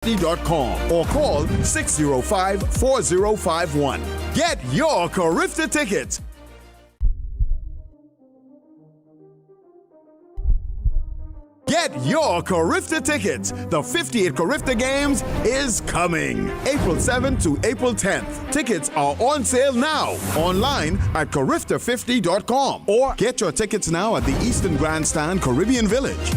CARIFTA.com or call 605-4051. Get your CARIFTA tickets. Get your CARIFTA tickets. The 58th CARIFTA Games is coming April 7th to April 10th. Tickets are on sale now online at CARIFTA50.com or get your tickets now at the Eastern Grandstand Caribbean Village.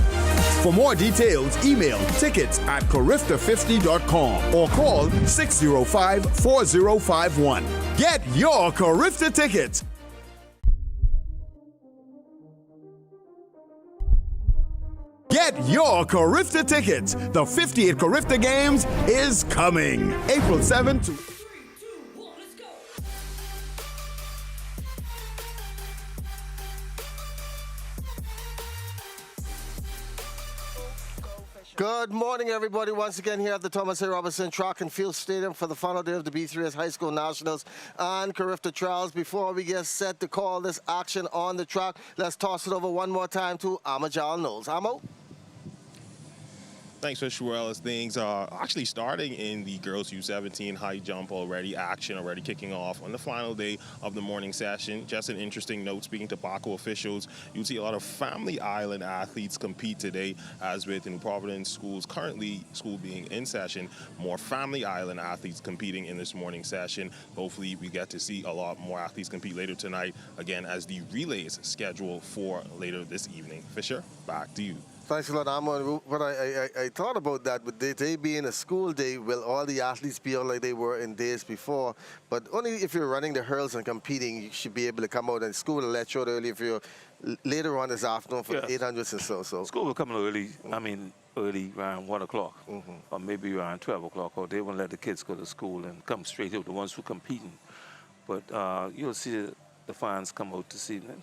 For more details, email tickets@CARIFTA50.com or call 605-4051. Get your CARIFTA tickets. Get your CARIFTA tickets. The 58th CARIFTA Games is coming April 7th to... Good morning, everybody. Once again here at the Thomas A. Robinson Track and Field Stadium for the final day of the B3S High School Nationals and CARIFTA Trials. Before we get set to call this action on the track, let's toss it over one more time to Amajal Knowles. Amo? Thanks, Sherelle. As things are actually starting in the girls U17 high jump already, action already kicking off on the final day of the morning session. Just an interesting note, speaking to Baco officials, you'll see a lot of Family Island athletes compete today, as with in Providence schools, currently school being in session, more Family Island athletes competing in this morning session. Hopefully we get to see a lot more athletes compete later tonight, again, as the relays schedule for later this evening. Fisher, back to you. Thanks a lot, Amo. What I thought about that, with the day being a school day, will all the athletes be on like they were in days before? But only if you're running the hurdles and competing, you should be able to come out, and school will let you out early if you're later on this afternoon for the 800s and so. School will come early, early around 1 o'clock, or maybe around 12 o'clock, or they won't let the kids go to school and come straight out, the ones who are competing. But you'll see the fans come out to see them,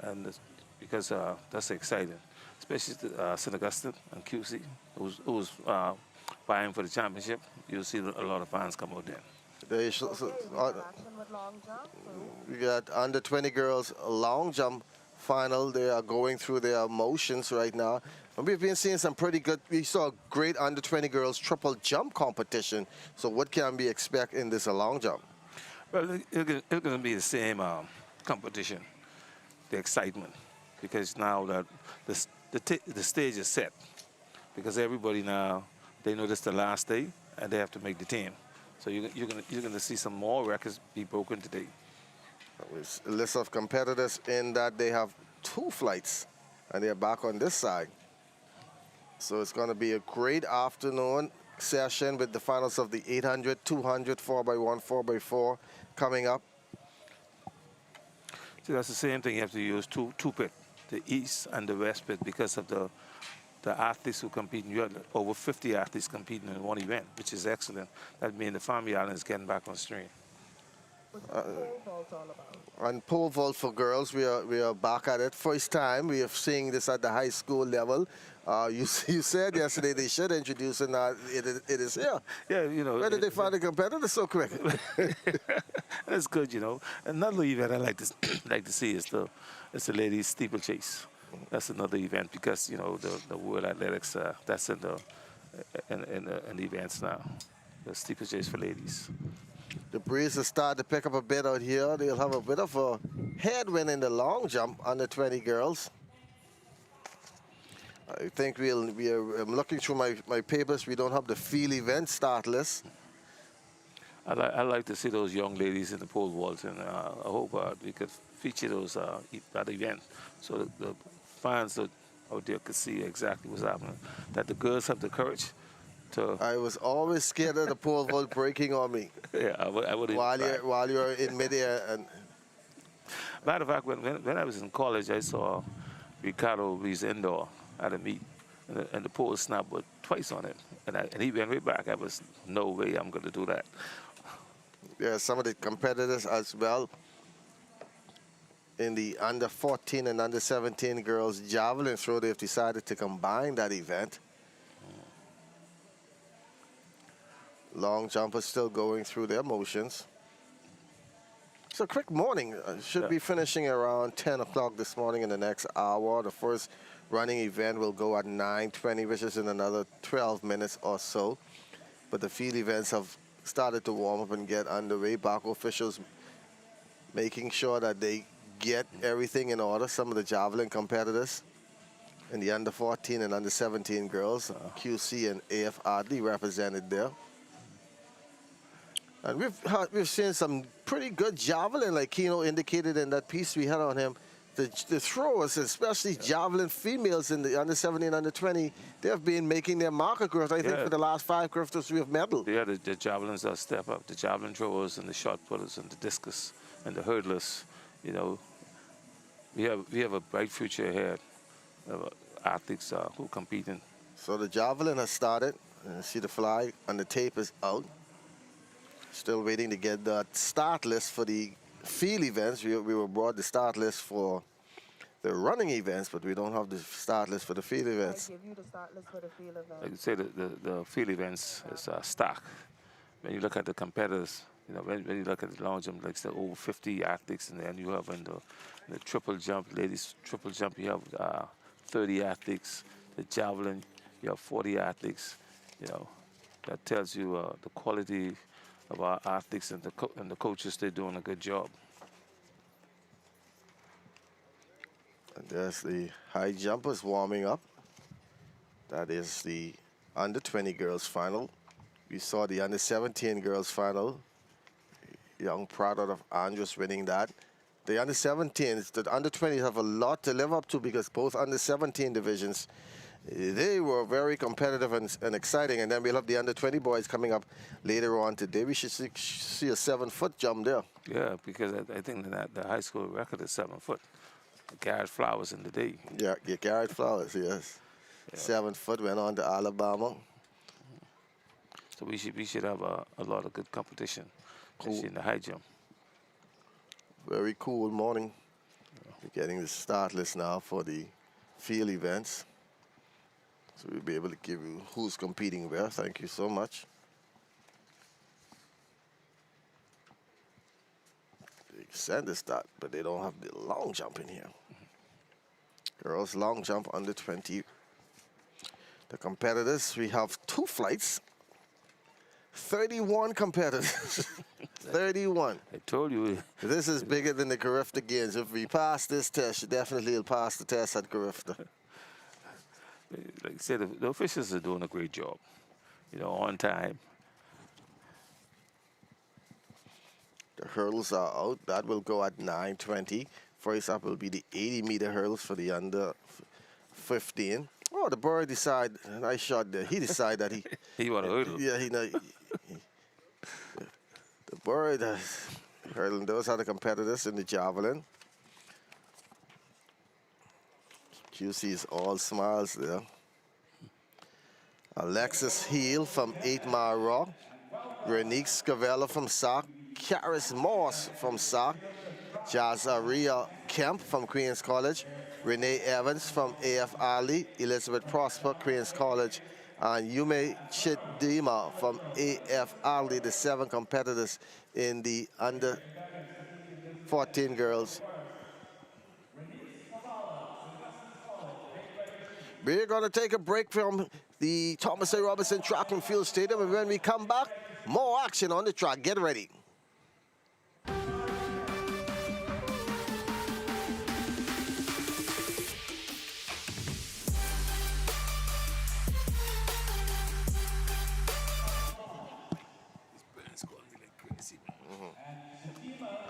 and because that's exciting. Especially St. Augustine and QC, who's vying for the championship. You'll see a lot of fans come out there. We got under 20 girls long jump final. They are going through their motions right now. And we've been seeing some pretty good, we saw a great under 20 girls triple jump competition. So what can we expect in this long jump? Well, it's going to be the same competition, the excitement, because now that the stage is set, because everybody now, they know this is the last day and they have to make the team. So you're gonna see some more records be broken today. With a list of competitors in that they have 2 flights and they're back on this side. So it's gonna be a great afternoon session with the finals of the 800, 200, 4x1, 4x4 coming up. So that's the same thing. You have to use two pit, the east and the west pit, because of the athletes who compete. You have over 50 athletes competing in one event, which is excellent. That means the Family Island is getting back on stream. What's the pole vault all about? On pole vault for girls, we are back at it. First time we are seeing this at the high school level. You said yesterday they should introduce it. Now it is here. Yeah, you know. Where did they find a competitor so quick? That's good, you know. Another event I like to see is the ladies steeplechase. That's another event because, you know, the World Athletics, that's in the events now. The steeplechase for ladies. The breeze has started to pick up a bit out here. They'll have a bit of a headwind in the long jump under 20 girls. I think I'm looking through my papers. We don't have the field event start list. I like to see those young ladies in the pole vault, and I hope we could feature those that event so that the fans out there could see exactly what's happening. That the girls have the courage. I was always scared of the pole vault breaking on me. Yeah, I would. While you're in midair. And matter of fact, when I was in college, I saw Ricardo Ruiz indoor at a meet, and the pole snapped but twice on it, and he went right back. I was no way I'm going to do that. Yeah, some of the competitors as well in the under 14 and under 17 girls javelin throw, they've decided to combine that event. Long jumpers still going through their motions. So quick morning. Should be finishing around 10 o'clock this morning in the next hour. The first running event will go at 9:20, which is in another 12 minutes or so. but the field events have started to warm up and get underway. Baku officials making sure that they get everything in order. Some of the javelin competitors in the under 14 and under 17 girls, QC and AF Ardley represented there. And we've seen some pretty good javelin, like Keno indicated in that piece we had on him. The throwers, especially javelin females in the under 17, under 20, they have been making their mark at Carifta. I think for the last 5 Carifters we have medaled. Yeah, the javelins are step up. The javelin throwers and the shot putters and the discus and the hurdlers. You know, we have a bright future ahead of athletes who are competing. So the javelin has started. You see the flag and the tape is out. Still waiting to get the start list for the field events. We were brought the start list for the running events, but we don't have the start list for the field events. I give you the start list for the field events. Like you say, the field events is stacked. When you look at the competitors, you know, when you look at the long jump, like the over 50 athletes, and then you have in the triple jump, ladies triple jump, you have 30 athletes. The javelin, you have 40 athletes. You know, that tells you the quality of our athletes and the coaches. They're doing a good job. And there's the high jumpers warming up. That is the under 20 girls final. We saw the under 17 girls final. Young product of Andres winning that. The under 17s, the under 20s have a lot to live up to because both under 17 divisions, they were very competitive and exciting. And then we'll have the under 20 boys coming up later on today. We should see a 7-foot jump there. Yeah, because I think that the high school record is 7 foot. Garrett Flowers in the day. Yeah, Garrett Flowers, yes. Yeah. 7 foot went on to Alabama. So we should have a lot of good competition, especially in the high jump. Very cool morning. We're getting the start list now for the field events. So we'll be able to give you who's competing where. Thank you so much. They said the start, but they don't have the long jump in here. Girls long jump under 20. The competitors, we have 2 flights. 31 competitors. 31. I told you. This is bigger than the Carifta Games. If we pass this test, you definitely will pass the test at Carifta. Like I said, the officials are doing a great job. You know, on time. The hurdles are out. That will go at 9:20. First up will be the 80-meter hurdles for the under 15. Oh, the bird decided, nice shot there. He decided that he want to hurdle. Yeah, the bird hurdling. Those are the competitors in the javelin. QC is all smiles there. Alexis Heel from 8 Mile Rock. Renique Scavella from SAC. Karis Morse from SAC. Jazaria Kemp from Queens College. Renee Evans from AF Ali. Elizabeth Prosper, Queens College. And Yume Chidima from AF Ali, the 7 competitors in the under 14 girls. We're going to take a break from the Thomas A. Robinson Track and Field Stadium, and when we come back, more action on the track. Get ready.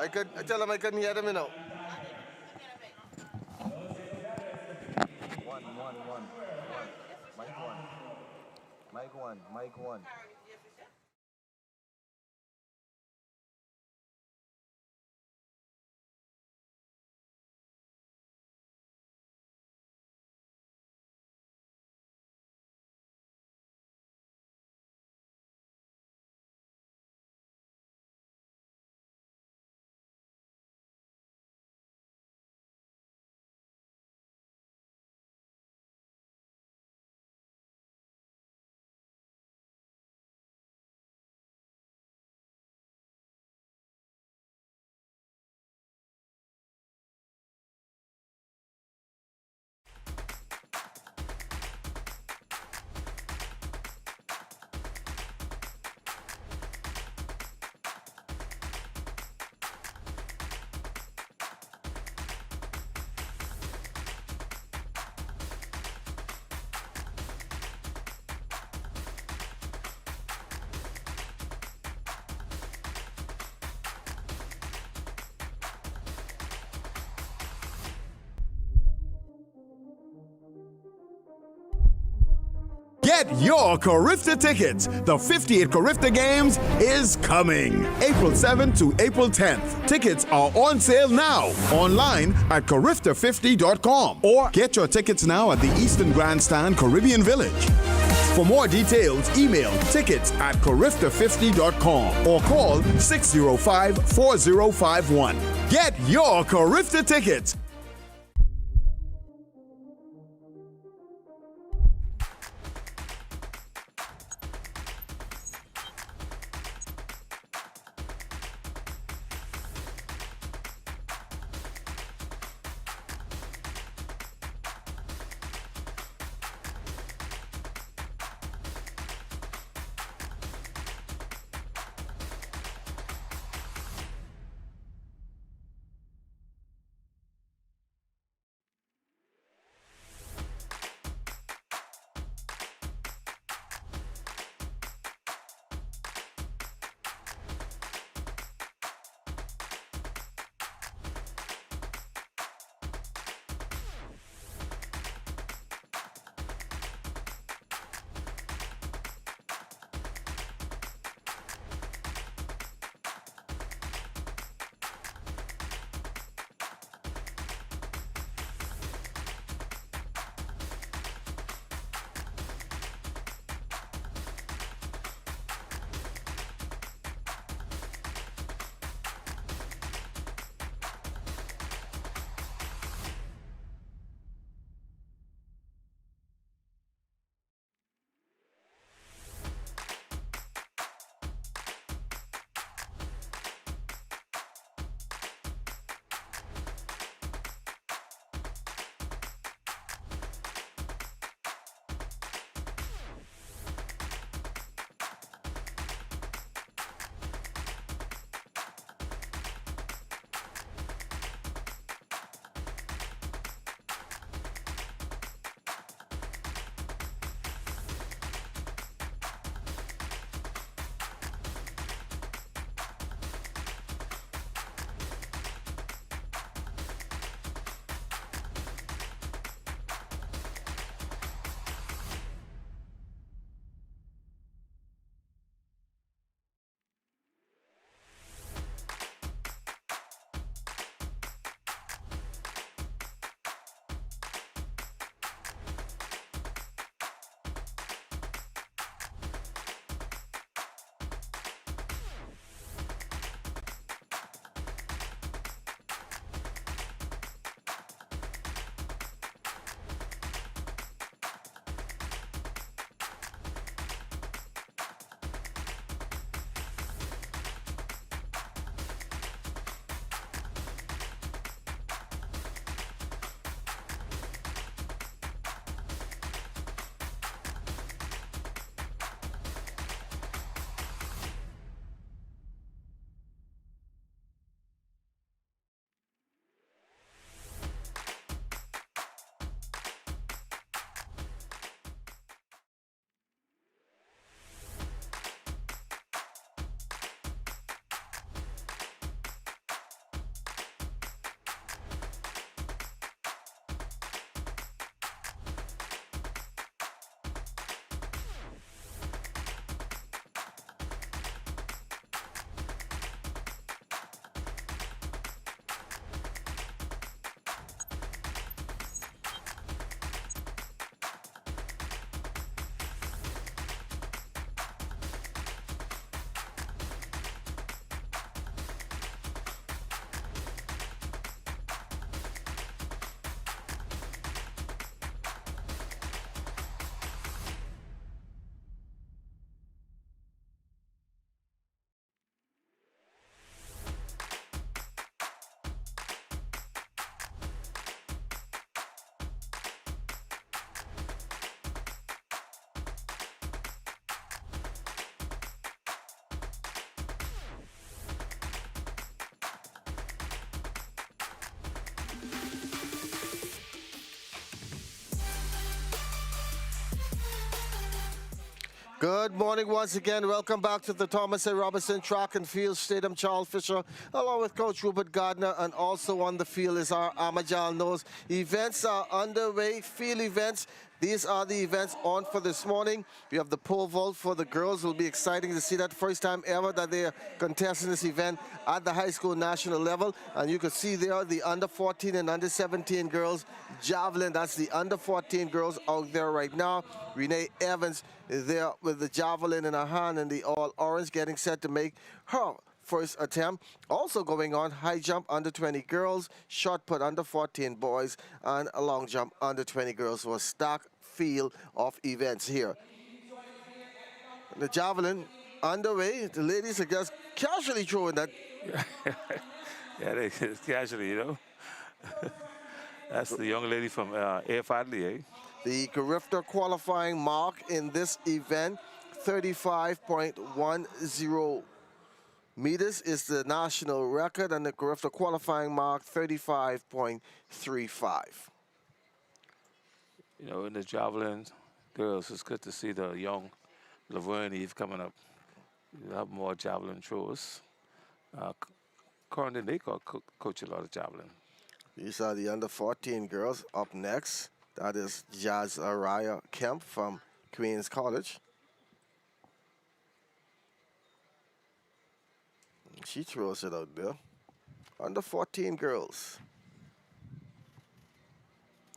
I tell him I couldn't hear them, you know. Mike one. Get your CARIFTA tickets. The 58th CARIFTA Games is coming. April 7th to April 10th. Tickets are on sale now. Online at CARIFTA50.com. Or get your tickets now at the Eastern Grandstand Caribbean Village. For more details, email tickets@CARIFTA50.com or call 605-4051. Get your CARIFTA tickets. Good morning once again. Welcome back to the Thomas A. Robinson Track and Field Stadium. Charles Fisher, along with Coach Rupert Gardner, and also on the field is our Amajal Knows. Events are underway, field events These are the events on for this morning. We have the pole vault for the girls. It will be exciting to see that. First time ever that they are contesting this event at the high school national level. And you can see there the under 14 and under 17 girls. Javelin, that's the under 14 girls out there right now. Renee Evans is there with the javelin in her hand and the all orange, getting set to make her first attempt. Also going on, high jump under 20 girls, shot put under 14 boys, and a long jump under 20 girls. Was stacked field of events here. The javelin underway. The ladies are just casually throwing that. Yeah, they casually, you know. That's the young lady from AF Adley, eh? The CARIFTA qualifying mark in this event, 35.10 meters is the national record, and the CARIFTA qualifying mark, 35.35. You know, in the javelin girls, it's good to see the young Laverne Eve coming up. You have more javelin throws. Currently, they coach a lot of javelin. These are the under 14 girls. Up next, that is Jazz Araya Kemp from Queens College. She throws it out there. Under 14 girls.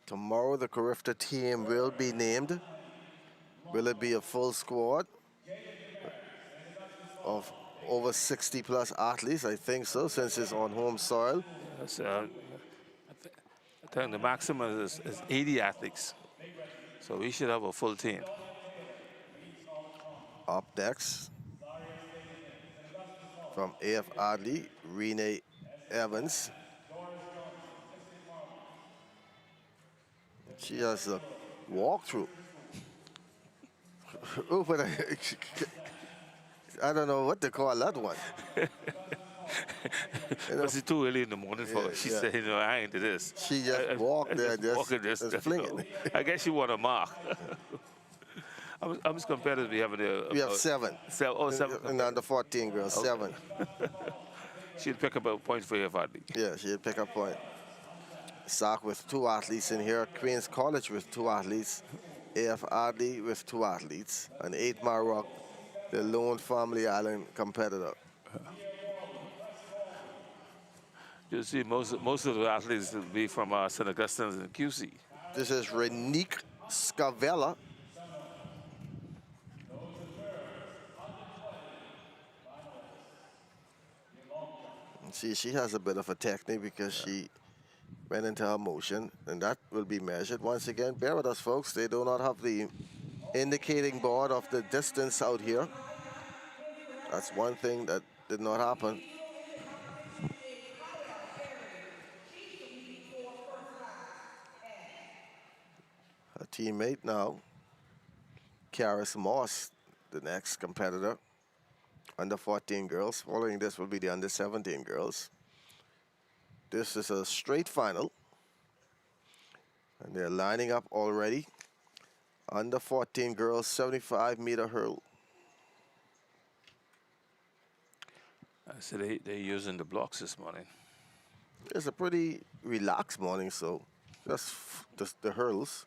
Tomorrow the CARIFTA team will be named. Will it be a full squad of over 60 plus athletes? I think so, since it's on home soil. Yes, I think the maximum is 80 athletes. So we should have a full team. Up next, from AF Adley, Renee Evans. She has a walkthrough. Oh, but I don't know what to call that one. It's too early in the morning for her. She said, you know, I ain't into this. She just walked there, just flinging. You know, I guess she want a mark. How much competitors we have in there? We have seven. Seven. And under 14 girls, okay. 7. She'd pick up a point for AF Adley. Yeah, she'd pick up a point. SAC with 2 athletes in here. Queens College with 2 athletes. AF Adley with 2 athletes. And 8 Mile Rock, the lone Family Island competitor. You see, most of the athletes will be from St. Augustine's and QC. This is Renique Scavella. See, she has a bit of a technique because she went into her motion, and that will be measured. Once again, bear with us, folks. They do not have the indicating board of the distance out here. That's one thing that did not happen. Her teammate now, Karis Moss, the next competitor. Under 14 girls. Following this will be the under 17 girls. This is a straight final. And they're lining up already. Under 14 girls, 75-meter hurdle. So they're using the blocks this morning. It's a pretty relaxed morning, so just the hurdles.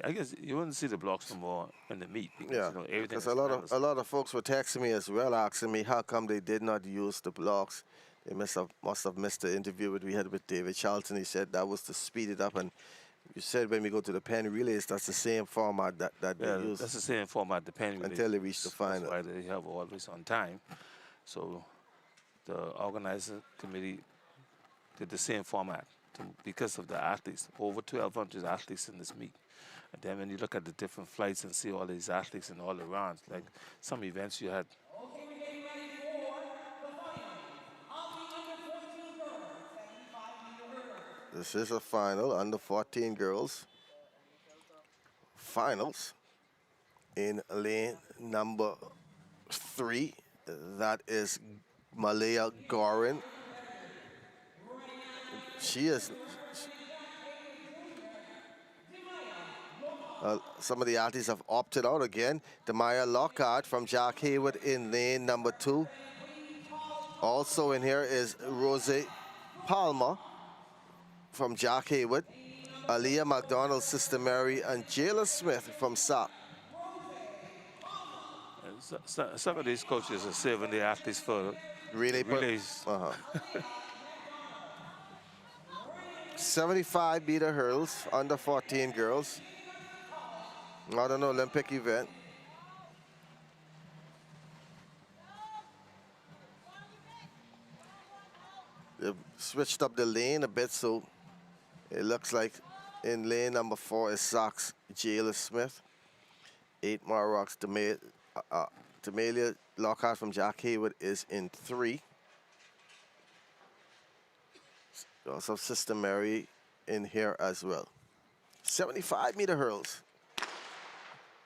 I guess you wouldn't see the blocks no more in the meet. Because, yeah, you know, everything because a lot of folks were texting me as well, asking me how come they did not use the blocks. They must have missed the interview that we had with David Charlton. He said that was to speed it up, and you said when we go to the pen relays, that's the same format that they use. That's the same format, the pen relays. Until they reach the final. That's why they have always on time. So the organizer committee did the same format because of the athletes, over 1,200 athletes in this meet. And then when you look at the different flights and see all these athletes and all the rounds, like some events you had. This is a final, under 14 girls. Finals in lane number 3. That is Malaya Gorin. She is... some of the athletes have opted out again. Demaya Lockhart from Jack Hayward in lane number 2. Also in here is Rose Palmer from Jack Hayward. Aaliyah McDonald, Sister Mary, and Jayla Smith from SOC. Some of these coaches are saving the athletes for relays. 75-meter hurdles, under 14 girls. Not an Olympic event. They've switched up the lane a bit, so it looks like in lane number 4 is SOC's Jayla Smith. 8 Marrocks, Demalia Lockhart from Jack Haywood is in 3. Also Sister Mary in here as well. 75-meter hurls.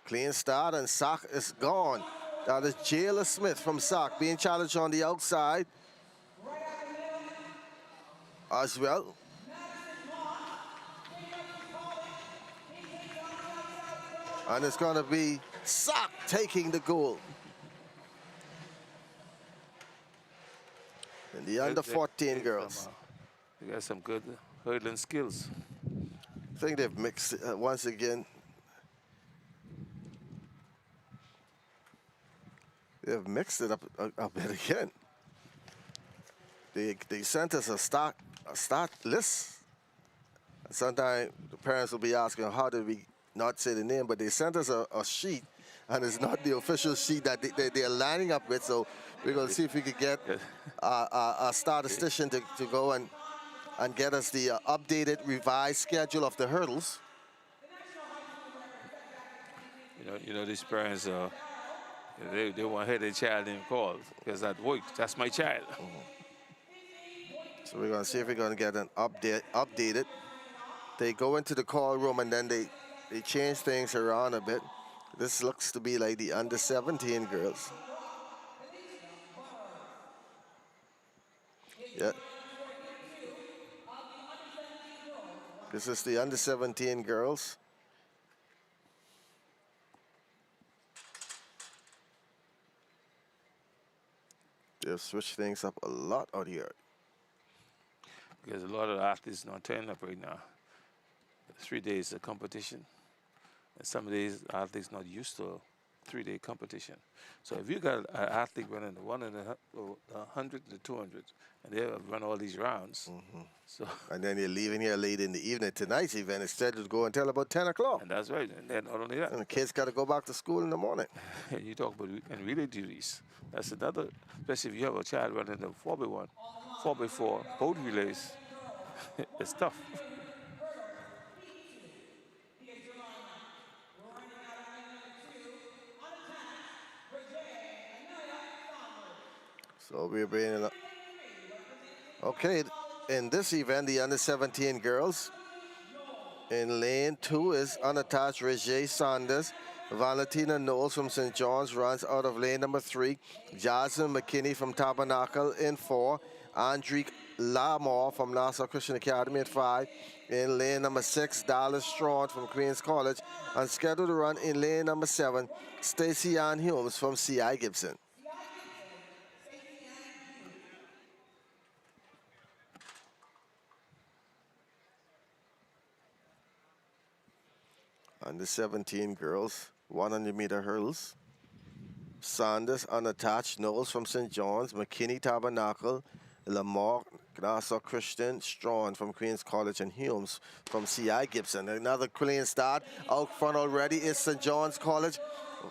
Clean start and SOC is gone. That is Jayla Smith from SOC being challenged on the outside as well. And it's going to be SOC taking the goal. And the under 14 girls. They got some good hurdling skills. I think they've mixed it once again. They've mixed it up a bit again. They sent us a start list. Sometimes the parents will be asking, how did we not say the name? But they sent us a sheet, and it's not the official sheet that they're lining up with. So we're going to see if we could get a statistician to go and get us the updated, revised schedule of the hurdles. You know, these parents, they want to hear their child name called because that work. That's my child. So we're going to see if we're going to get an updated. They go into the call room and then they change things around a bit. This looks to be like the under 17 girls. Yeah. This is the under 17 girls. They've switched things up a lot out here. Because a lot of athletes not turning up right now. 3 days of competition. And some of these athletes not used to a 3-day competition. So if you got an athlete running the 100, the 200, and they have run all these rounds. So and then you're leaving here late in the evening. Tonight's event is scheduled to go until about 10 o'clock. And that's right. And then not only that. And the kids got to go back to school in the morning. You talk about and relay duties. That's another, especially if you have a child running the 4x1, 4x4, both relays. It's tough. So we're bringing up. Okay, in this event, the under 17 girls. In lane 2 is unattached Regé Sanders. Valentina Knowles from St. John's runs out of lane number 3. Jasmine McKinney from Tabernacle in 4. Andrique Lamore from Nassau Christian Academy at 5. In lane number 6, Dallas Straughn from Queens College. And scheduled to run in lane number 7, Stacey Ann Humes from C.I. Gibson. Under 17 girls, 100-meter hurdles. Sanders unattached, Knowles from St. John's, McKinney Tabernacle, Lamar Nassau Christian, Straughn from Queens College, and Humes from C.I. Gibson. Another clean start. Out front already is St. John's College.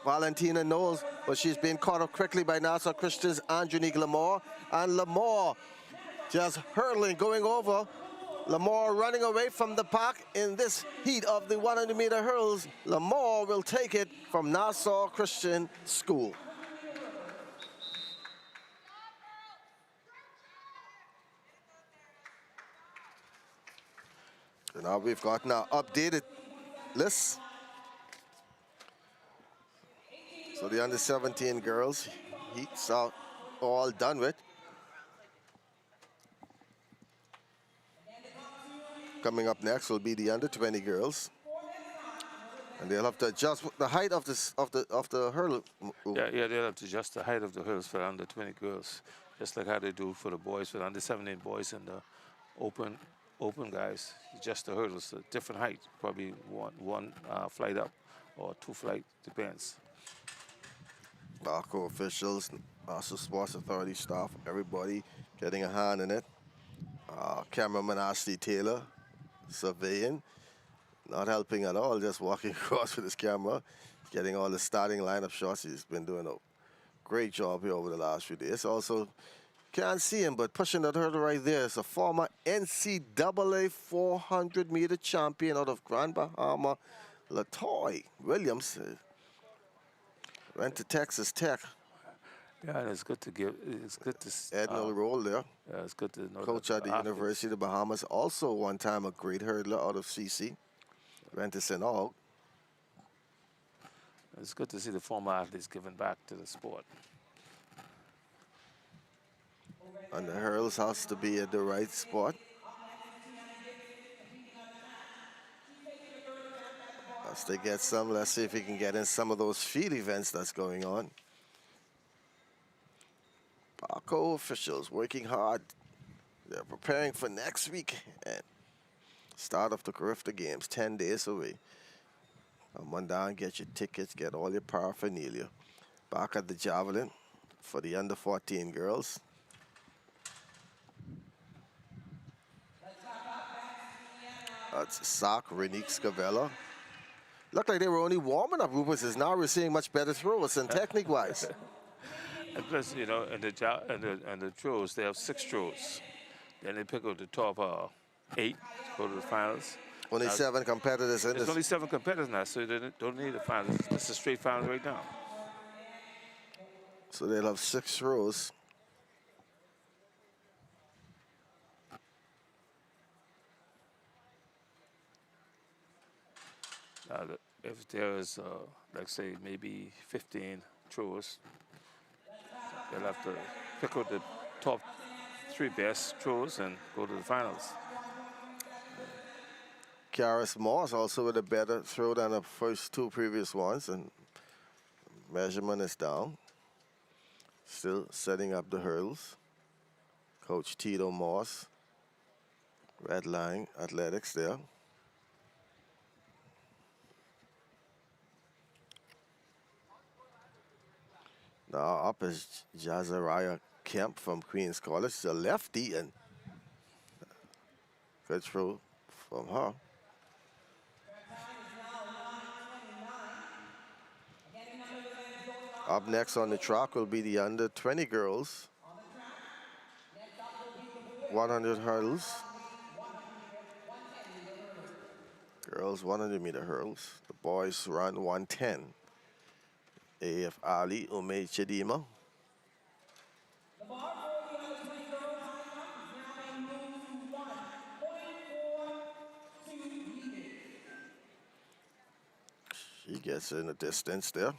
Valentina Knowles, but she's been caught up quickly by Nassau Christian's Andronique Lamar. And Lamar just hurtling, going over. Lamar running away from the pack in this heat of the 100-meter hurdles. Lamar will take it from Nassau Christian School. So now we've got now updated list. So the under 17 girls, heats are all done with. Coming up next will be the under 20 girls, and they'll have to adjust the height of the hurdle. Yeah, they'll have to adjust the height of the hurdles for under 20 girls, just like how they do for the boys, for the under 17 boys in the open open guys, just the hurdles, a different height, probably one flight up or 2 flight, depends. Barco officials, also Sports Authority staff, everybody getting a hand in it. Cameraman Ashley Taylor surveying, not helping at all, just walking across with his camera, getting all the starting lineup shots. He's been doing a great job here over the last few days. Also, can't see him, but pushing that hurdle right there is a former NCAA 400-meter champion out of Grand Bahama, Latoy Williams. Went to Texas Tech. Yeah, and it's good to give. It's good to. Admiral role there. Yeah, it's good to know. Coach at the University of the Bahamas. Also, one time a great hurdler out of CC. Went to St. Aug. It's good to see the former athletes giving back to the sport. And the hurls has to be at the right spot. As they get some, let's see if he can get in some of those field events that's going on. Paco officials working hard. They're preparing for next week and start of the CARIFTA games, 10 days away. Come on down, get your tickets, get all your paraphernalia. Back at the javelin for the under 14 girls. That's Sock, Renique Scavella. Looked like they were only warming up. Rufus is now we're seeing much better throws and technique-wise. And plus, you know, in the throws, they have 6 throws. Then they pick up the top 8 to go to the finals. Only 7 competitors in this. There's only 7 competitors now, so they don't need the finals. It's a straight final right now. So they'll have 6 throws. If there is, let's say, maybe 15 throws, they'll have to pick out the top 3 best throws and go to the finals. Karis Moss also with a better throw than the first 2 previous ones, and measurement is down. Still setting up the hurdles. Coach Tito Moss, Red Line Athletics there. Now up is Jazariah Kemp from Queens College, the lefty, and good throw from her. Up next on the track will be the under 20 girls. 100 hurdles. Girls 100-meter hurdles. The boys run 110. AF Ali, Ume Chedima. She gets in the distance there.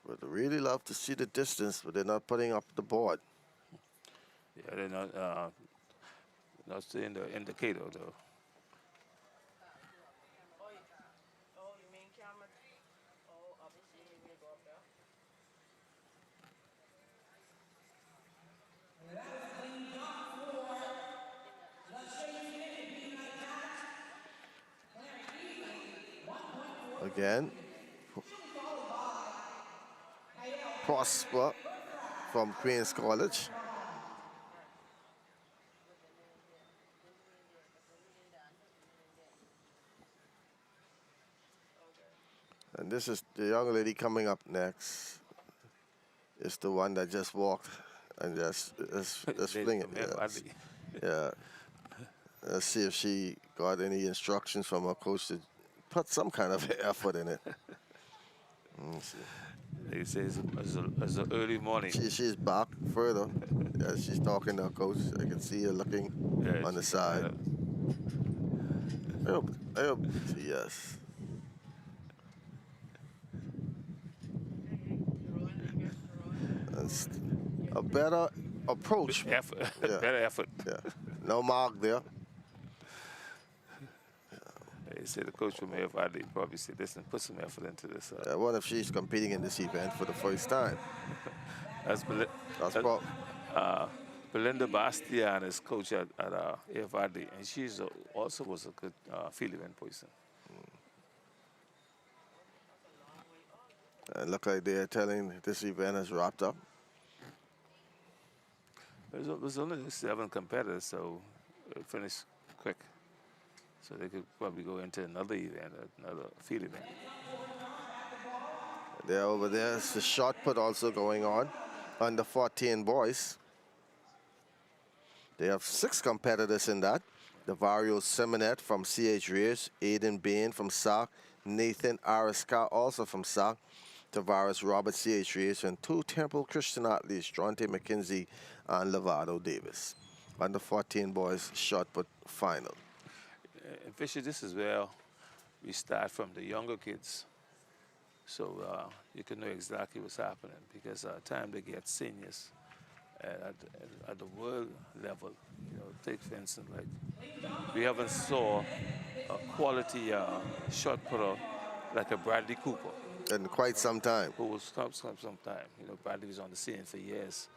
But I really love to see the distance, but they're not putting up the board. Yeah, they're not seeing the indicator though. Again, Prosper from Queens College. And this is the young lady coming up next. It's the one that just walked and just fling it. Yes. Yeah. Let's see if she got any instructions from her coach to put some kind of effort in it. They say it's an early morning. She's back further. Yeah, she's talking to her coach. I can see her looking on the side. I hope, yes. That's a better approach. Effort. Yeah. Better effort. Yeah. No mark there. They say the coach from AFI probably said, listen, put some effort into this. What if she's competing in this event for the first time? That's That's about Belinda Bastian is coach at AFRD, and she's also was a good field event person. look like they're telling this event has wrapped up. It was only 7 competitors, so it finished quick. So they could probably go into another event, another field event. There over there is the shot put also going on. Under 14 boys. They have 6 competitors in that. Davario Simonet from CH Rears, Aiden Bain from SAC, Nathan Ariska also from SAC, Tavares Robert CH Rears, and 2 Temple Christian athletes, Jonte McKenzie and Lovato Davis. Under 14 boys shot put final. In Fisher, this is where we start from the younger kids. So you can know exactly what's happening, because by the time they get seniors at the world level, take for instance, like we haven't saw a quality shot putter like a Bradley Cooper. In quite some time. Who will stop some time. Bradley was on the scene for years.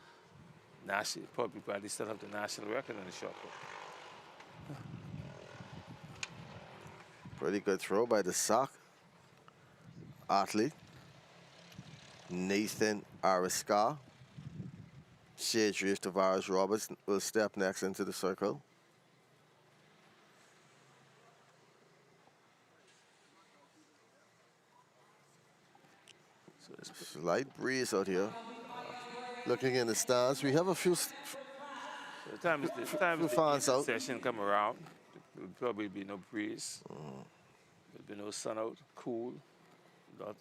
Probably Bradley still have the national record in the shot put. Pretty good throw by the SAC athlete. Nathan Ariska. CH Rears Tavares Roberts will step next into the circle. Slight breeze out here. Looking in the stands, we have a few. The time the session come around, there'll probably be no breeze. There'll be no sun out, cool. No.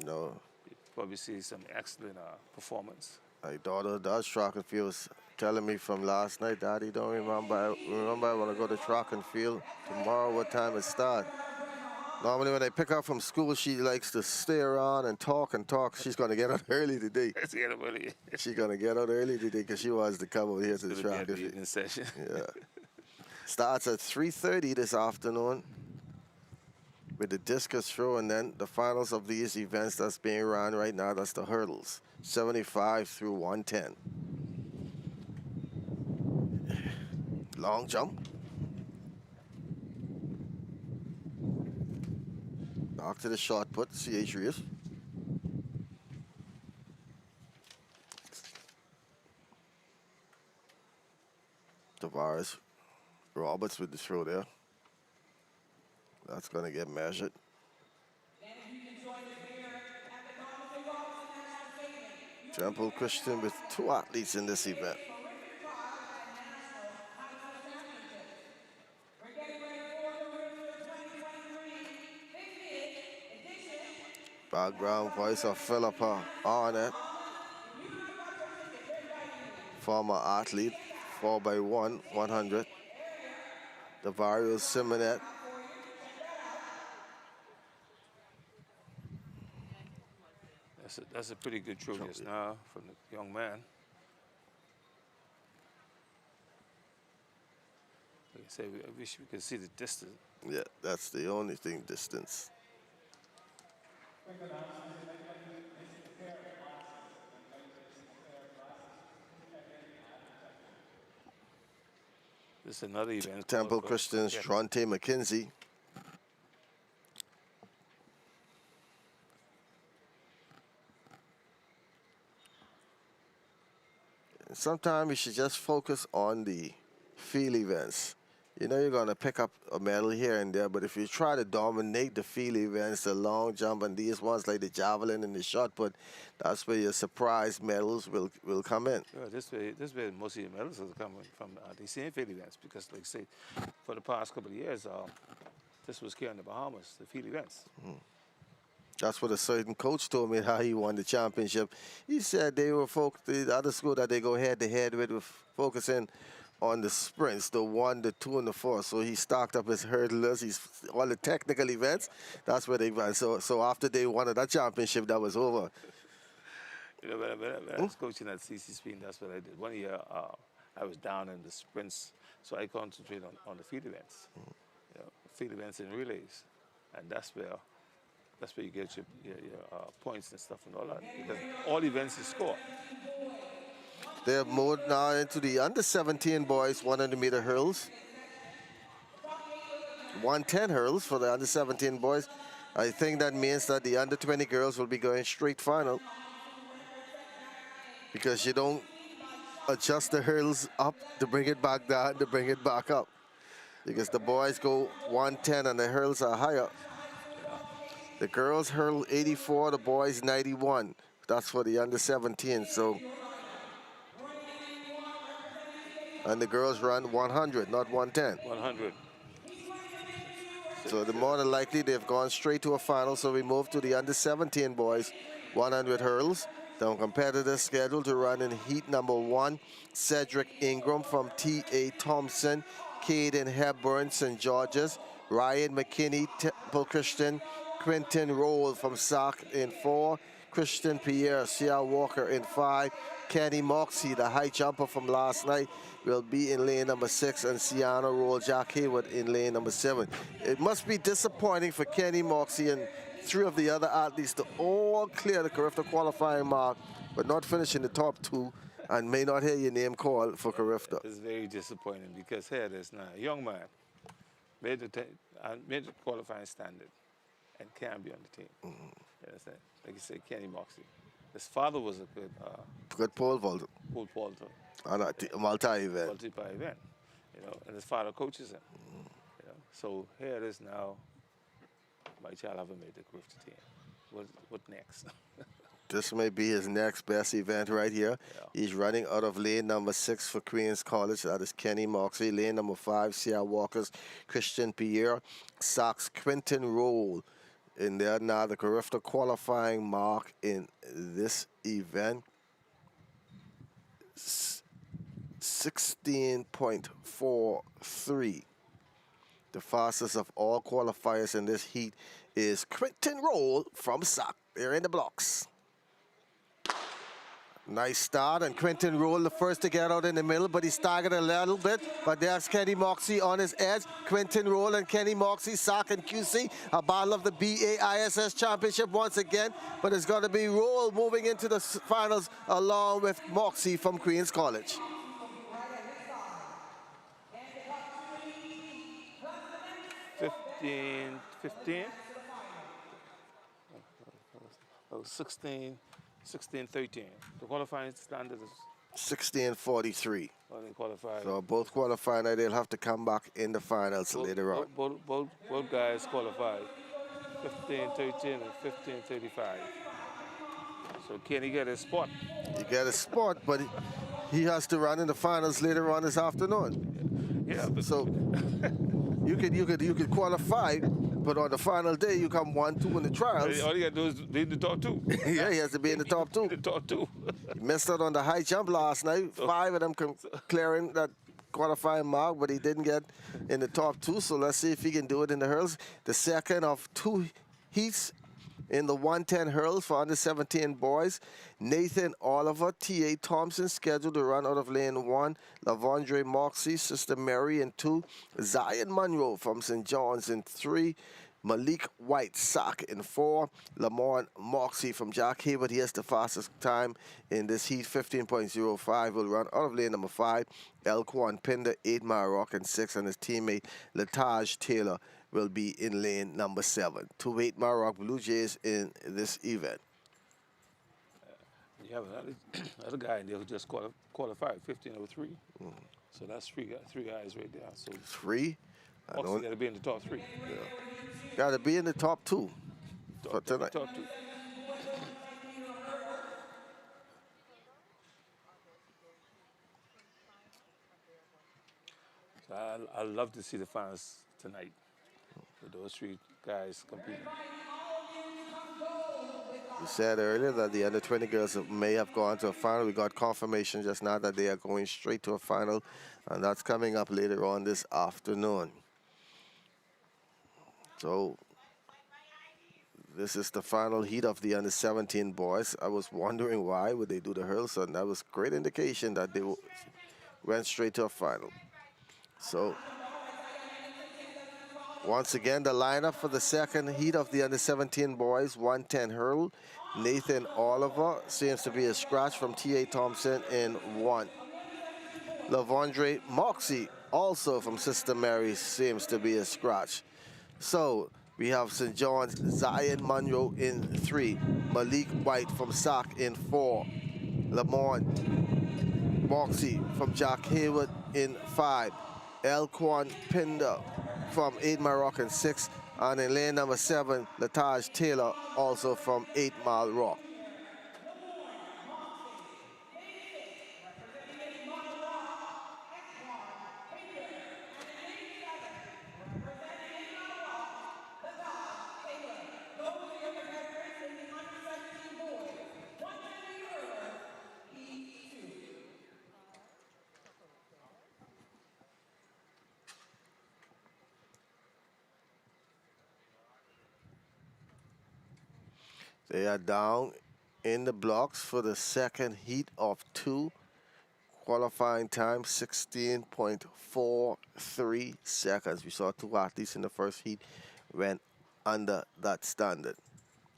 No. You probably see some excellent performance. My daughter does track and field. Was telling me from last night, Daddy, don't remember I want to go to track and field tomorrow. What time it start? Normally when I pick up from school, she likes to stay around and talk and talk. She's going to get out early today. She's going to get out early today because she wants to come over here to the track and field session. Yeah. Starts at 3:30 this afternoon with the discus throw, and then the finals of these events that's being run right now, that's the hurdles, 75 through 110. Long jump. Back to the shot put, CH Rears. Tavares Roberts with the throw there. That's going to get measured. Temple Christian with 2 athletes in this event. Background voice of Philippa Arnett, former athlete, 4x1, 100. Davario Simonet. That's a pretty good throw just now from the young man. Like I say, I wish we could see the distance. Yeah, that's the only thing, distance. This is another event. Temple Christian's Jonte McKenzie. Sometimes you should just focus on the field events. You're going to pick up a medal here and there, but if you try to dominate the field events, the long jump and these ones like the javelin and the shot put, that's where your surprise medals will come in. Yeah, this way most of your medals are coming from the same field events, because like I say, for the past couple of years, this was here in the Bahamas, the field events. That's what a certain coach told me how he won the championship. He said they were the other school that they go head-to-head with were focusing on the sprints, the 1, the 2, and the 4. So he stocked up his hurdlers. All the technical events, that's where they won. So after they won that championship, that was over. When I was coaching at CC Spin, that's what I did. One year, I was down in the sprints, so I concentrated on the field events, field events and relays, and that's where you get your points and stuff and all that, because all events is score. They have moved now into the under 17 boys 100-meter hurls. 110 hurls for the under 17 boys. I think that means that the under 20 girls will be going straight final, because you don't adjust the hurls up to bring it back down to bring it back up, because the boys go 110 and the hurls are higher. The girls hurl 84, the boys 91. That's for the under 17. So, and the girls run 100, not 110. 100. So the more than likely they've gone straight to a final. So we move to the under 17 boys 100 hurls. The competitors scheduled to run in heat number 1: Cedric Ingram from T.A. Thompson, Caden Hepburn, St. George's, Ryan McKinney, Temple Christian, Quentin Roll from Sac in 4, Christian Pierre, Sia Walker in 5, Kenny Moxie, the high jumper from last night, will be in lane number 6, and Sienna Roll, Jack Hayward in lane number 7. It must be disappointing for Kenny Moxie and 3 of the other athletes to all clear the CARIFTA qualifying mark, but not finish in the top 2, and may not hear your name called for CARIFTA. It's very disappointing, because here it is now. A young man made the qualifying standard and can't be on the team. You understand? Like you said, Kenny Moxie. His father was a good pole vaulter. Pole vaulter. On a multi-event. Multi-event. You know, and his father coaches him. You know, so here it is now. My child haven't made the CARIFTA team. What next? This may be his next best event right here. Yeah. He's running out of lane number 6 for Queens College. That is Kenny Moxie. Lane number 5, Sia Walker's Christian Pierre. Sachs Quentin Roll. In there now, the CARIFTA qualifying mark in this event, 16.43. The fastest of all qualifiers in this heat is Quentin Roll from Sac. They're in the blocks. Nice start, and Quentin Roll the first to get out in the middle, but he staggered a little bit. But there's Kenny Moxie on his edge. Quentin Roll and Kenny Moxie, Sac and QC, a battle of the BAISS Championship once again. But it's going to be Roll moving into the finals along with Moxie from Queens College. 15. Oh, 16, 13. The qualifying standard is 16.43. well, they qualified. So both qualify now. They'll have to come back in the finals later on. Both guys qualified. 15.13 and 15.35. So can he get a spot? You get a spot, but he has to run in the finals later on this afternoon. Yeah. But so you could qualify, but on the final day you come 1-2 in the trials. all you got to do is be in the top 2. Yeah, he has to be in the top 2. The top 2. He missed out on the high jump last night. 5 of them clearing that qualifying mark, but he didn't get in the top 2. So let's see if he can do it in the hurls. The second of 2 heats in the 110 hurls for under 17 boys. Nathan Oliver, T.A. Thompson, scheduled to run out of lane 1. Lavondre Moxie, Sister Mary in 2. Zion Monroe from St. John's in 3. Malik White Sack in 4. Lamont Moxie from Jack Hayward. He has the fastest time in this heat, 15.05. Will run out of lane number 5. Elquan Pinder, 8 Mile Rock in 6. And his teammate Lataj Taylor will be in lane number 7. 2-8 Mile Rock Blue Jays in this event. You have another guy in there who just qualified, 15.03. So that's three guys right there. So 3? I also got to be in the top 3. Yeah. Got to be in the top 2 for tonight. Top 2. So I love to see the finals tonight with those 3 guys competing. You said earlier that the under 20 girls may have gone to a final. We got confirmation just now that they are going straight to a final, and that's coming up later on this afternoon. So this is the final heat of the under 17 boys. I was wondering why would they do the hurls, and that was great indication that they went straight to a final. So once again, the lineup for the second heat of the under 17 boys 110 hurl. Nathan Oliver seems to be a scratch from T.A. Thompson in 1. Lavondre Moxie, also from Sister Mary, seems to be a scratch. So we have St. John's Zion Monroe in 3. Malik White from SAC in 4. Lamont Moxie from Jack Hayward in 5. Elquan Pinder from 8 Maroc in 6. And in lane number 7, Lataj Taylor, also from 8 Mile Rock. They are down in the blocks for the second heat of 2. Qualifying time 16.43 seconds. We saw 2 athletes in the first heat went under that standard.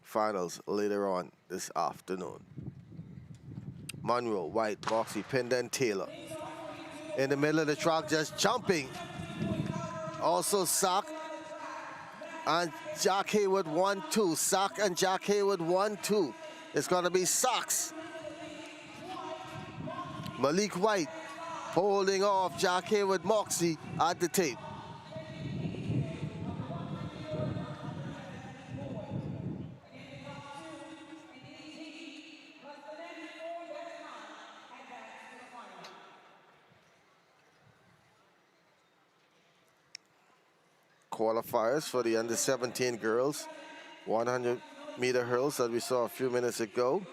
Finals later on this afternoon. Monroe, White, Moxie, Pinder, and Taylor. In the middle of the track, just jumping. Also Sack and Jack Hayward 1-2. Sack and Jack Hayward 1-2. It's going to be Sacks. Malik White holding off Jack Hayward Moxie at the tape. Qualifiers for the under-17 girls 100-meter hurls that we saw a few minutes ago.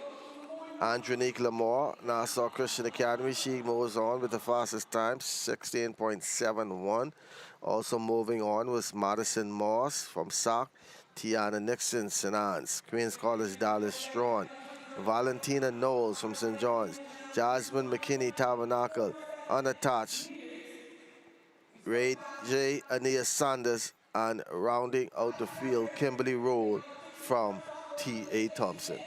Andronique Lamar, Nassau Christian Academy, she moves on with the fastest time, 16.71. Also moving on was Madison Moss from SAC, Tiana Nixon, St. Anne's, Queens College, Dallas Strawn, Valentina Knowles from St. John's, Jasmine McKinney, Tabernacle, unattached, Ray J. Ania Sanders, and rounding out the field, Kimberly Roll from T.A. Thompson.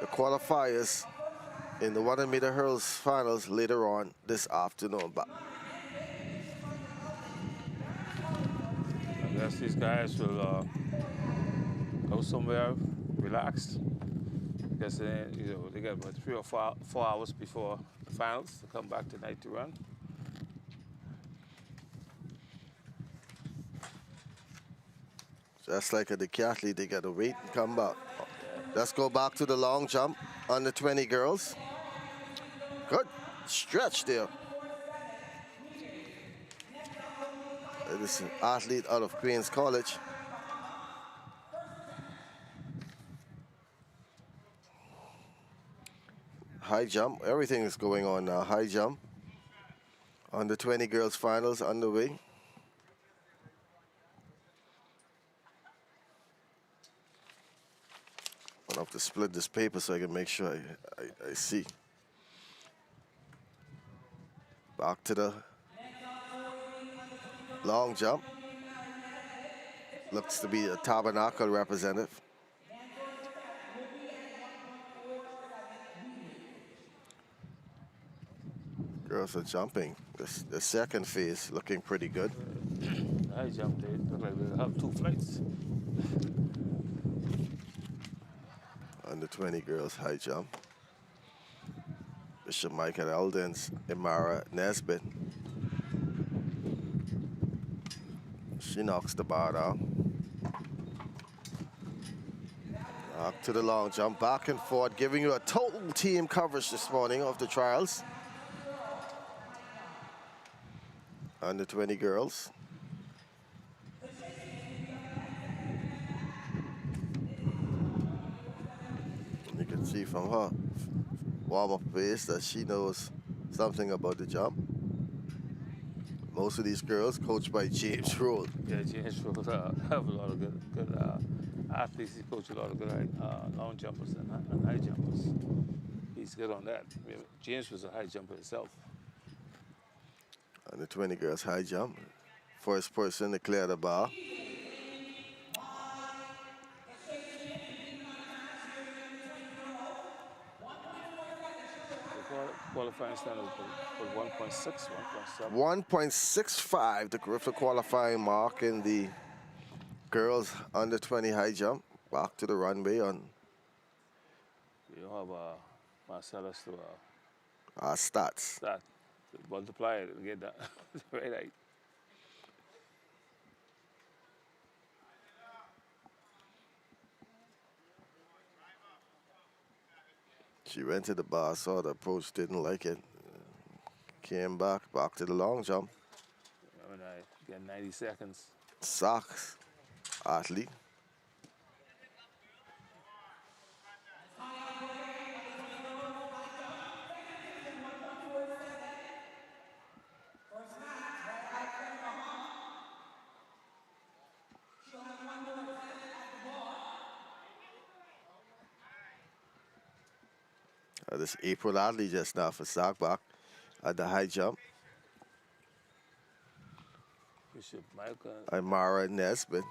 The qualifiers in the 100-meter hurls finals later on this afternoon. But I guess these guys will go somewhere relaxed. Because they got about 3 or 4 hours before the finals to come back tonight to run. just like a decathlete, they got to wait and come back. Let's go back to the long jump under 20 girls. Good stretch there. It is an athlete out of Queens College. High jump, everything is going on now. High jump. Under 20 girls finals underway. I'll have to split this paper so I can make sure I see. Back to the long jump. Looks to be a Tabernacle representative. Girls are jumping. The second phase looking pretty good. I jumped. They look like they have 2 flights. Under 20 girls high jump. Bishop Michael Eldens, Imara Nesbitt. She knocks the bar down. Back to the long jump, back and forth, giving you a total team coverage this morning of the trials. Under 20 girls. You can see from her warm-up pace that she knows something about the jump. Most of these girls coached by James Road. Yeah, James Road have a lot of good athletes. He coaches a lot of good long jumpers and high jumpers. He's good on that. I mean, James was a high jumper himself. And the 20 girls high jump. First person to clear the bar. qualifying standard was 1.6, 1.7. 1.65, the Carifta qualifying mark in the girls under 20 high jump. Back to the runway on You have Marcellus to our stats. start to multiply it and get that right. She went to the bar, saw the approach, didn't like it. Came back to the long jump. When I get 90 seconds. Socks, athlete. This April Adley just now for Sockbach at the high jump. Bishop Michael. Imara Nesbitt.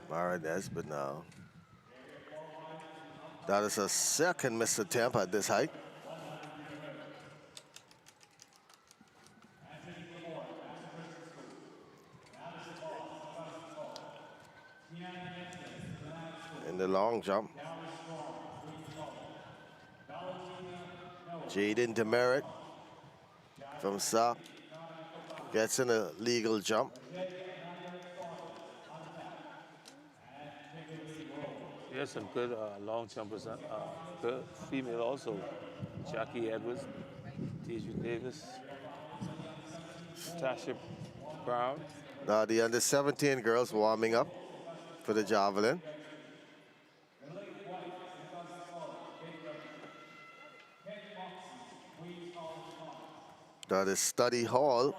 Mara Nesbitt now. That is a second missed attempt at this height. In the long jump. Jaden Demerit from Sock gets in a legal jump. Yes, some good long jumpers. Good female also. Jackie Edwards, Deidre Davis, Tasha Brown. Now the under 17 girls warming up for the javelin. That is Study Hall.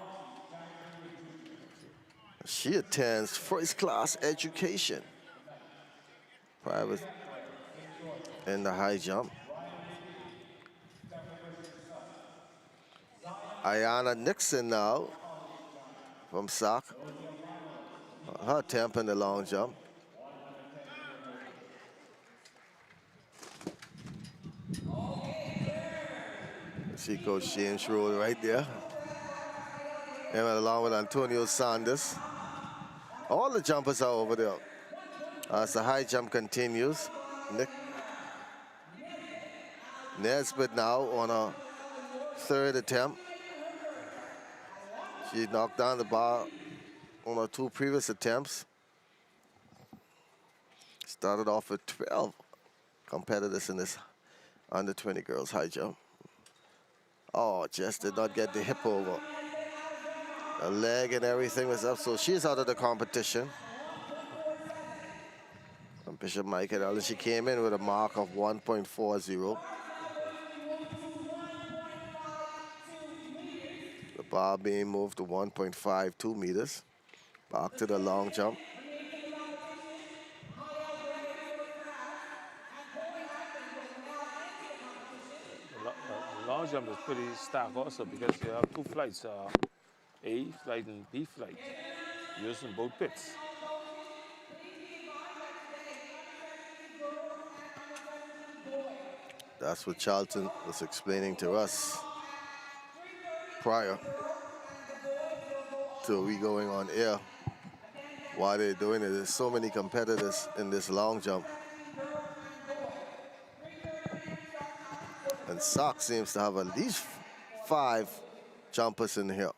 She attends first class education. Private in the high jump. Ayana Nixon now from SOC. Her attempt in the long jump. See Coach James Roll right there. And along with Antonio Sanders. All the jumpers are over there. As the high jump continues. Nesbitt now on a third attempt. She knocked down the bar on her two previous attempts. Started off with 12 competitors in this under 20 girls high jump. Oh, just did not get the hip over. The leg and everything was up, so she's out of the competition. And Bishop Michael, she came in with a mark of 1.40. The bar being moved to 1.52 meters. Back to the long jump. The long jump is pretty stacked also because you have two flights, A flight and B flight, using both pits. That's what Charlton was explaining to us prior to we going on air. Why they're doing it. There's so many competitors in this long jump. And SOC seems to have at least 5 jumpers in here.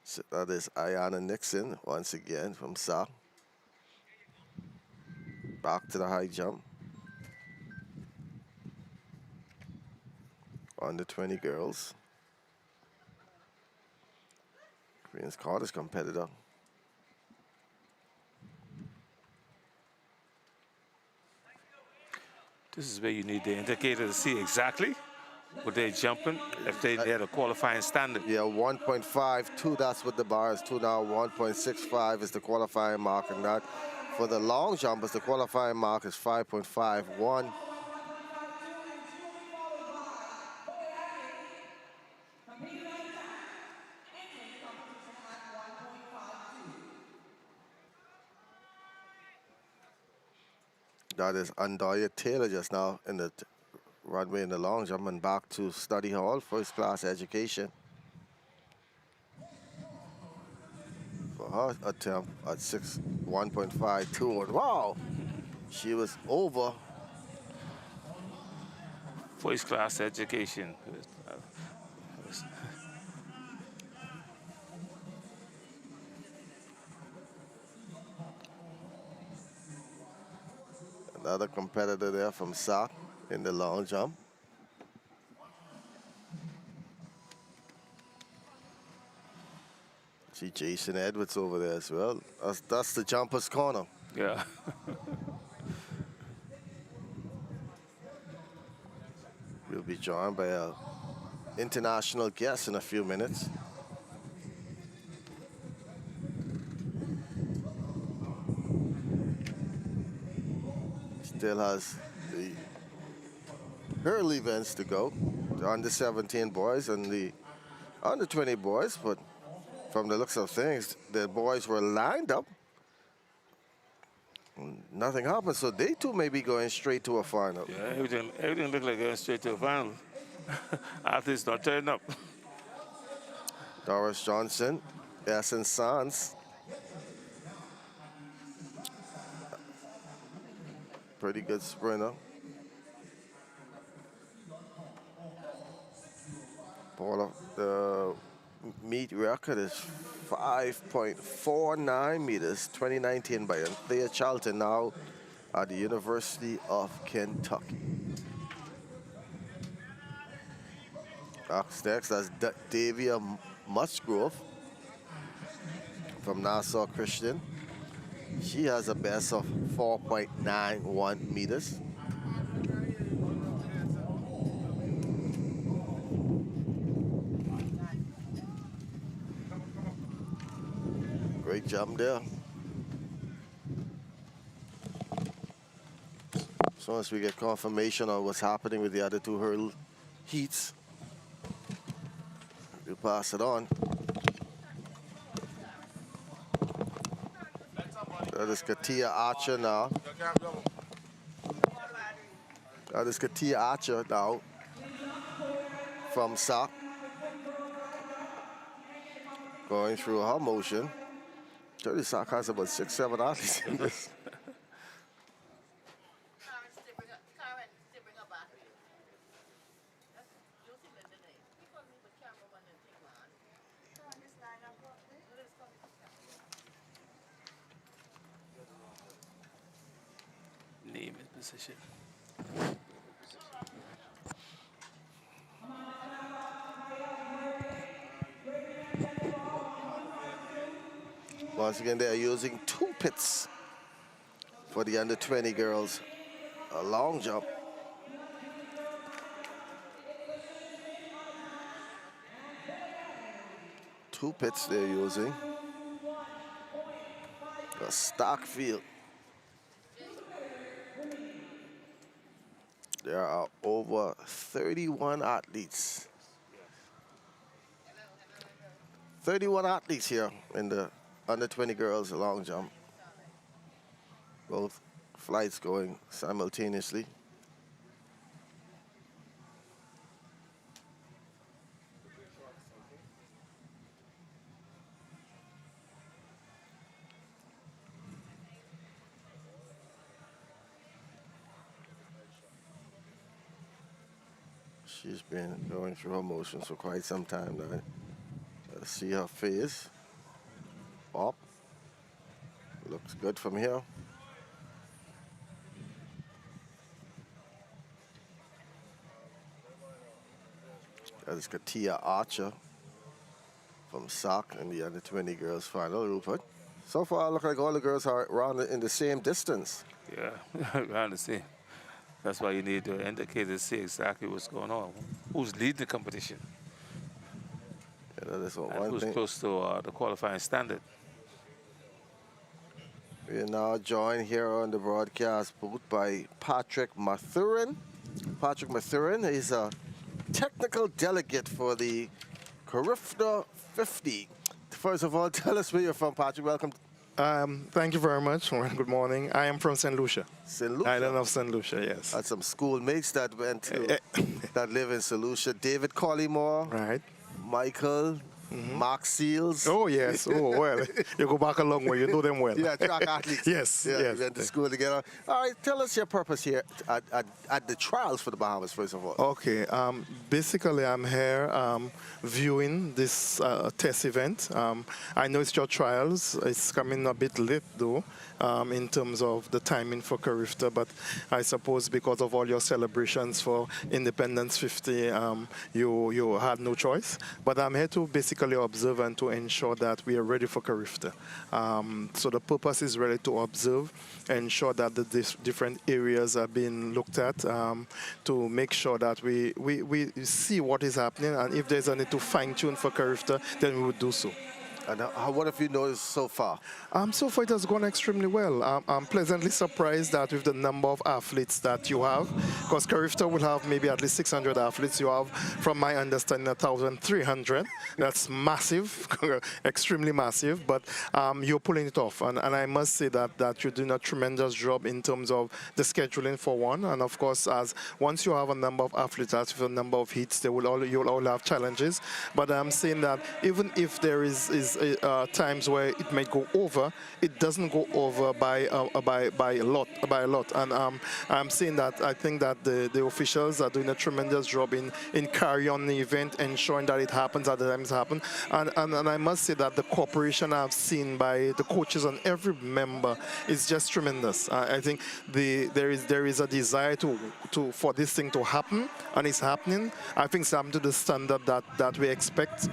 So that is Ayana Nixon once again from SOC. Back to the high jump. Under 20 girls. Queen's Carter's competitor. This is where you need the indicator to see exactly what they're jumping, if they're the qualifying standard. Yeah, 1.52, that's what the bar is to now. 1.65 is the qualifying mark, and that for the long jumpers, the qualifying mark is 5.51. That is Andoya Taylor just now in the runway in the long jump and back to study hall, first class education. For her attempt at 1.52. And wow, she was over. First class education. Another competitor there from SAC in the long jump. See Jason Edwards over there as well. That's the jumper's corner. Yeah. We'll be joined by an international guest in a few minutes. Still has the hurl events to go. The under 17 boys and the under 20 boys, but from the looks of things, the boys were lined up. Nothing happened, so they too may be going straight to a final. Yeah, everything looked like going straight to a final. Athletes not turning up. Doris Johnson, Essen Sands. Pretty good sprinter. Paula, the meet record is 5.49 meters, 2019 by Anthea Charlton, now at the University of Kentucky. Next, that's Davia Musgrove from Nassau Christian. She has a best of 4.91 meters. Great jump there. As soon as we get confirmation on what's happening with the other two hurdle heats, we'll pass it on. That is Katia Archer now. That is Katia Archer now from SAC. Going through her motion. 30 SAC has about 6-7 athletes in this. Name and position. Once again, they are using 2 pits for the under 20 girls. A long jump. Two pits they're using. A stock field. There are over 31 athletes. 31 athletes here in the under 20 girls long jump. Both flights going simultaneously. She's been going through her motions for quite some time now. Let's see her face. Up. Looks good from here. That is Katia Archer from SAC in the under 20 girls final, Rupert. So far, it looks like all the girls are around in the same distance. Yeah, around the same. That's why you need to indicate to see exactly what's going on. Who's leading the competition? Yeah, that is And one who's thing. close to the qualifying standard. We are now joined here on the broadcast booth by Patrick Mathurin. Patrick Mathurin is a technical delegate for the CARIFTA 50. First of all, tell us where you're from, Patrick. Welcome Thank you very much. Good morning. I am from St. Lucia. St. Lucia? Island of St. Lucia, yes. Had some schoolmates that went to, that live in St. Lucia. David Collymore. Right. Michael. Mark Seals. Oh, yes. Oh, well, you go back a long way. You know them well. Yeah, track athletes. Yes, yeah, yes. We went to school together. All right, tell us your purpose here at the trials for the Bahamas, first of all. Okay. Basically, I'm here viewing this test event. I know it's your trials. It's coming a bit late, though, in terms of the timing for CARIFTA, but I suppose because of all your celebrations for Independence 50, you had no choice. But I'm here to basically observe and to ensure that we are ready for CARIFTA. So the purpose is really to observe, ensure that the different areas are being looked at, to make sure that we see what is happening, and if there's a need to fine-tune for CARIFTA, then we would do so. And what have you noticed so far? So far, it has gone extremely well. I'm pleasantly surprised that with the number of athletes that you have, because CARIFTA will have maybe at least 600 athletes. You have, from my understanding, 1,300. That's massive, extremely massive, but you're pulling it off. And I must say that you're doing a tremendous job in terms of the scheduling for one. And of course, once you have a number of athletes, as with a number of heats, you'll all have challenges. But I'm saying that even if there is times where it may go over, it doesn't go over by a lot. And I'm saying that I think that the officials are doing a tremendous job in carrying on the event, ensuring that it happens at the times happen. And I must say that the cooperation I've seen by the coaches and every member is just tremendous. I think there is a desire for this thing to happen, and it's happening. I think it's up to the standard that we expect.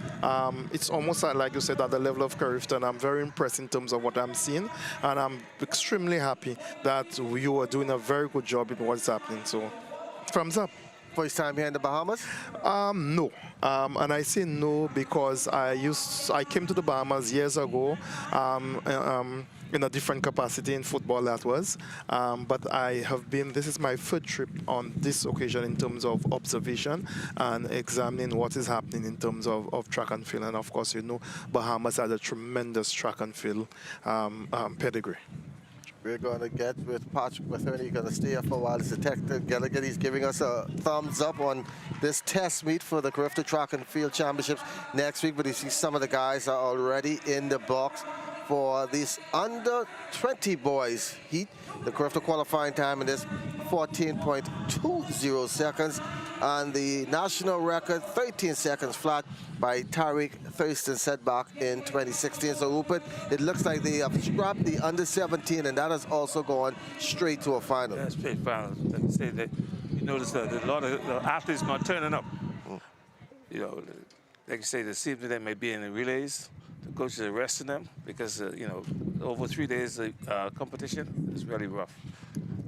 It's almost like you said, at the level of CARIFTA, and I'm very impressed in terms of what I'm seeing, and I'm extremely happy that you are doing a very good job in what's happening. So, thumbs up. First time here in the Bahamas? No. And I say no because I came to the Bahamas years ago in a different capacity in football, that was. But this is my third trip on this occasion in terms of observation and examining what is happening in terms of track and field. And of course, Bahamas has a tremendous track and field pedigree. We're going to get with Patrick Matheny. Going to stay here for a while. He's the technical delegate. He's giving us a thumbs up on this test meet for the CARIFTA Track and Field Championships next week. But you see some of the guys are already in the box for these under 20 boys heat. The CARIFTA qualifying time in this 14.20 seconds, and the national record 13 seconds flat by Tariq Thurston set back in 2016. So Rupert, it looks like they have scrapped the under 17, and that has also gone straight to a final. Yeah, straight final. Like I say, you notice that a lot of athletes not turning up. You know, like you say, this evening they may be in the relays. The coaches are resting them because, over 3 days of competition is really rough.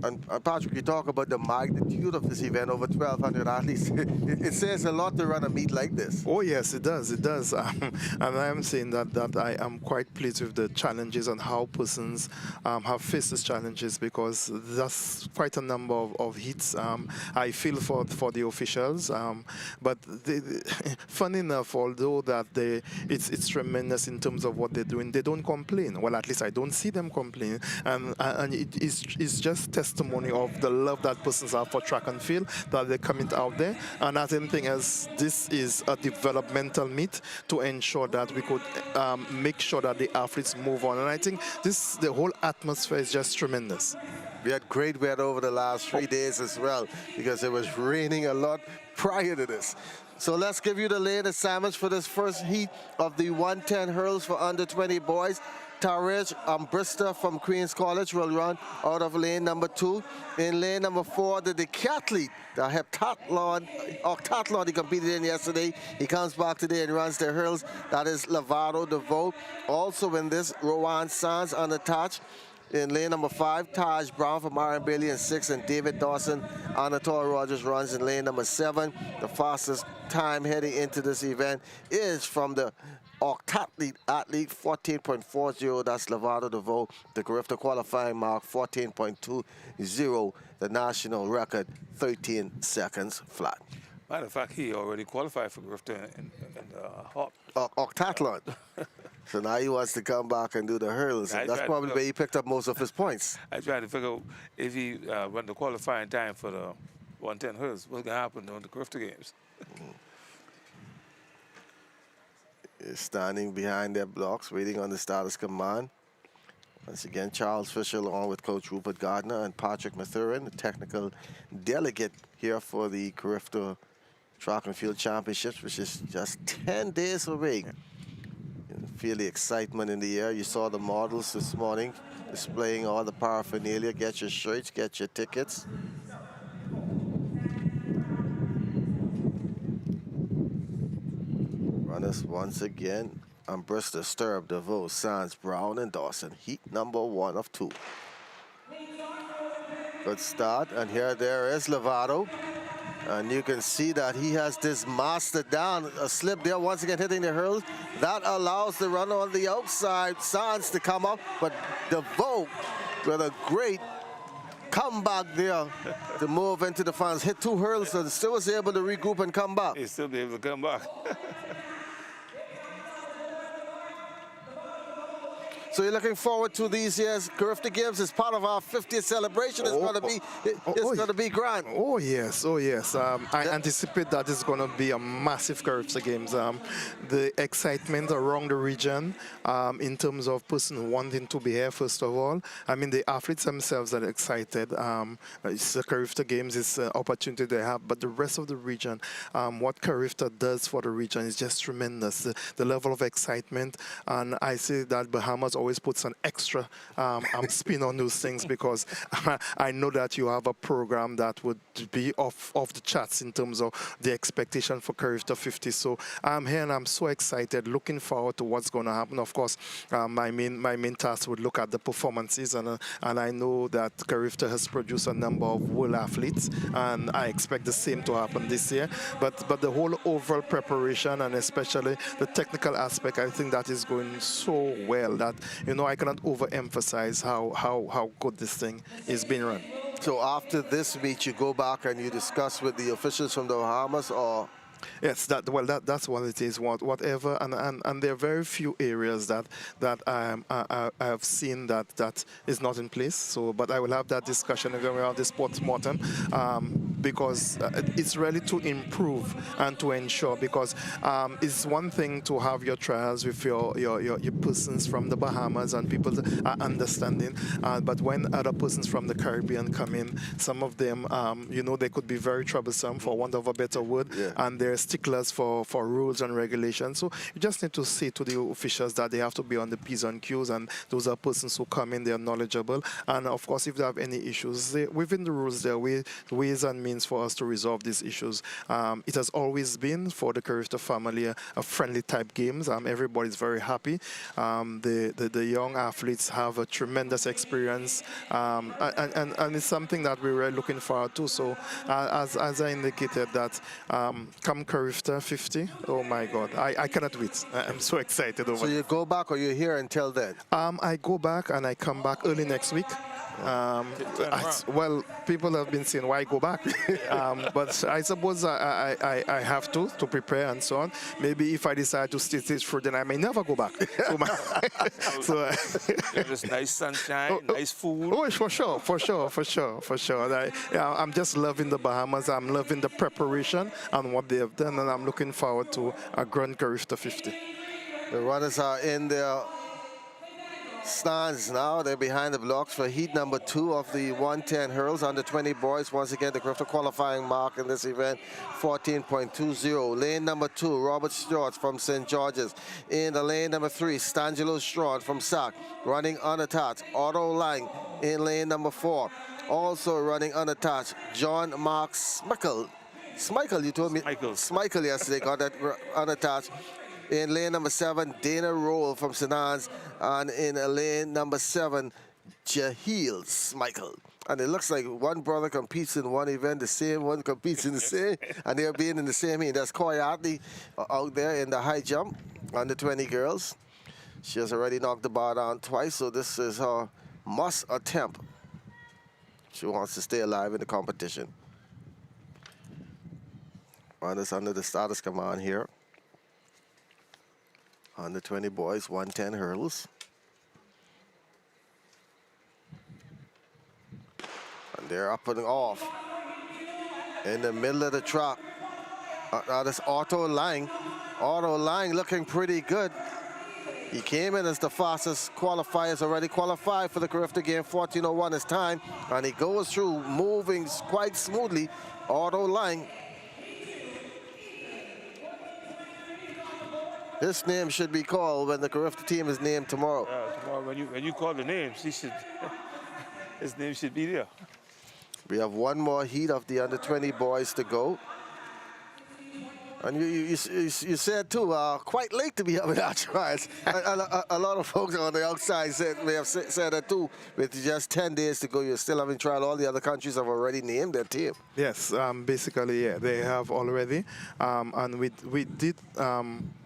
And Patrick, you talk about the magnitude of this event, over 1,200 athletes. It says a lot to run a meet like this. Oh, yes, it does. It does. And I am saying that I am quite pleased with the challenges and how persons have faced these challenges, because that's quite a number of hits. I feel for the officials. But funny enough, although that it's tremendous in terms of what they're doing, they don't complain. Well, at least I don't see them complain. And it's just testimony of the love that persons have for track and field, that they're coming out there. And as anything else, this is a developmental meet to ensure that we could make sure that the athletes move on. And I think the whole atmosphere is just tremendous. We had great weather over the last 3 days as well, because it was raining a lot prior to this. So let's give you the lane assignments for this first heat of the 110 hurls for under 20 boys. Tarij Brista from Queen's College will run out of lane number 2. In lane number 4, the decathlete, the octathlon he competed in yesterday. He comes back today and runs the hurls. That is Lavado DeVoe. Also in this, Rowan Sands unattached. In lane number 5, Taj Brown from Aaron Bailey in 6, and David Dawson. Anatole Rogers runs in lane number 7. The fastest time heading into this event is from the octathlete athlete, 14.40. That's Lavado DeVoe. The CARIFTA qualifying mark, 14.20. The national record, 13 seconds flat. Matter of fact, he already qualified for CARIFTA in octathlon. So now he wants to come back and do the hurdles. And that's probably where he picked up most of his points. I tried to figure out if he run the qualifying time for the 110 hurdles, what's going to happen on the CARIFTA games. He's standing behind their blocks, waiting on the starter's command. Once again, Charles Fisher along with Coach Rupert Gardner and Patrick Mathurin, the technical delegate here for the CARIFTA Track and Field Championships, which is just 10 days away. You feel the excitement in the air. You saw the models this morning displaying all the paraphernalia. Get your shirts, get your tickets. Runners once again. Bristol, Stirrup, DeVoe, Sands, Brown, and Dawson. Heat number 1 of 2. Good start, and there is Lovato. And you can see that he has this mastered down. A slip there, once again hitting the hurdle. That allows the runner on the outside, Sands, to come up. But DeVoe with a great comeback there to move into the finals. Hit 2 hurdles, and still was able to regroup and come back. He'll still be able to come back. So you're looking forward to these year's CARIFTA Games as part of our 50th celebration. It's going to be grand. Oh yes, oh yes. I anticipate that it's going to be a massive CARIFTA Games. The excitement around the region in terms of person wanting to be here, first of all. I mean, the athletes themselves are excited. It's the CARIFTA Games, it's an opportunity they have, but the rest of the region, what CARIFTA does for the region is just tremendous. The level of excitement, and I say that Bahamas always puts an extra spin on those things, because I know that you have a program that would be off the charts in terms of the expectation for CARIFTA 50. So I'm here and I'm so excited, looking forward to what's going to happen. Of course, my main task would look at the performances, and I know that CARIFTA has produced a number of world athletes, and I expect the same to happen this year. But the whole overall preparation, and especially the technical aspect, I think that is going so well that, you know, I cannot overemphasize how good this thing is being run. So after this meet, you go back and you discuss with the officials from the Bahamas, or? Yes, that's what it is. Whatever, and there are very few areas that I have seen that is not in place. So, but I will have that discussion when we have this post-mortem, because it's really to improve and to ensure. Because it's one thing to have your trials with your persons from the Bahamas and people that are understanding, but when other persons from the Caribbean come in, some of them, you know, they could be very troublesome, for want of a better word, and they're sticklers for rules and regulations. So you just need to say to the officials that they have to be on the P's and Q's, and those are persons who come in, they are knowledgeable. And of course, if they have any issues, within the rules, there are ways and means for us to resolve these issues. It has always been, for the CARIFTA family, a friendly type games. Everybody's very happy. The young athletes have a tremendous experience, and it's something that we're really looking forward to. So as I indicated, that come CARIFTA 50, oh my God, I cannot wait. I'm so excited over it. So you go back, or you're here until then? I go back and I come back early next week. Well, people have been saying, why go back? But I suppose I have to prepare and so on. Maybe if I decide to stay through, then I may never go back. There's nice sunshine, nice food. Oh, for sure. I'm just loving the Bahamas. I'm loving the preparation and what they have done, and I'm looking forward to a grand CARIFTA 50. The runners are in their stands now. They're behind the blocks for heat number 2 of the 110 hurls. Under 20 boys, once again, the CARIFTA qualifying mark in this event, 14.20. Lane number 2, Robert Stewart from St. George's. In the lane number 3, Stangelo Straught from SAC, running unattached. Otto Lang in lane number 4. Also running unattached, John Mark Smichael. You told me? Smichael yesterday got that unattached. In lane number 7, Dana Roll from St. Anne's. And in lane number 7, Jahil Smichael. And it looks like one brother competes in one event, the same one competes in the same, and they're being in the same heat. That's Coy Hartley out there in the high jump, under 20 girls. She has already knocked the bar down twice, so this is her must attempt. She wants to stay alive in the competition. Runners under the starters command here. Under 20 boys, 110 hurdles. And they're up and off. In the middle of the track. Now this Otto Lang. Otto Lang looking pretty good. He came in as the fastest qualifiers, already qualified for the Carifta game. 14:01 is time. And he goes through, moving quite smoothly. Otto Lang. His name should be called when the Carifta team is named tomorrow. Tomorrow when you call the names, his name should be there. We have one more heat of the under 20 boys to go. And you said too, quite late to be having our trials. A lot of folks on the outside may have said that too. With just 10 days to go, you're still having trial. All the other countries have already named their team. Yes, basically, yeah, they have already. And we did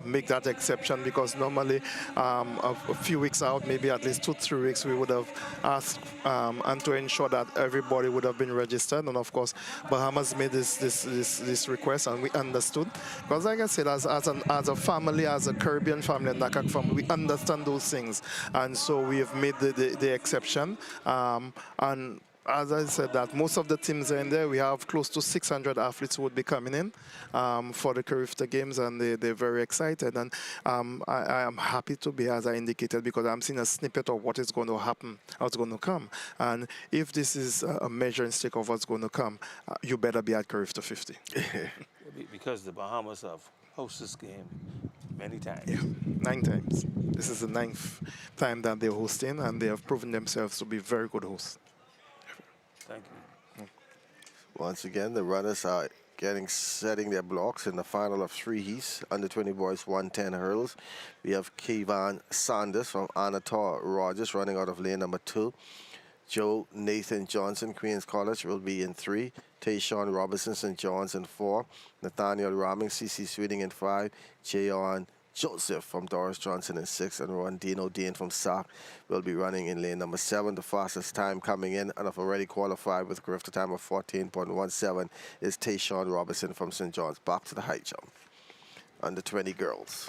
make that exception because normally a few weeks out, maybe at least 2-3 weeks, we would have asked and to ensure that everybody would have been registered. And of course, Bahamas made this request, and we understood. Because like I said, as a family, as a Caribbean family, and NACAC family, we understand those things. And so we have made the exception. And as I said, that most of the teams are in there. We have close to 600 athletes who would be coming in for the Carifta Games, and they're very excited. And I am happy to be, as I indicated, because I'm seeing a snippet of what is going to happen, what's going to come. And if this is a measuring stick of what's going to come, you better be at Carifta 50. Because the Bahamas have hosted this game many times. Yeah, 9 times. This is the 9th time that they're hosting, and they have proven themselves to be very good hosts. Thank you. Once again, the runners are setting their blocks in the final of 3 heats. Under 20 boys, 110 hurdles. We have Kevon Sanders from Anatol Rogers running out of lane number 2. Joe Nathan Johnson, Queens College, will be in 3. Tayshawn Robinson, St. John's in 4. Nathaniel Raming, C.C. Sweeting in 5. Jayon Joseph from Doris Johnson in 6. And Rondino Dean from SAC will be running in lane number 7. The fastest time coming in and have already qualified with a Carifta time of 14.17 is Tayshawn Robinson from St. John's. Back to the high jump. Under 20 girls.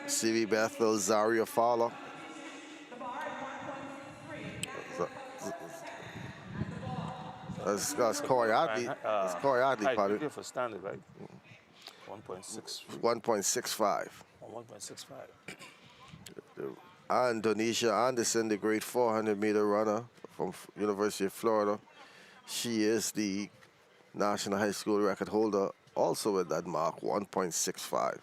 C.V. Bethel, Zaria Fowler. That's Corey Adley. That's Corey Adley, pardon. For standard, right? 1.6. 1.65. 1.65. And Donisha Anderson, the great 400-meter runner from University of Florida. She is the national high school record holder, also at that mark, 1.65.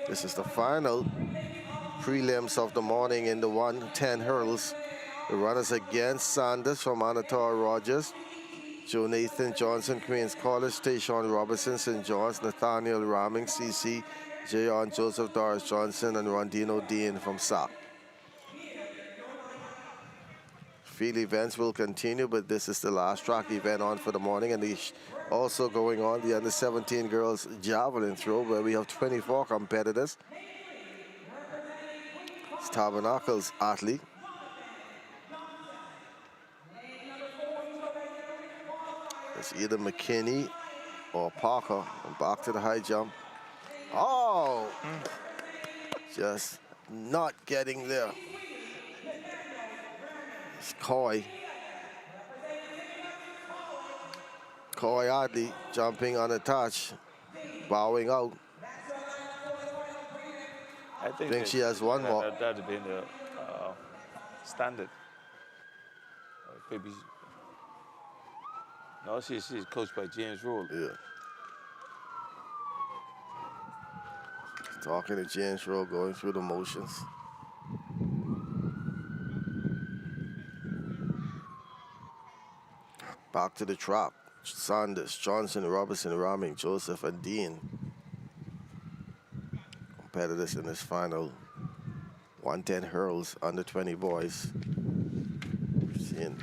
This is the final prelims of the morning in the 110 hurdles. The runners again, Sanders from Anatol Rogers, Joe Nathan Johnson, Queens College, Tayshawn Robinson, St. John's, Nathaniel Raming, CC, Jayon Joseph, Doris Johnson, and Rondino Dean from SAP. Field events will continue, but this is the last track event on for the morning, and also going on the under 17 girls javelin throw, where we have 24 competitors. It's Tabernacles athlete. It's either McKinney or Parker. And back to the high jump. Oh! Just not getting there. It's Coy Adley jumping unattached, bowing out. I think she has one more. That would have been the standard. Maybe. No, she's coached by James Roll. Yeah. Talking to James Roll, going through the motions. Back to the trap. Sanders, Johnson, Robertson, Raming, Joseph, and Dean. Competitors in this final 110 hurls, under 20 boys. Seeing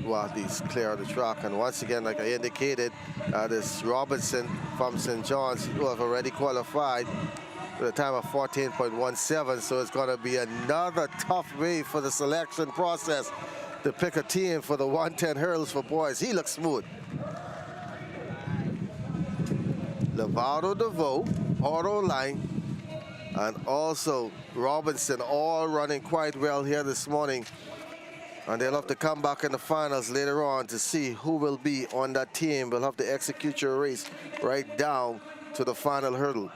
two athletes clear the track, and once again, like I indicated, this Robinson from St. John's, who have already qualified with a time of 14.17, so it's going to be another tough wave for the selection process. to pick a team for the 110 hurdles for boys. He looks smooth. Lovato DeVoe, Otto Line, and also Robinson all running quite well here this morning. And they'll have to come back in the finals later on to see who will be on that team. We'll have to execute your race right down to the final hurdle.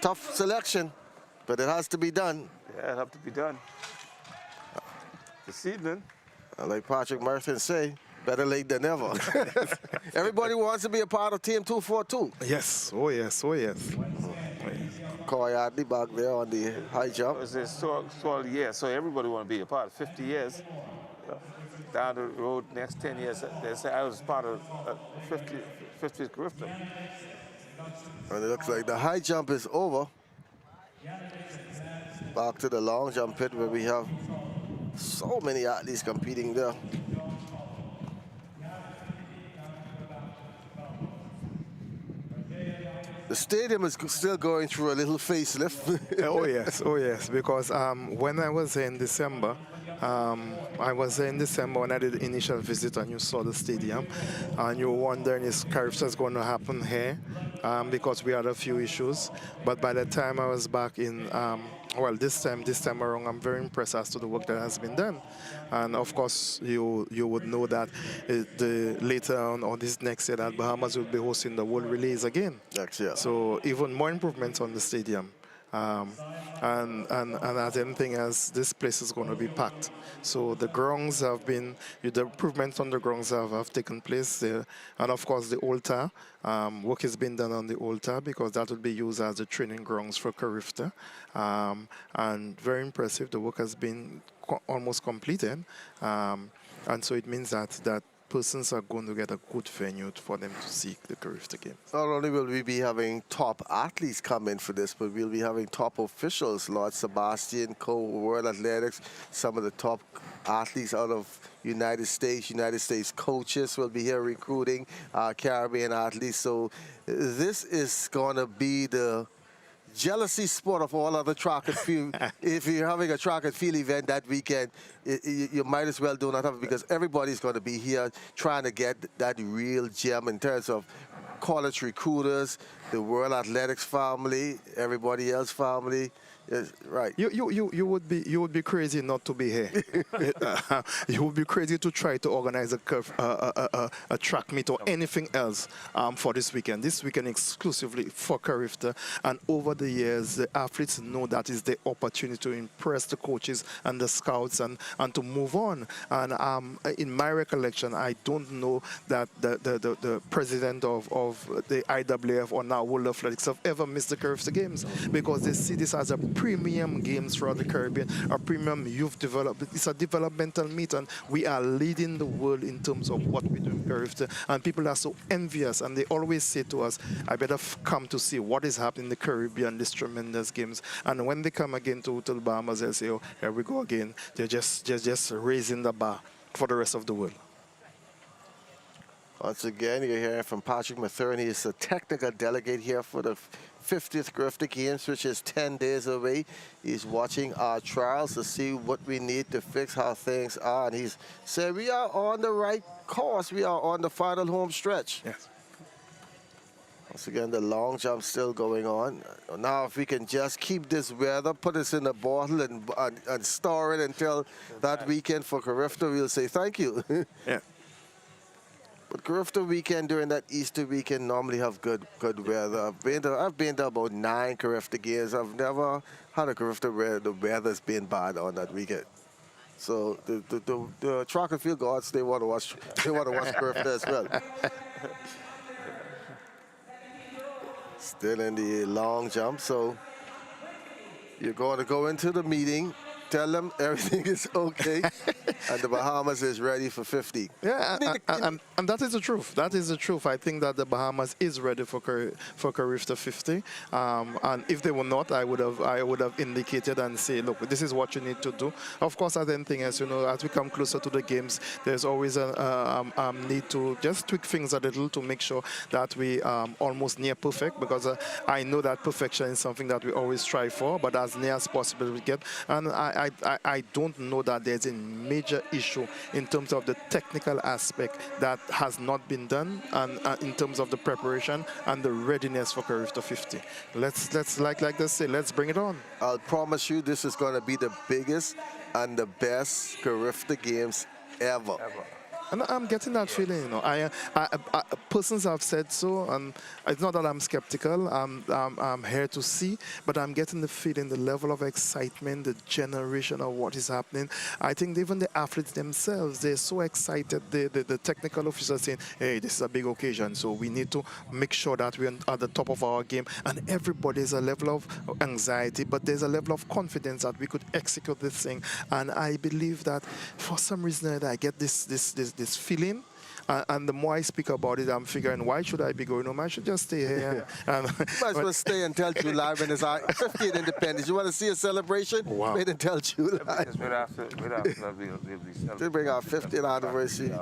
Tough selection, but it has to be done. Yeah, it have to be done. This evening. Like Patrick Merton say, better late than never. Everybody wants to be a part of Team 242. Yes, oh yes, oh yes. Coy Adley back there on the high jump. So everybody want to be a part of 50 years. Down the road, next 10 years, they say I was part of 50th Carifta. And it looks like the high jump is over. Back to the long jump pit where we have so many athletes competing there. The stadium is still going through a little facelift. Oh yes, because when I was in December, when I did the initial visit and you saw the stadium, and you were wondering is CARIFTA going to happen here, because we had a few issues. But by the time I was back in, this time around, I'm very impressed as to the work that has been done. And of course, you would know that later on, or this next year, that Bahamas will be hosting the World Relays again. Next year. So even more improvements on the stadium. And as anything else, this place is going to be packed. So the grounds have been, the improvements on the grounds have taken place there. And of course the altar, work has been done on the altar because that will be used as the training grounds for CARIFTA. And very impressive, the work has been almost completed. And so it means that persons are going to get a good venue for them to seek the CARIFTA Games. Not only will we be having top athletes come in for this, but we'll be having top officials, Lord Sebastian, World Athletics, some of the top athletes out of United States coaches will be here recruiting Caribbean athletes. So this is going to be the jealousy sport of all other track and field. If you're having a track and field event that weekend, you might as well do not have it because everybody's going to be here trying to get that real gem in terms of college recruiters, the World Athletics family, everybody else family. Yes, right. You would be crazy not to be here. You would be crazy to try to organize a track meet or anything else for this weekend. This weekend exclusively for CARIFTA, and over the years, the athletes know that is the opportunity to impress the coaches and the scouts and to move on. And in my recollection, I don't know that the president of the IWF or now World Athletics have ever missed the CARIFTA Games because they see this as a premium games throughout the Caribbean, a premium youth development. It's a developmental meet, and we are leading the world in terms of what we do in CARIFTA. And people are so envious, and they always say to us, I better come to see what is happening in the Caribbean, these tremendous games. And when they come again to the Bahamas, they'll say, oh, here we go again. They're just raising the bar for the rest of the world. Once again, you're hearing from Patrick Matherne. He is a technical delegate here for the 50th CARIFTA Games, which is 10 days away. He's watching our trials to see what we need to fix, how things are. And he's said we are on the right course. We are on the final home stretch. Yes. Once again, the long jump still going on. Now, if we can just keep this weather, put this in a bottle and store it until that weekend for CARIFTA, we'll say thank you. Yeah. But CARIFTA weekend during that Easter weekend normally have good weather. I've been to about 9 CARIFTA games. I've never had a CARIFTA where the weather's been bad on that weekend. So the track and field gods, they want to watch CARIFTA as well. Still in the long jump, so you're going to go into the meeting, tell them everything is okay, and the Bahamas is ready for 50. Yeah, and that is the truth. That is the truth. I think that the Bahamas is ready for CARIFTA 50. And if they were not, I would have indicated and say, look, this is what you need to do. Of course, as anything else, as we come closer to the games, there's always a need to just tweak things a little to make sure that we almost near perfect, because I know that perfection is something that we always strive for, but as near as possible we get. And I don't know that there's a major issue in terms of the technical aspect that has not been done, and in terms of the preparation and the readiness for Carifta 50. Let's like they say, let's bring it on. I'll promise you this is going to be the biggest and the best Carifta games ever. And I'm getting that feeling, you know. Persons have said so, and it's not that I'm skeptical. I'm here to see, but I'm getting the feeling, the level of excitement, the generation of what is happening. I think even the athletes themselves, they're so excited. The technical officers saying, hey, this is a big occasion, so we need to make sure that we're at the top of our game. And everybody's a level of anxiety, but there's a level of confidence that we could execute this thing. And I believe that for some reason I get this feeling, and the more I speak about it, I'm figuring, why should I be going home? I should just stay here. Might as well stay until July when it's our 50th independence. You want to see a celebration? Wow. Wait until July. Right after we'll be They bring our 50th anniversary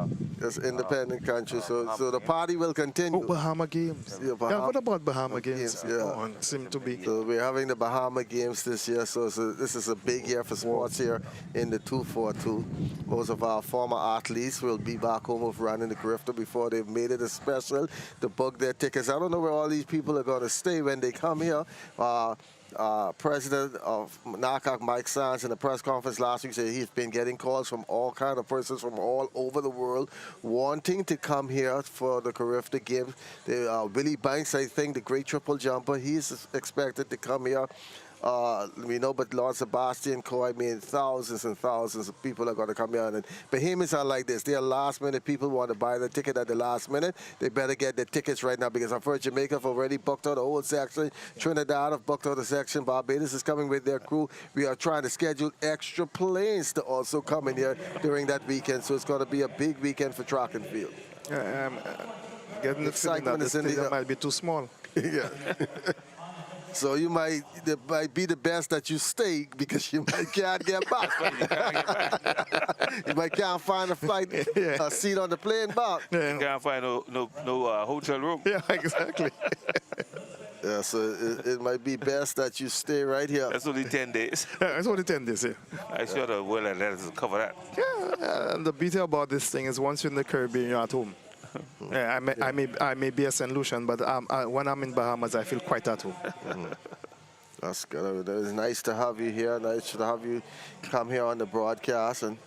as independent country, so the party will continue. Oh, Bahama Games. Yeah, What about Bahama Games? Yeah. Oh, seem to be. So we're having the Bahama Games this year, so this is a big year for sports here in the 242. Most of our former athletes will be back home of running the Carifta before they've made it a special to book their tickets. I don't know where all these people are going to stay when they come here. President of NACAC, Mike Sands, in the press conference last week said he's been getting calls from all kinds of persons from all over the world wanting to come here for the Carifta Games. Willie Banks, I think, the great triple jumper, he's expected to come here. We know, but Lord Sebastian Coe, I mean, thousands and thousands of people are going to come here. And Bahamians are like this. They are last-minute people who want to buy the ticket at the last minute. They better get their tickets right now, because I've heard Jamaica have already booked out the whole section. Trinidad have booked out the section. Barbados is coming with their crew. We are trying to schedule extra planes to also come in here during that weekend. So it's going to be a big weekend for track and field. Getting the feeling that the stadium might be too small. Yeah. So it might be the best that you stay, because you might can't get back. You might can't find a flight, a seat on the plane back. You can't find no hotel room. Yeah, exactly. Yeah, so it might be best that you stay right here. That's only 10 days. It's only 10 days, yeah. I'm sure the World Athletics will cover that. Yeah, and the beauty about this thing is once you're in the Caribbean, you're at home. Yeah, I may be a St. Lucian, but when I'm in Bahamas, I feel quite at home. That's good. It's nice to have you here. Nice to have you come here on the broadcast and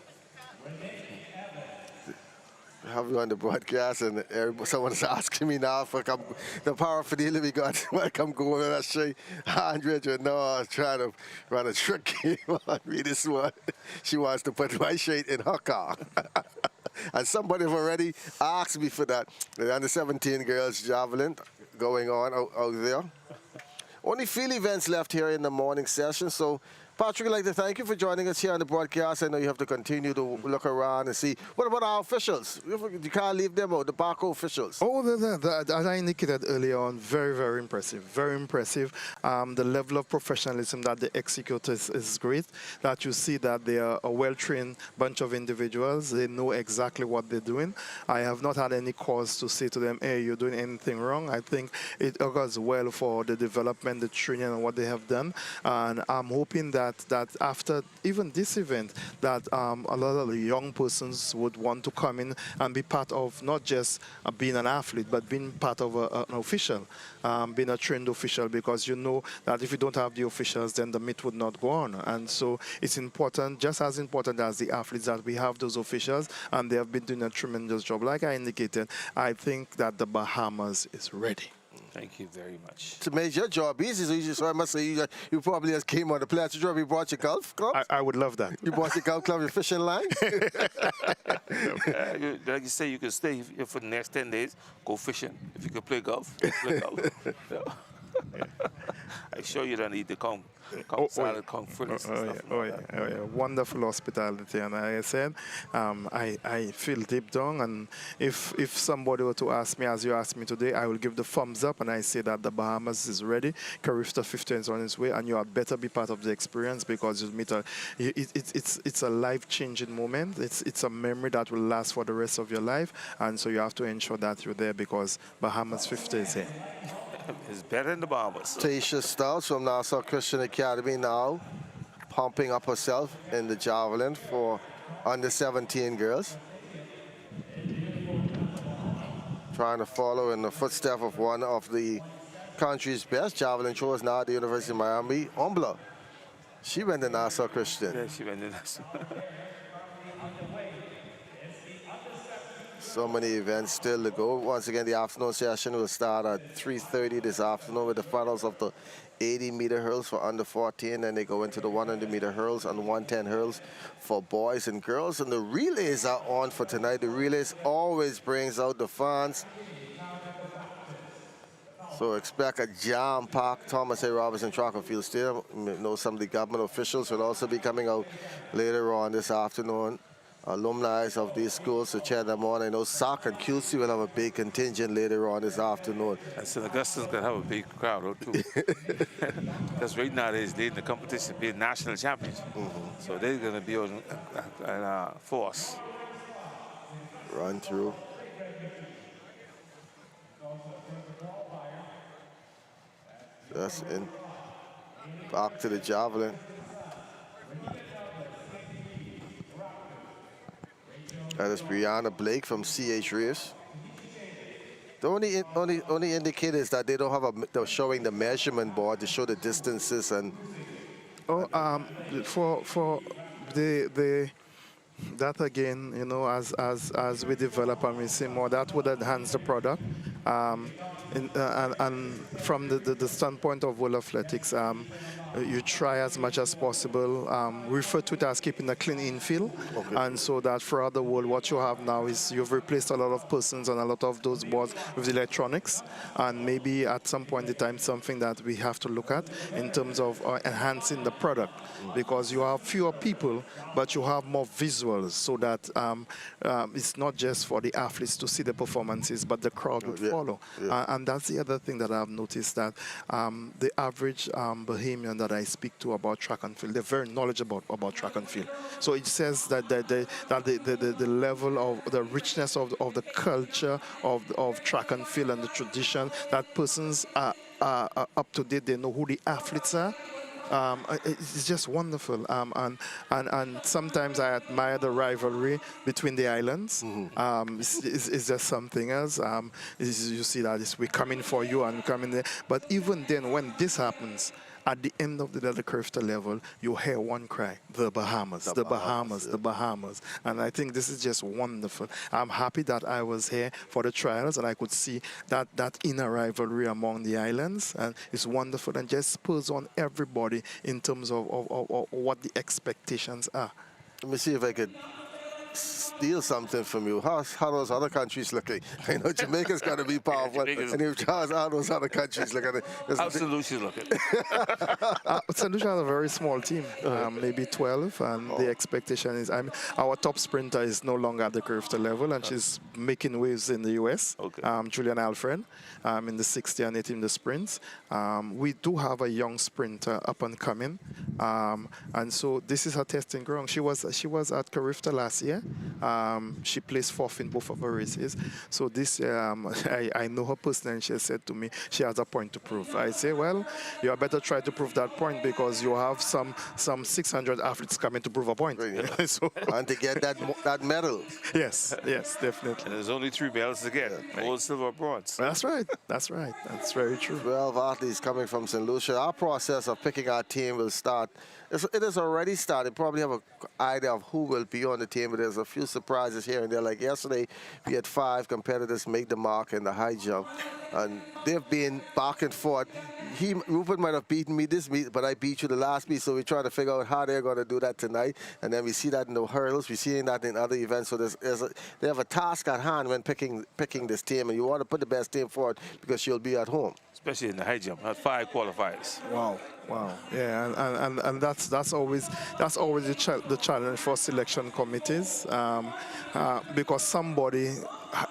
have you on the broadcast. And someone's asking me now for the paraphernalia we got. When I come go over and say, Andrea, you know, I was trying to run a trick game on me this one. She wants to put my shade in her car. And somebody have already asked me for that. The under-17 girls javelin going on out there. Only field events left here in the morning session. So, Patrick, I'd like to thank you for joining us here on the broadcast. I know you have to continue to look around and see. What about our officials? You can't leave them out, the Baco officials. Oh, as I indicated earlier on, very, very impressive. Very impressive. The level of professionalism that they execute is great. That you see that they are a well-trained bunch of individuals. They know exactly what they're doing. I have not had any cause to say to them, hey, you're doing anything wrong. I think it augurs well for the development, the training, and what they have done. And I'm hoping that after even this event, that a lot of the young persons would want to come in and be part of not just being an athlete, but being part of an official, being a trained official, because you know that if you don't have the officials, then the meet would not go on. And so it's important, just as important as the athletes, that we have those officials, and they have been doing a tremendous job. Like I indicated, I think that the Bahamas is ready. Thank you very much. To make your job easy, so I must say you probably just came on the players' job. You brought your golf club. I would love that. You brought your golf club, your fishing line. Like you say, you can stay for the next 10 days, go fishing. If you can play golf, play golf. I'm sure you don't need to come salad, come fruit and stuff. Oh yeah. Wonderful hospitality. And like I said, I feel deep down, and if somebody were to ask me, as you asked me today, I will give the thumbs up, and I say that the Bahamas is ready. Carifta 50 is on its way, and you had better be part of the experience, because you meet it's a life-changing moment. It's a memory that will last for the rest of your life, and so you have to ensure that you're there, because Bahamas 50 is here. It's better than the Bahamas. Tasha Stouts from Nassau Christian Academy now pumping up herself in the javelin for under 17 girls. Trying to follow in the footsteps of one of the country's best javelin throwers now at the University of Miami, Ombla. She went to Nassau Christian. Yeah, she went to Nassau. So many events still to go. Once again, the afternoon session will start at 3:30 this afternoon with the finals of the 80-meter hurls for under 14. Then they go into the 100-meter hurls and 110 hurls for boys and girls. And the relays are on for tonight. The relays always brings out the fans. So expect a jam-packed Thomas A. Robinson Track and Field Stadium. You know, some of the government officials will also be coming out later on this afternoon. Alumni of these schools to cheer them on. I know SAC and QC will have a big contingent later on this afternoon. And St. Augustine's going to have a big crowd, too. Because right now they're in the competition to be national champions. So they're going to be on force. Run through. Just in. Back to the javelin. That is Brianna Blake from C.H. Reeves. The only indicator is that they don't have they're showing the measurement board to show the distances and. For that again, you know, as we develop and we see more, that would enhance the product. And from the standpoint of World Athletics, you try as much as possible, refer to it as keeping a clean infield. Okay. And so that throughout the world, what you have now is you've replaced a lot of persons and a lot of those boards with electronics. And maybe at some point in time, something that we have to look at in terms of enhancing the product. Because you have fewer people, but you have more visuals so that it's not just for the athletes to see the performances, but the crowd would follow. Yeah. And that's the other thing that I've noticed, that the average Bahamian that I speak to about track and field, they're very knowledgeable about track and field. So it says that the level of the richness of the culture of track and field and the tradition, that persons are up to date, they know who the athletes are. It's just wonderful, and sometimes I admire the rivalry between the islands. It's just something else. You see that we're coming for you and coming there, but even then, when this happens, at the end of the CARIFTA level, you hear one cry: the Bahamas, the Bahamas, the Bahamas. And I think this is just wonderful. I'm happy that I was here for the trials and I could see that inner rivalry among the islands. And it's wonderful and just spurs on everybody in terms of what the expectations are. Let me see if I could steal something from you. How those other countries looking? I know Jamaica's got to be powerful. And if Charles, how those other countries looking? How's St. Lucia looking? St. Lucia has a very small team, maybe 12, and the expectation is our top sprinter is no longer at the CARIFTA level, and she's making waves in the US. Julian Alfred in the 60 and 80 in the sprints. We do have a young sprinter up and coming, and so this is her testing ground. She was at CARIFTA last year. She placed 4th in both of her races. So this, I know her personally, and she said to me, she has a point to prove. I say, well, you better try to prove that point because you have some 600 athletes coming to prove a point. So, and to get that medal. Yes, definitely. And there's only 3 medals to get: gold, silver, bronze. That's right. That's very true. 12 athletes coming from St. Lucia. Our process of picking our team will start. It has already started. Probably have an idea of who will be on the team, but there's a few surprises here and there. Like yesterday, we had 5 competitors make the mark in the high jump, and they've been back and forth. Rupert might have beaten me this meet, but I beat you the last meet, so we're trying to figure out how they're going to do that tonight. And then we see that in the hurdles. We're seeing that in other events. So they have a task at hand when picking this team, and you want to put the best team forward because she'll be at home. Especially in the high jump, had 5 qualifiers. Wow. Yeah, and that's always the challenge for selection committees, because somebody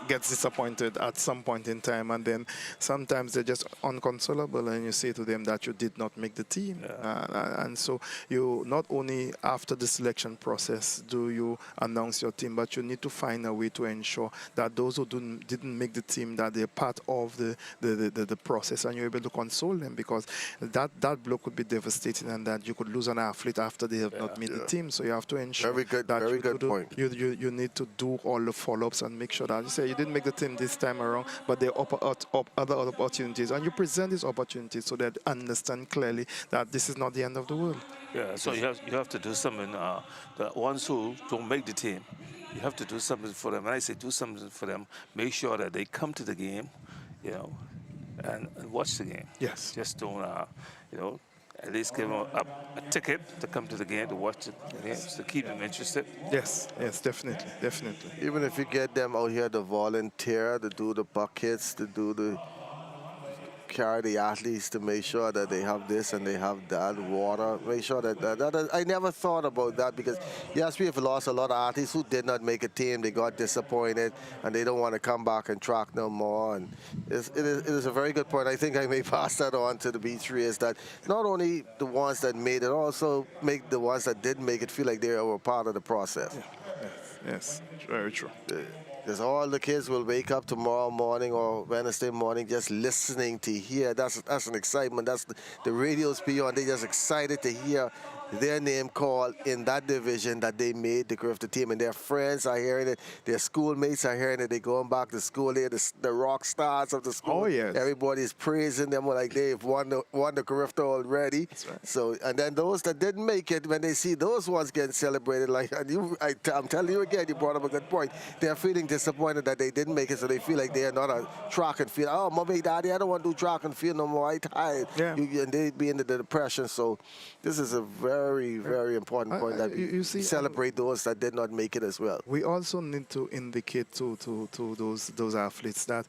gets disappointed at some point in time, and then sometimes they're just unconsolable, and you say to them that you did not make the team. And so you not only after the selection process do you announce your team, but you need to find a way to ensure that those who didn't make the team, that they're part of the process, and you're able to console them, because that blow could be devastating, and that you could lose an athlete after they have not made the team. So you have to ensure you need to do all the follow-ups and make sure that you say you didn't make the team this time around, but there are other opportunities, and you present these opportunities so that understand clearly that this is not the end of the world. Yeah, so you have to do something. The ones who don't make the team, you have to do something for them. When I say do something for them, make sure that they come to the game, and watch the game. Yes. Just don't, at least give them a ticket to come to the game, to watch the games, to keep them interested. Yes, definitely. Even if you get them out here to volunteer, to do the buckets, to do the carry the athletes, to make sure that they have this and they have that, water, make sure that I never thought about that, because yes, we have lost a lot of athletes who did not make a team. They got disappointed and they don't want to come back and track no more. And it is a very good point. I think I may pass that on to the B3, is that not only the ones that made it, also make the ones that didn't make it feel like they were part of the process. Yes, very true. Because all the kids will wake up tomorrow morning or Wednesday morning just listening to hear. That's an excitement. That's the radio's beyond. They're just excited to hear their name called in that division, that they made the CARIFTA team, and their friends are hearing it, their schoolmates are hearing it, they're going back to school, they're the rock stars of the school. Oh, yes. Everybody's praising them like they've won the CARIFTA already. That's right. So, and then those that didn't make it, when they see those ones getting celebrated, like, and I'm telling you again, you brought up a good point, they're feeling disappointed that they didn't make it, so they feel like they are not a track and field. Oh, mommy, daddy, I don't want to do track and field no more, I'm tired. Yeah. And they'd be in the depression. So this is a very, very important point, that you see, celebrate those that did not make it as well. We also need to indicate to those athletes that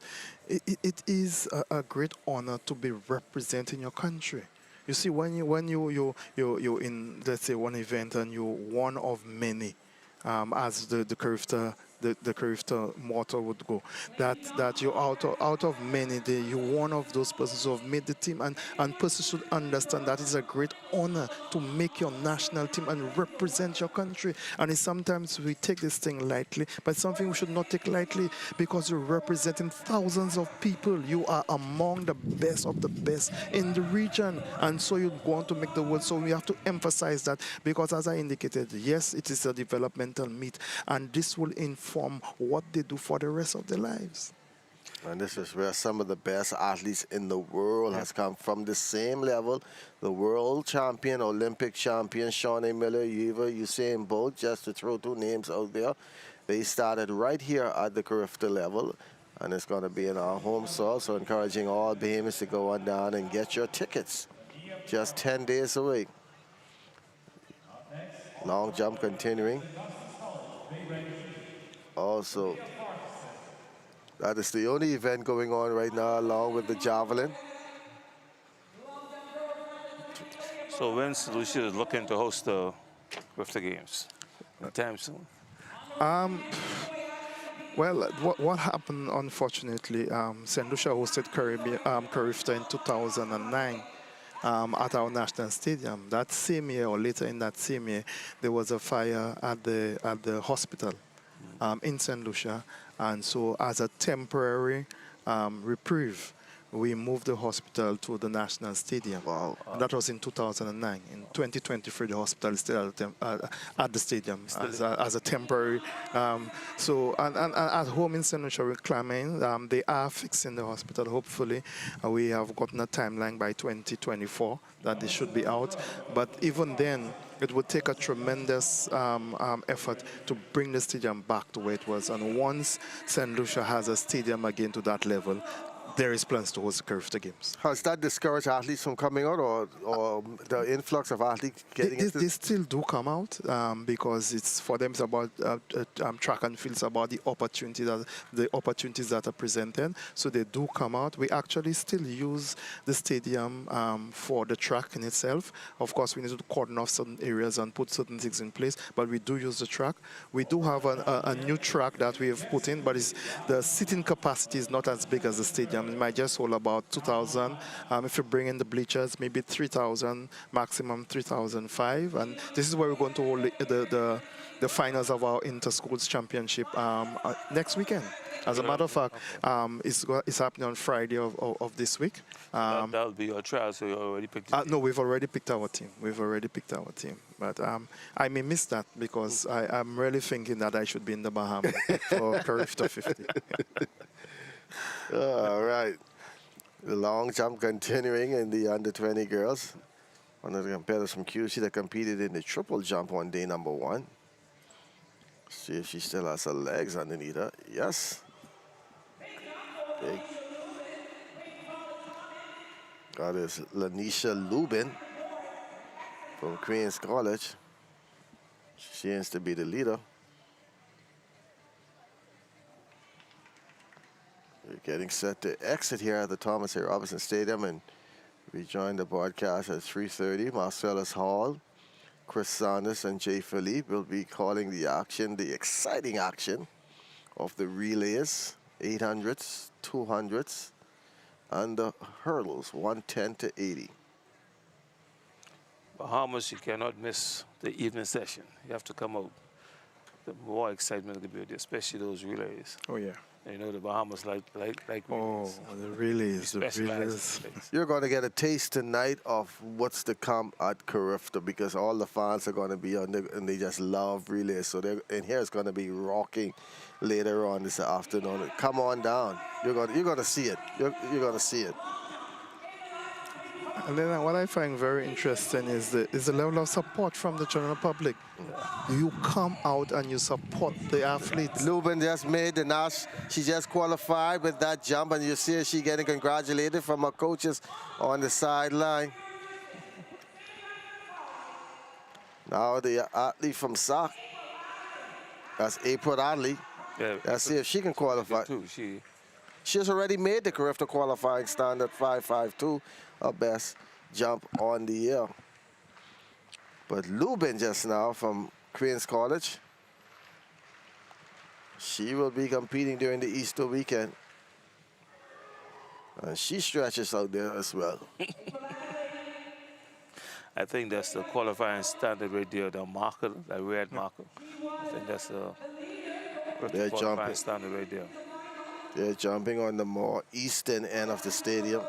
it is a great honor to be representing your country. You see, when you in, let's say, one event, and you're one of many, as the CARIFTA motto would go, that you're out of many, you're one of those persons who have made the team, and persons should understand that it's a great honor to make your national team and represent your country. And sometimes we take this thing lightly, but something we should not take lightly, because you're representing thousands of people. You are among the best of the best in the region, and so you want to make the world. So we have to emphasize that, because as I indicated, yes, it is a developmental meet, and this will inform what they do for the rest of their lives. And this is where some of the best athletes in the world has come from, the same level. The world champion, Olympic champion, Shawnee Miller, Usain Bolt, just to throw two names out there. They started right here at the CARIFTA level, and it's going to be in our home soil, so encouraging all Bahamians to go on down and get your tickets. Just 10 days away. Long jump continuing. Also, that is the only event going on right now, along with the javelin. So when St. Lucia is looking to host the CARIFTA Games? Anytime soon? Well, what happened, unfortunately, St. Lucia hosted CARIFTA in 2009 at our national stadium. That same year, or later in that same year, there was a fire at the hospital in St. Lucia, and so as a temporary reprieve, we moved the hospital to the national stadium. Wow. And that was in 2009. In 2023, the hospital is still at the stadium as a temporary. So at home in St. Lucia, we're clamming. They are fixing the hospital. Hopefully, we have gotten a timeline by 2024 that they should be out. But even then, it would take a tremendous effort to bring the stadium back to where it was. And once St. Lucia has a stadium again to that level, there is plans to host the CARIFTA Games. Has that discouraged athletes from coming out, or the influx of athletes getting into They still do come out because it's for them. It's about track and field. It's about the opportunities that are presented. So they do come out. We actually still use the stadium for the track in itself. Of course, we need to cordon off certain areas and put certain things in place. But we do use the track. We do have a new track that we have put in, but the seating capacity is not as big as the stadium. It might just hold about 2,000. If you bring in the bleachers, maybe 3,000, maximum 3,005. And this is where we're going to hold the finals of our inter-schools championship next weekend. As a matter of fact, it's happening on Friday of this week. That'll be your trial, so you already picked it? No, we've already picked our team. But I may miss that because I'm really thinking that I should be in the Bahamas for CARIFTA 50. All right. The long jump continuing in the under-20 girls. One of the competitors from QC that competed in the triple jump on day number 1. See if she still has her legs underneath her. Yes. Big. That is Lanisha Lubin from Queens College. She seems to be the leader. We're getting set to exit here at the Thomas A. Robinson Stadium, and we join the broadcast at 3:30. Marcellus Hall, Chris Sanders, and Jay Philippe will be calling the action, the exciting action of the relays, 800s, 200s, and the hurdles, 110 to 80. Bahamas, you cannot miss the evening session. You have to come out. The more excitement will be there, especially those relays. Oh, yeah. You know, the Bahamas like relays. Oh, the relays. You're going to get a taste tonight of what's to come at CARIFTA because all the fans are going to be on there and they just love relays. So and here it's going to be rocking later on this afternoon. Come on down. You're going to see it. You're going to see it. And then what I find very interesting is the level of support from the general public. You come out and you support the athletes. Lubin just made the Nash. She just qualified with that jump, and you see she getting congratulated from her coaches on the sideline. Now the athlete from SAC, that's April Adley. Yeah, let's see if she can qualify. She has already made the CARIFTA qualifying standard 5.52, her best jump on the year. But Lubin just now from Queens College, she will be competing during the Easter weekend. And she stretches out there as well. I think that's the qualifying standard right there, the marker, the red marker. I think that's the qualifying standard right there. They're jumping on the more eastern end of the stadium,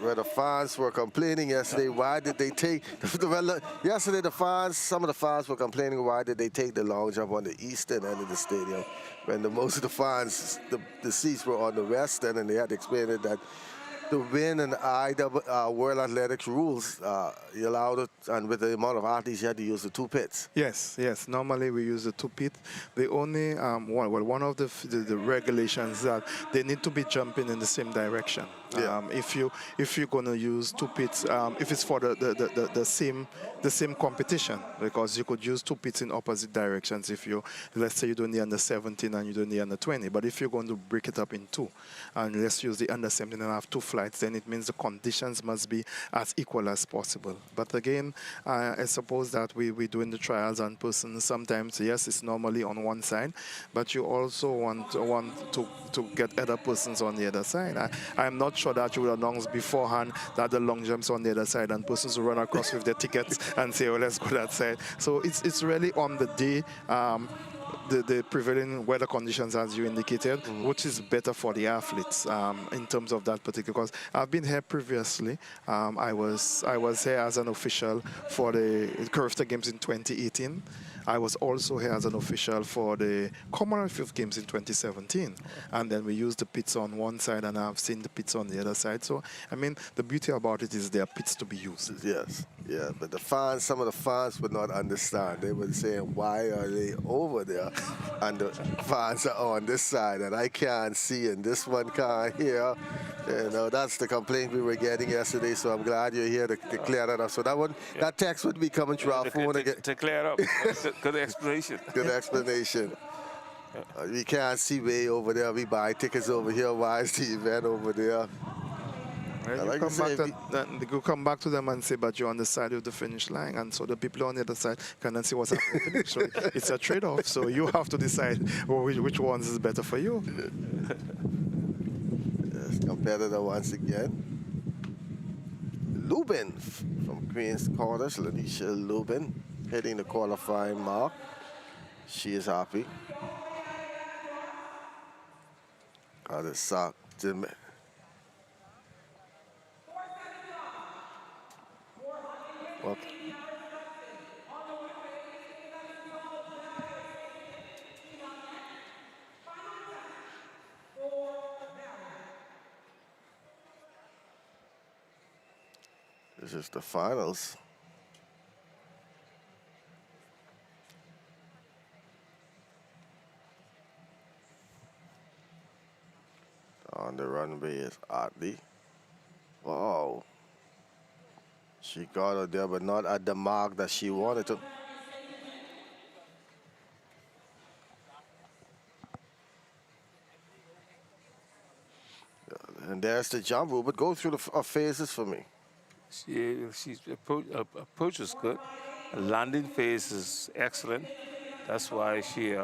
where the fans were complaining yesterday, why did they take, yesterday some of the fans were complaining why did they take the long jump on the eastern end of the stadium, when most of the fans, the seats were on the west end, and they had to explain it that the WIN and World Athletics rules, you allowed it, and with the amount of athletes, you had to use the 2 pits. Yes. Normally we use the 2 pits. The only one of the regulations that they need to be jumping in the same direction. Yeah. If you're going to use 2 pits, if it's for the same competition, because you could use 2 pits in opposite directions. If let's say you're doing the under 17 and you're doing the under 20, but if you're going to break it up in 2, and let's use the under 17 and have 2 flights, then it means the conditions must be as equal as possible. But again, I suppose that we're doing the trials and persons sometimes, yes, it's normally on one side, but you also want to get other persons on the other side. I'm not sure that you will announce beforehand that the long jumps on the other side and persons will run across with their tickets and say, oh, let's go that side. So it's really on the day, the prevailing weather conditions, as you indicated, which is better for the athletes in terms of that particular. Because I've been here previously. I was here as an official for the CARIFTA Games in 2018. I was also here as an official for the Commonwealth Games in 2017. And then we used the pits on one side, and I've seen the pits on the other side. So, I mean, the beauty about it is there are pits to be used. Yes. Yeah, but the fans, some of the fans would not understand. They would say, why are they over there? And the fans are on this side, and I can't see, and this one can't hear. You know, that's the complaint we were getting yesterday, so I'm glad you're here to clear that up. So that one, that text would be coming through our phone again. To clear it up. Good explanation. Good explanation. We can't see way over there. We buy tickets over here. Why is the event over there? Well, you come back to them and say, but you're on the side of the finish line, and so the people on the other side can then see what's happening. So it's a trade-off. So you have to decide which ones is better for you. Yes, competitor once again. Lubin from Queens Corners, Lanisha Lubin, hitting the qualifying mark. She is happy. Got a sock. Well, this is the finals. On the runway is Atley. Wow. She got her there, but not at the mark that she wanted to. And there's the jump. But go through the phases for me. She's approach is good. Landing phase is excellent. That's why she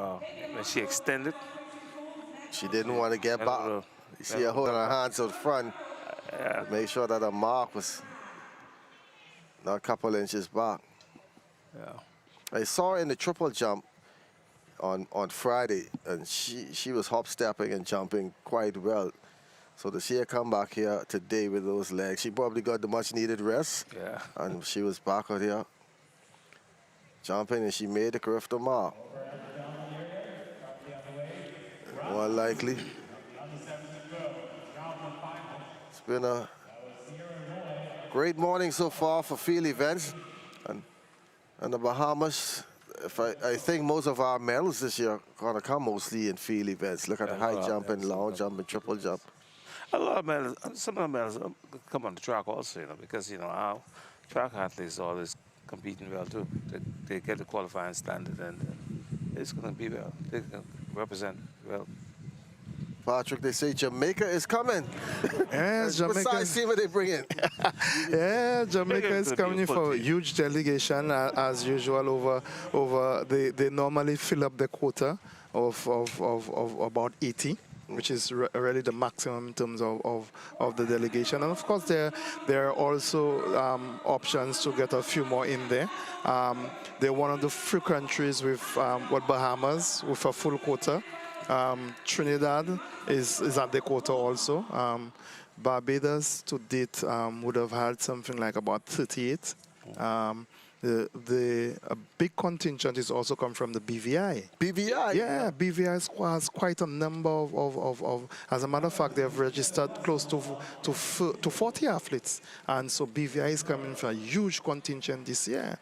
extended. She didn't want to get back. You see her holding her hands out front. Make sure that her mark was not a couple inches back. Yeah. I saw her in the triple jump on Friday, and she was hop-stepping and jumping quite well. So to see her come back here today with those legs, she probably got the much-needed rest. Yeah. And she was back out here jumping, and she made the Carifta mark. More likely. It's been a great morning so far for field events. And the Bahamas, I think most of our medals this year are going to come mostly in field events. Look at the high jump and long jump and triple jump. A lot of medals, some of the medals come on the track also, because, our track athletes are always competing well, too. They get the qualifying standard, and it's going to be well. They can represent well. Patrick, they say Jamaica is coming. Yes, Jamaica. Besides, see what they bring in. Yeah, Jamaica is coming for a huge delegation as usual. They normally fill up the quota of about 80. Which is really the maximum in terms of the delegation. And of course, there are also options to get a few more in there. They're one of the few countries with Bahamas with a full quota. Trinidad is at the quota also. Barbados to date would have had something like about 38. A big contingent is also come from the BVI. BVI? Yeah, BVI has quite a number of as a matter of fact, they have registered close to 40 athletes. And so BVI is coming for a huge contingent this year.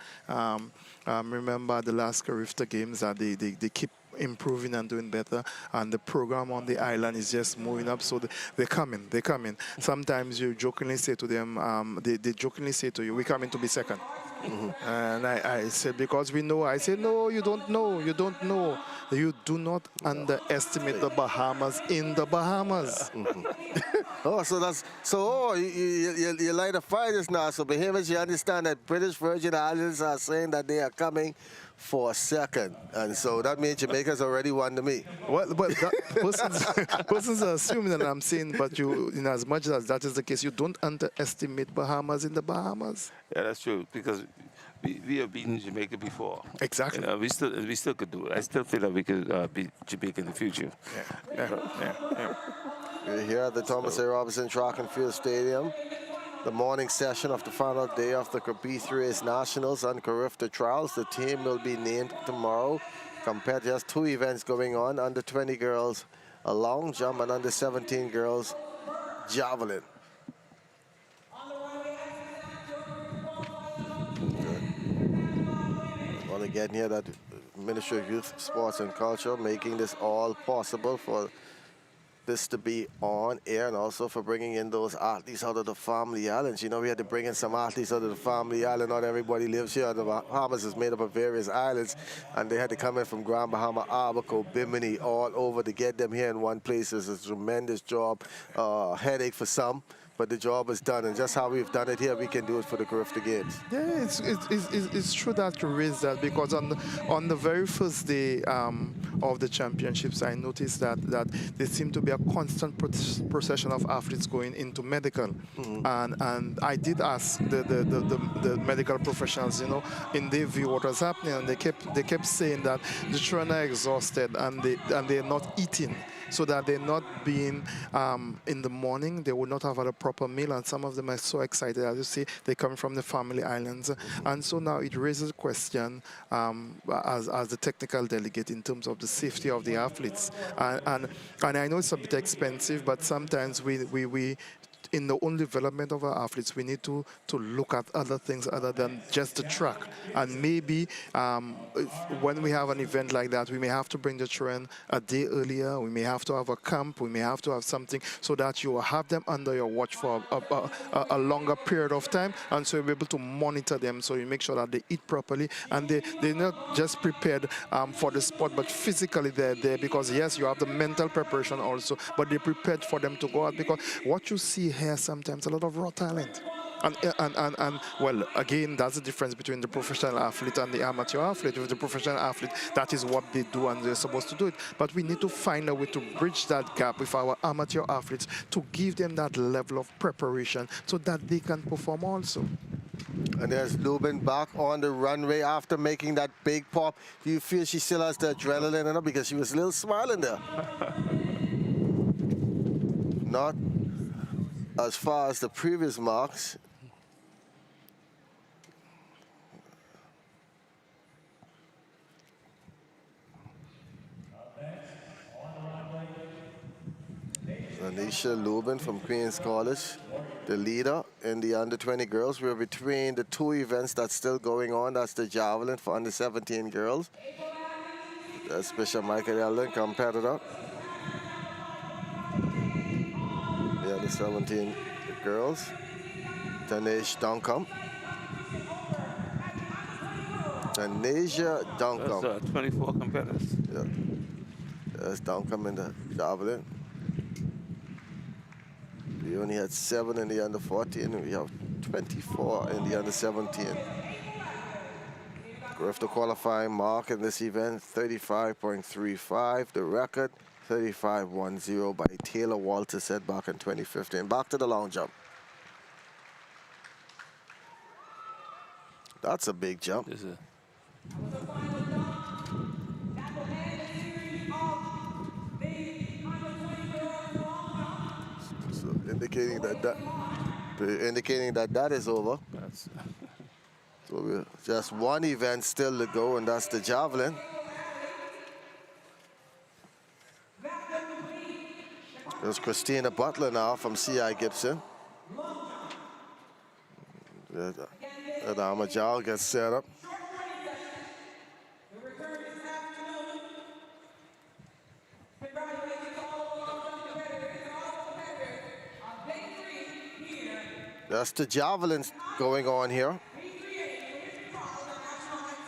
Remember the last CARIFTA games that they keep improving and doing better, and the program on the island is just moving up, so they're coming. Sometimes you jokingly say to them, they jokingly say to you, we're coming to be second. Mm-hmm. And I said, because we know, I said, no, you don't know. You do not underestimate the Bahamas in the Bahamas. Mm-hmm. You light a fire just now. So Bahamas, you understand that British Virgin Islands are saying that they are coming for a second, and so that means Jamaica's already won to me. Well, but persons are assuming that I'm saying, but you, in as much as that is the case, you don't underestimate Bahamas in the Bahamas. Yeah, that's true, because we have beaten Jamaica before. Exactly. We still could do it. I still feel that we could beat Jamaica in the future. Yeah. We're here at the Thomas A. Robinson Track and Field Stadium. The morning session of the final day of the B3 Race Nationals and Carifta Trials. The team will be named tomorrow. Compared to just 2 events going on, under 20 girls, a long jump, and under 17 girls, javelin. want to get here that Ministry of Youth, Sports and Culture making this all possible for this to be on air, and also for bringing in those athletes out of the family islands. You know, we had to bring in some athletes out of the family island. Not everybody lives here. The Bahamas is made up of various islands, and they had to come in from Grand Bahama, Abaco, Bimini, all over to get them here in one place. It's a tremendous job, headache for some, but the job is done, and just how we've done it here, we can do it for the CARIFTA Games. Yeah, it's true that you raised that, because on the very first day of the championships, I noticed that there seemed to be a constant procession of athletes going into medical, and I did ask the medical professionals, you know, in their view what was happening, and they kept saying that the children are exhausted and they're not eating. So that they're not being, in the morning, they would not have had a proper meal, and some of them are so excited. As you see, they come from the family islands. And so now it raises a question as the technical delegate in terms of the safety of the athletes. And I know it's a bit expensive, but sometimes we in the own development of our athletes, we need to look at other things other than just the track. And maybe when we have an event like that, we may have to bring the children a day earlier. We may have to have a camp. We may have to have something so that you will have them under your watch for a longer period of time. And so you'll be able to monitor them, so you make sure that they eat properly and they're not just prepared for the sport, but physically they're there, because yes, you have the mental preparation also, but they're prepared for them to go out, because what you see here sometimes a lot of raw talent. And well, again, that's the difference between the professional athlete and the amateur athlete. With the professional athlete, that is what they do and they're supposed to do it. But we need to find a way to bridge that gap with our amateur athletes, to give them that level of preparation so that they can perform also. And there's Lubin back on the runway after making that big pop. Do you feel she still has the adrenaline in her? Because she was a little smiling there. Not as far as the previous marks. Anisha Lubin from Queens College, the leader in the under-20 girls. We're between the two events that's still going on. That's the javelin for under-17 girls. That's Bishop Michael Allen, competitor. The under-17 girls. Tanesh Duncombe. Tanesia Duncombe. That's 24 competitors. Yeah. There's Duncombe in the javelin. We only had 7 in the under-14, and we have 24 in the under-17. CARIFTA qualifying mark in this event, 35.35. The record, 35.10 by Taylor Walter, set back in 2015. Back to the long jump. That's a big jump. Indicating that that is over. So we're just one event still to go, and that's the javelin. There's Christina Butler now from C.I. Gibson. The Amajal gets set up. That's the javelins going on here.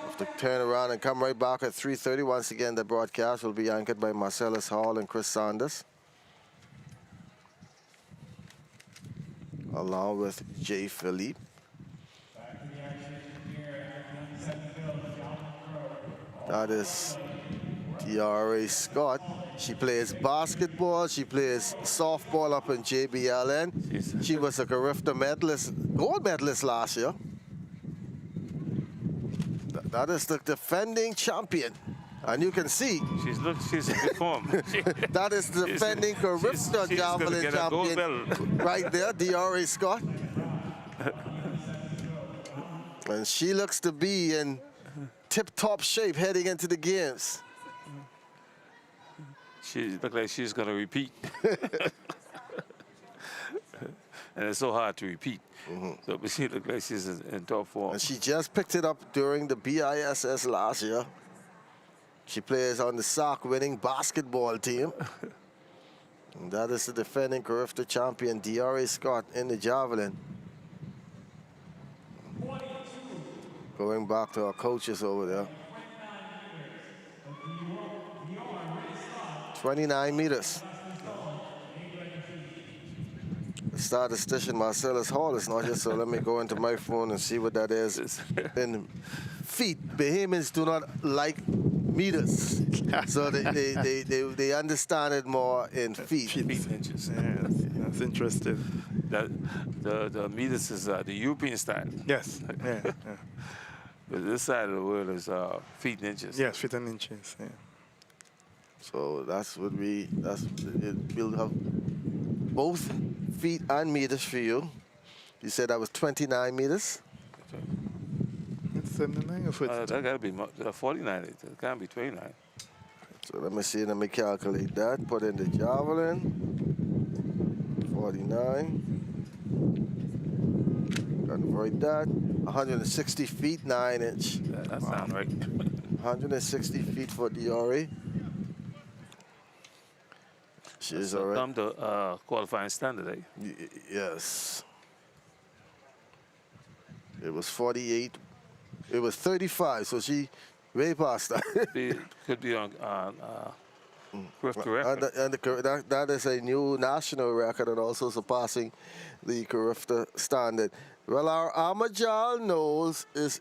Have to turn around and come right back at 3:30. Once again, the broadcast will be anchored by Marcellus Hall and Chris Sanders, along with Jay Philippe. That is Tiara Scott. She plays basketball, she plays softball up in JBLN. She was a CARIFTA medalist, gold medalist last year. That is the defending champion. And you can see. She's in good form. That is the defending CARIFTA javelin champion right there, Tiara Scott. And she looks to be in tip-top shape heading into the games. She looks like she's going to repeat. and it's so hard to repeat. So but she looks like she's in top form. And she just picked it up during the BISS last year. She plays on the SAC winning basketball team. And that is the defending CARIFTA champion, DRA Scott, in the javelin. Going back to our coaches over there. 29 meters. The statistician Marcellus Hall is not here, so let me go into my phone and see what that is in feet. Bahamians do not like meters, so they understand it more in feet. Feet inches. Yeah, that's interesting. The meters is the European style. Yes. Yeah. Yeah. But this side of the world is feet and inches. Yes, feet and inches. Yeah. So that's what we'll have both feet and meters for you. You said that was 29 meters. It's 79 or 42? That got to be 49. It can't be 29. So let me see. Let me calculate that. Put in the javelin. 49. Convert that. 160 feet 9 inch. That sounds right. 160 feet for DRA. She's all right. Come to qualifying standard, eh? Yes. It was 48. It was 35, so she way past that. Could be on CARIFTA record. And that is a new national record and also surpassing the CARIFTA standard. Well, our Amajal Knowles is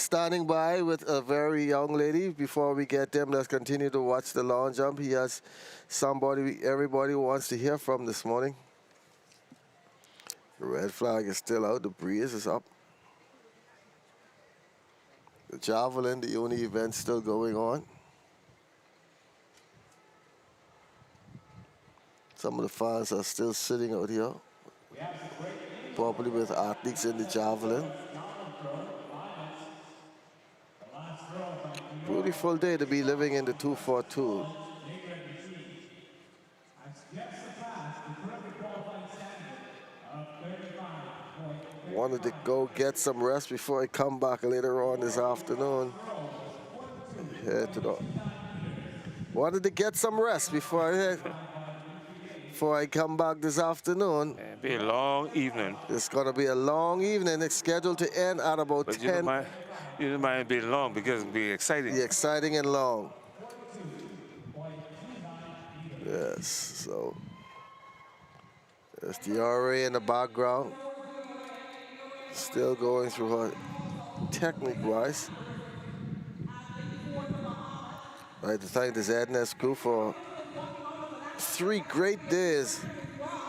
standing by with a very young lady. Before we get them, let's continue to watch the long jump. He has somebody everybody wants to hear from this morning. The red flag is still out. The breeze is up. The javelin, the only event still going on. Some of the fans are still sitting out here, probably with athletes in the javelin. Beautiful day to be living in the 242. Wanted to go get some rest before I come back later on this afternoon. Head to the. Wanted to get some rest before I come back this afternoon. It'll be a long evening. It's gonna be a long evening. It's scheduled to end at about 10. You don't mind being long because it'll be exciting. Yeah, exciting and long. Yes, so there's the RA in the background. Still going through her technique-wise. I'd like to thank the ZNS crew for 3 great days.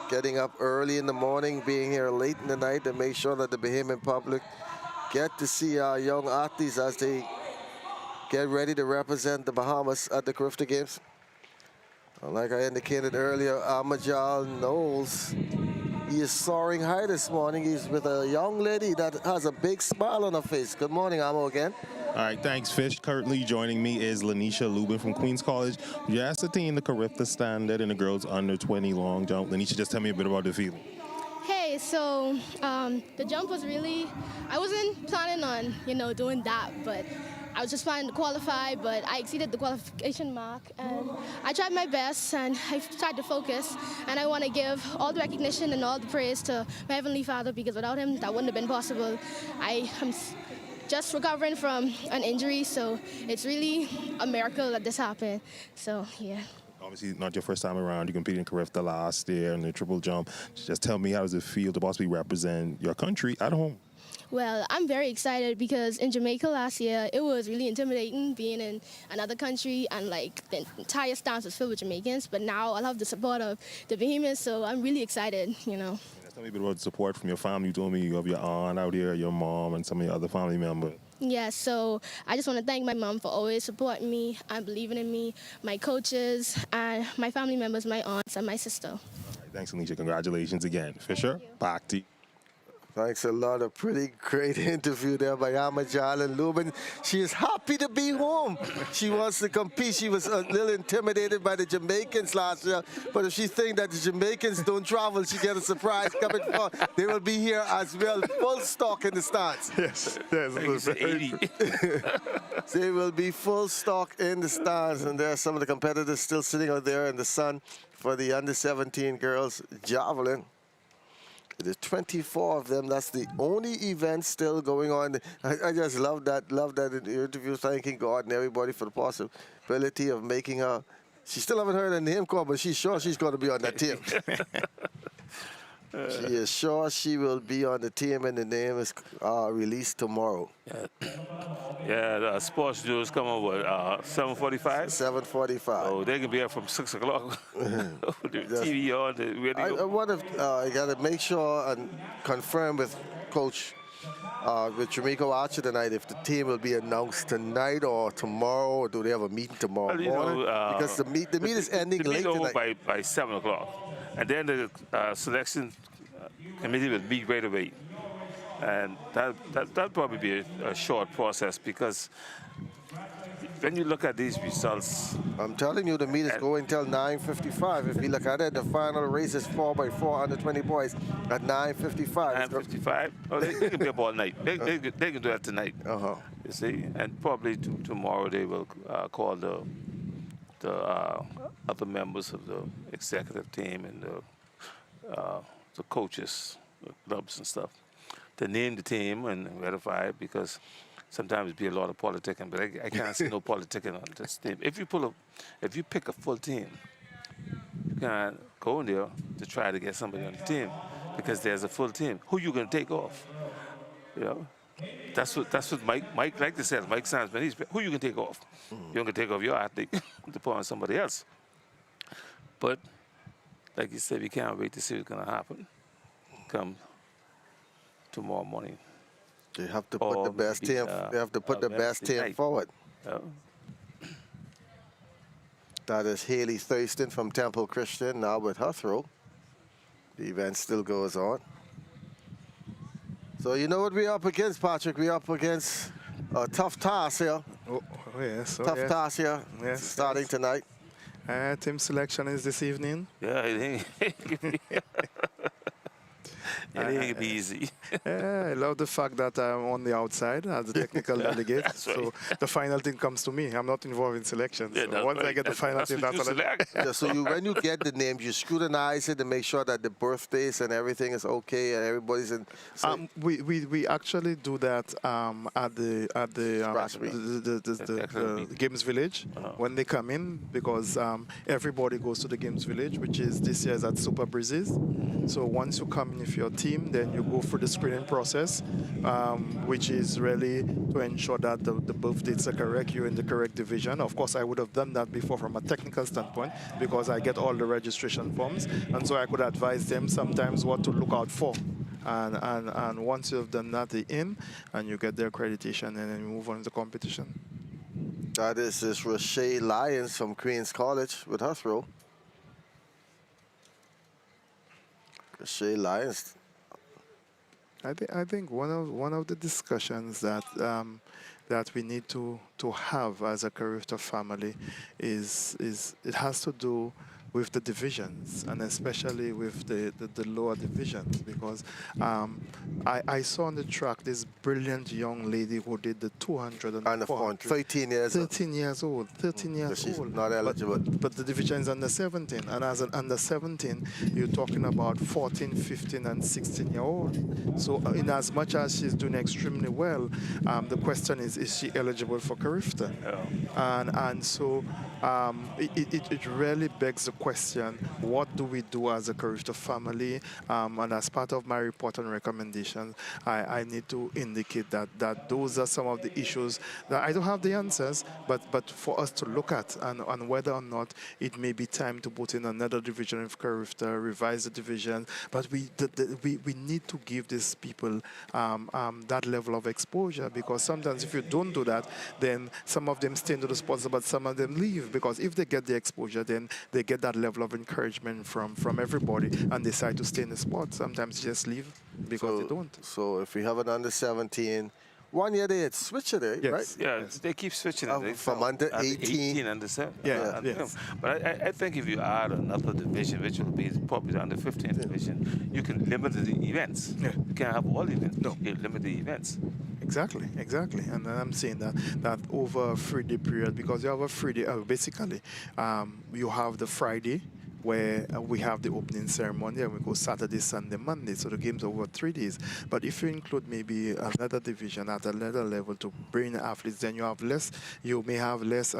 Getting up early in the morning, being here late in the night to make sure that the Bahamian public get to see our young athletes as they get ready to represent the Bahamas at the CARIFTA Games. Like I indicated earlier, Amajal Knowles, he is soaring high this morning. He's with a young lady that has a big smile on her face. Good morning, Amo, again. All right, thanks, Fish. Currently joining me is Lanisha Lubin from Queens College. You asked the team the CARIFTA standard in the girls under 20 long jump. Lanisha, just tell me a bit about the feeling. Hey, so the jump was really, I wasn't planning on, doing that, but I was just planning to qualify, but I exceeded the qualification mark, and I tried my best, and I tried to focus, and I want to give all the recognition and all the praise to my Heavenly Father, because without him, that wouldn't have been possible. I am just recovering from an injury, so it's really a miracle that this happened, so yeah. Obviously, not your first time around. You competed in CARIFTA last year in the triple jump. Just tell me, how does it feel to possibly represent your country at home? Well, I'm very excited because in Jamaica last year, it was really intimidating being in another country and the entire stands was filled with Jamaicans. But now I'll have the support of the Bahamians, so I'm really excited, Tell me a bit about the support from your family. You told me you have your aunt out here, your mom, and some of your other family members. Yeah, so I just want to thank my mom for always supporting me and believing in me, my coaches, and my family members, my aunts, and my sister. All right, thanks, Alicia. Congratulations again. Fisher, back to you. Thanks a lot. A pretty great interview there by Amajal and Lubin. She is happy to be home. She wants to compete. She was a little intimidated by the Jamaicans last year, but if she thinks that the Jamaicans don't travel, she get a surprise coming for. They will be here as well, full stock in the stands. Yes, yes. They will be full stock in the stands, and there are some of the competitors still sitting out there in the sun for the under-17 girls javelin. There's 24 of them. That's the only event still going on. I just love that interview, thanking God and everybody for the possibility of making her. She still haven't heard her name called, but she's sure she's going to be on that team. She is sure she will be on the team, and the name is released tomorrow. Yeah, the sports news come over at 7:45? 7:45. Oh, they can be up from 6 o'clock. The TV on, the radio. I wonder if I got to make sure and confirm with Coach with Jamaica Archer tonight if the team will be announced tonight or tomorrow, or do they have a meeting tomorrow morning? Because the meet is ending late tonight. By 7 o'clock. And then the selection committee will meet right away. And that'll probably be a short process, because when you look at these results... I'm telling you, the meet is going until 9:55. If you look at it, the final race is 4x4 under 20 boys at 9:55. 9:55? Oh, they can be up all night. They can do that tonight. Uh-huh. You see? And probably tomorrow they will call the other members of the executive team and the coaches, the clubs and stuff, to name the team and ratify it, because sometimes it be a lot of politicking, but I can't see no politicking on this team. If you pick a full team, you can't go in there to try to get somebody on the team, because there's a full team. Who you gonna take off? You know, that's what Mike like to say. Mike Sansman, who you can take off? You're gonna take off your athlete to put on somebody else. But like you said, we can't wait to see what's gonna happen come tomorrow morning. They have to put the best team. They have to put the best team forward. That is Haley Thurston from Temple Christian, now with her throw. The event still goes on. So you know what we're up against, Patrick? We're up against a tough task here. Oh yes. Tough task here. Yes. Starting tonight. Team selection is this evening. Yeah, it ain't be easy. I love the fact that I'm on the outside as the technical delegate. So the final thing comes to me. I'm not involved in selection. Yeah, so once I get the final thing, that's what I Yeah, so when you get the names, you scrutinize it to make sure that the birthdays and everything is okay and everybody's in. So we actually do that at the Games Village when they come in, because everybody goes to the Games Village, which is this year is at Super Breezes. So once you come in with your team, then you go through the screening process, which is really to ensure that the birth dates are correct, you're in the correct division. Of course, I would have done that before from a technical standpoint, because I get all the registration forms, and so I could advise them sometimes what to look out for. And once you've done that, they're in, and you get their accreditation, and then you move on to the competition. that is Rochelle Lyons from Queens College with her throw. Rochelle Lyons. I think one of the discussions that that we need to have as a CARIFTA family is it has to do with the divisions, and especially with the lower divisions, because I saw on the track this brilliant young lady who did the 200 and 400. 13 years old. 13 years old. 13 years She's old. not eligible. But the division is under 17, and as an under 17, you're talking about 14, 15, and 16-year-old. So in as much as she's doing extremely well, the question is she eligible for CARIFTA? Yeah. And so it really begs the question, what do we do as a CARIFTA family? And as part of my report and recommendations, I need to indicate that those are some of the issues that I don't have the answers, but for us to look at, and whether or not it may be time to put in another division of CARIFTA, revise the division. But we need to give these people that level of exposure, because sometimes if you don't do that, then some of them stay into the sports, but some of them leave, because if they get the exposure, then they get that that level of encouragement from everybody and decide to stay in the sport. Sometimes you just leave because they don't. So if we have an under 17, 1 year they had switched it, Yes. right? Yeah, Yes. they keep switching it. From under 18. Under 7. Yeah, under yes. 7. But I think if you add another division, which will be probably the under 15 division, you can limit the events. Yeah. You can't have all events. No. You limit the events. Exactly. And I'm saying that over a 3-day period, because you have a 3-day, basically, you have the Friday where we have the opening ceremony and we go Saturday, Sunday, Monday. So the game's over 3 days. But if you include maybe another division at another level to bring athletes, then you may have less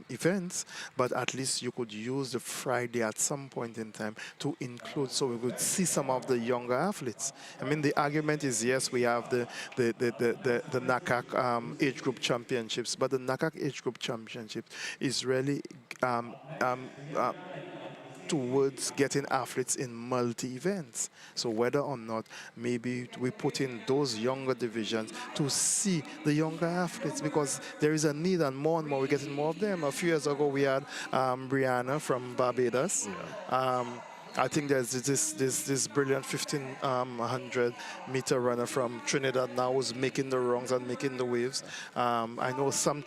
events, but at least you could use the Friday at some point in time to include, so we could see some of the younger athletes. I mean, the argument is, yes, we have the NACAC age group championships, but the NACAC age group championships is really towards getting athletes in multi-events. So whether or not maybe we put in those younger divisions to see the younger athletes, because there is a need, and more we're getting more of them. A few years ago we had Brianna from Barbados. I think there's this brilliant 1500 meter runner from Trinidad now who's making the rungs and making the waves. I know some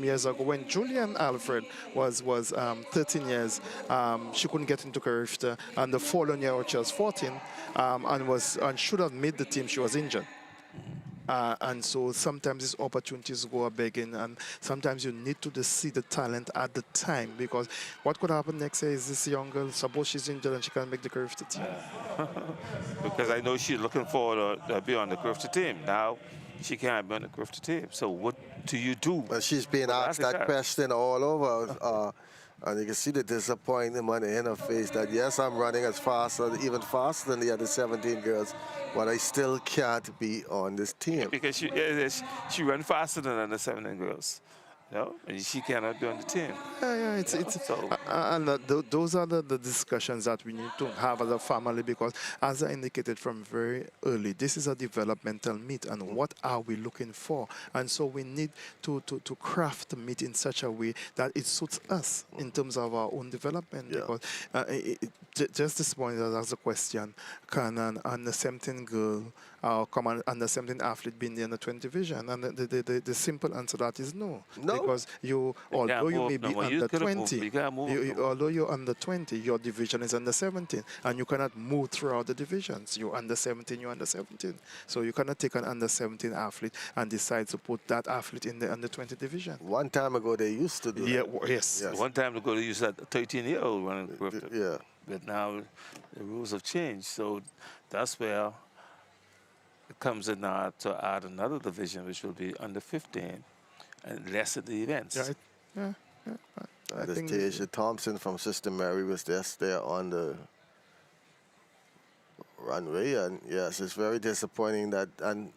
years ago when Julian Alfred was 13 years, she couldn't get into CARIFTA, and the following year she was 14 and should have made the team. She was injured. And so sometimes these opportunities go a begging, and sometimes you need to just see the talent at the time, because what could happen next year is this young girl, suppose she's injured and she can't make the CARIFTA team. Because I know she's looking forward to be on the CARIFTA team. Now she can't be on the CARIFTA team. So what do you do? Well, she's being asked that question all over. And you can see the disappointment in her face that, yes, I'm running as fast, or even faster than the other 17 girls, but I still can't be on this team. Because she runs faster than the under 17 girls. No, and she cannot be on the team. Yeah, those are the discussions that we need to have as a family, because as I indicated from very early, this is a developmental meet, and what are we looking for? And so we need to craft the meet in such a way that it suits us in terms of our own development. Yeah. Because just this morning I asked a question: can an under 17 girl come on under 17 athlete be in the under 20 division? And the simple answer to that is no. Because although you may be under 20, although you're under 20, your division is under 17, and you cannot move throughout the divisions. You're under 17, you're under 17. So you cannot take an under 17 athlete and decide to put that athlete in the under 20 division. One time ago they used to do that. Yes. One time ago they used that 13-year-old running CARIFTA. Yeah. But now the rules have changed, so that's where it comes in now to add another division, which will be under 15, and less of the events. Yeah. I think Tasia Thompson from Sister Mary was just there on the runway, and yes, it's very disappointing that, and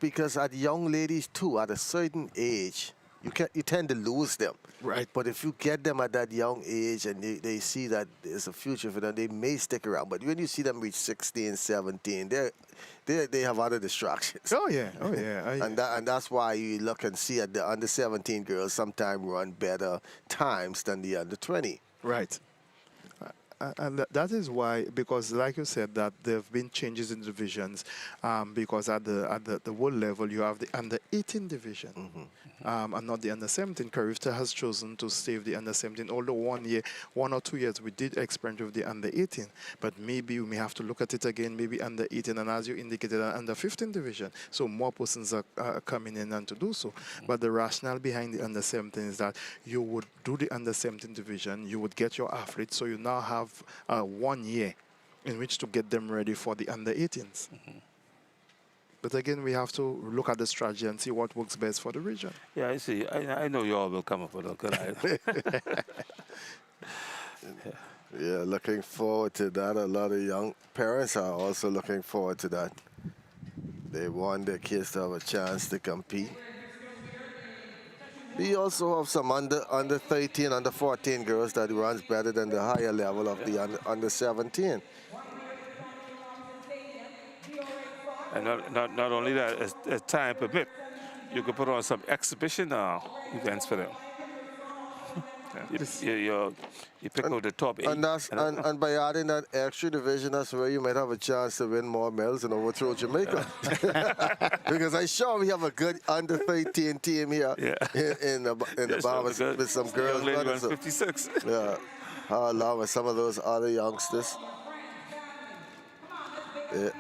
because at young ladies too, at a certain age, you tend to lose them. Right. But if you get them at that young age and they see that there's a future for them, they may stick around. But when you see them reach 16, 17, they have other distractions. Oh yeah. And that's why you look and see at the under 17 girls sometimes run better times than the under 20. Right. And that is why, because like you said, that there have been changes in divisions, because at the world level you have the under 18 division, and not the under 17. CARIFTA has chosen to stay with the under 17, although 1 or 2 years we did experiment with the under 18, but maybe we may have to look at it again, maybe under 18, and as you indicated, an under 15 division, so more persons are coming in and to do so. But the rationale behind the under 17 is that you would do the under 17 division, you would get your athletes, so you now have 1 year in which to get them ready for the under 18s. But again, we have to look at the strategy and see what works best for the region. Yeah, I see. I know you all will come up with a good idea. Yeah, looking forward to that. A lot of young parents are also looking forward to that. They want their kids to have a chance to compete. We also have some under 13, under 14 girls that runs better than the higher level of the under 17. And not only that, as time permit, you could put on some exhibition events for them. You pick out the top 8. And by adding that extra division, that's where you might have a chance to win more medals and overthrow Jamaica. Because I'm sure we have a good under-13 team here in the Bahamas with some girls. Young lady 56. Yeah, along with some of those other youngsters. Yeah.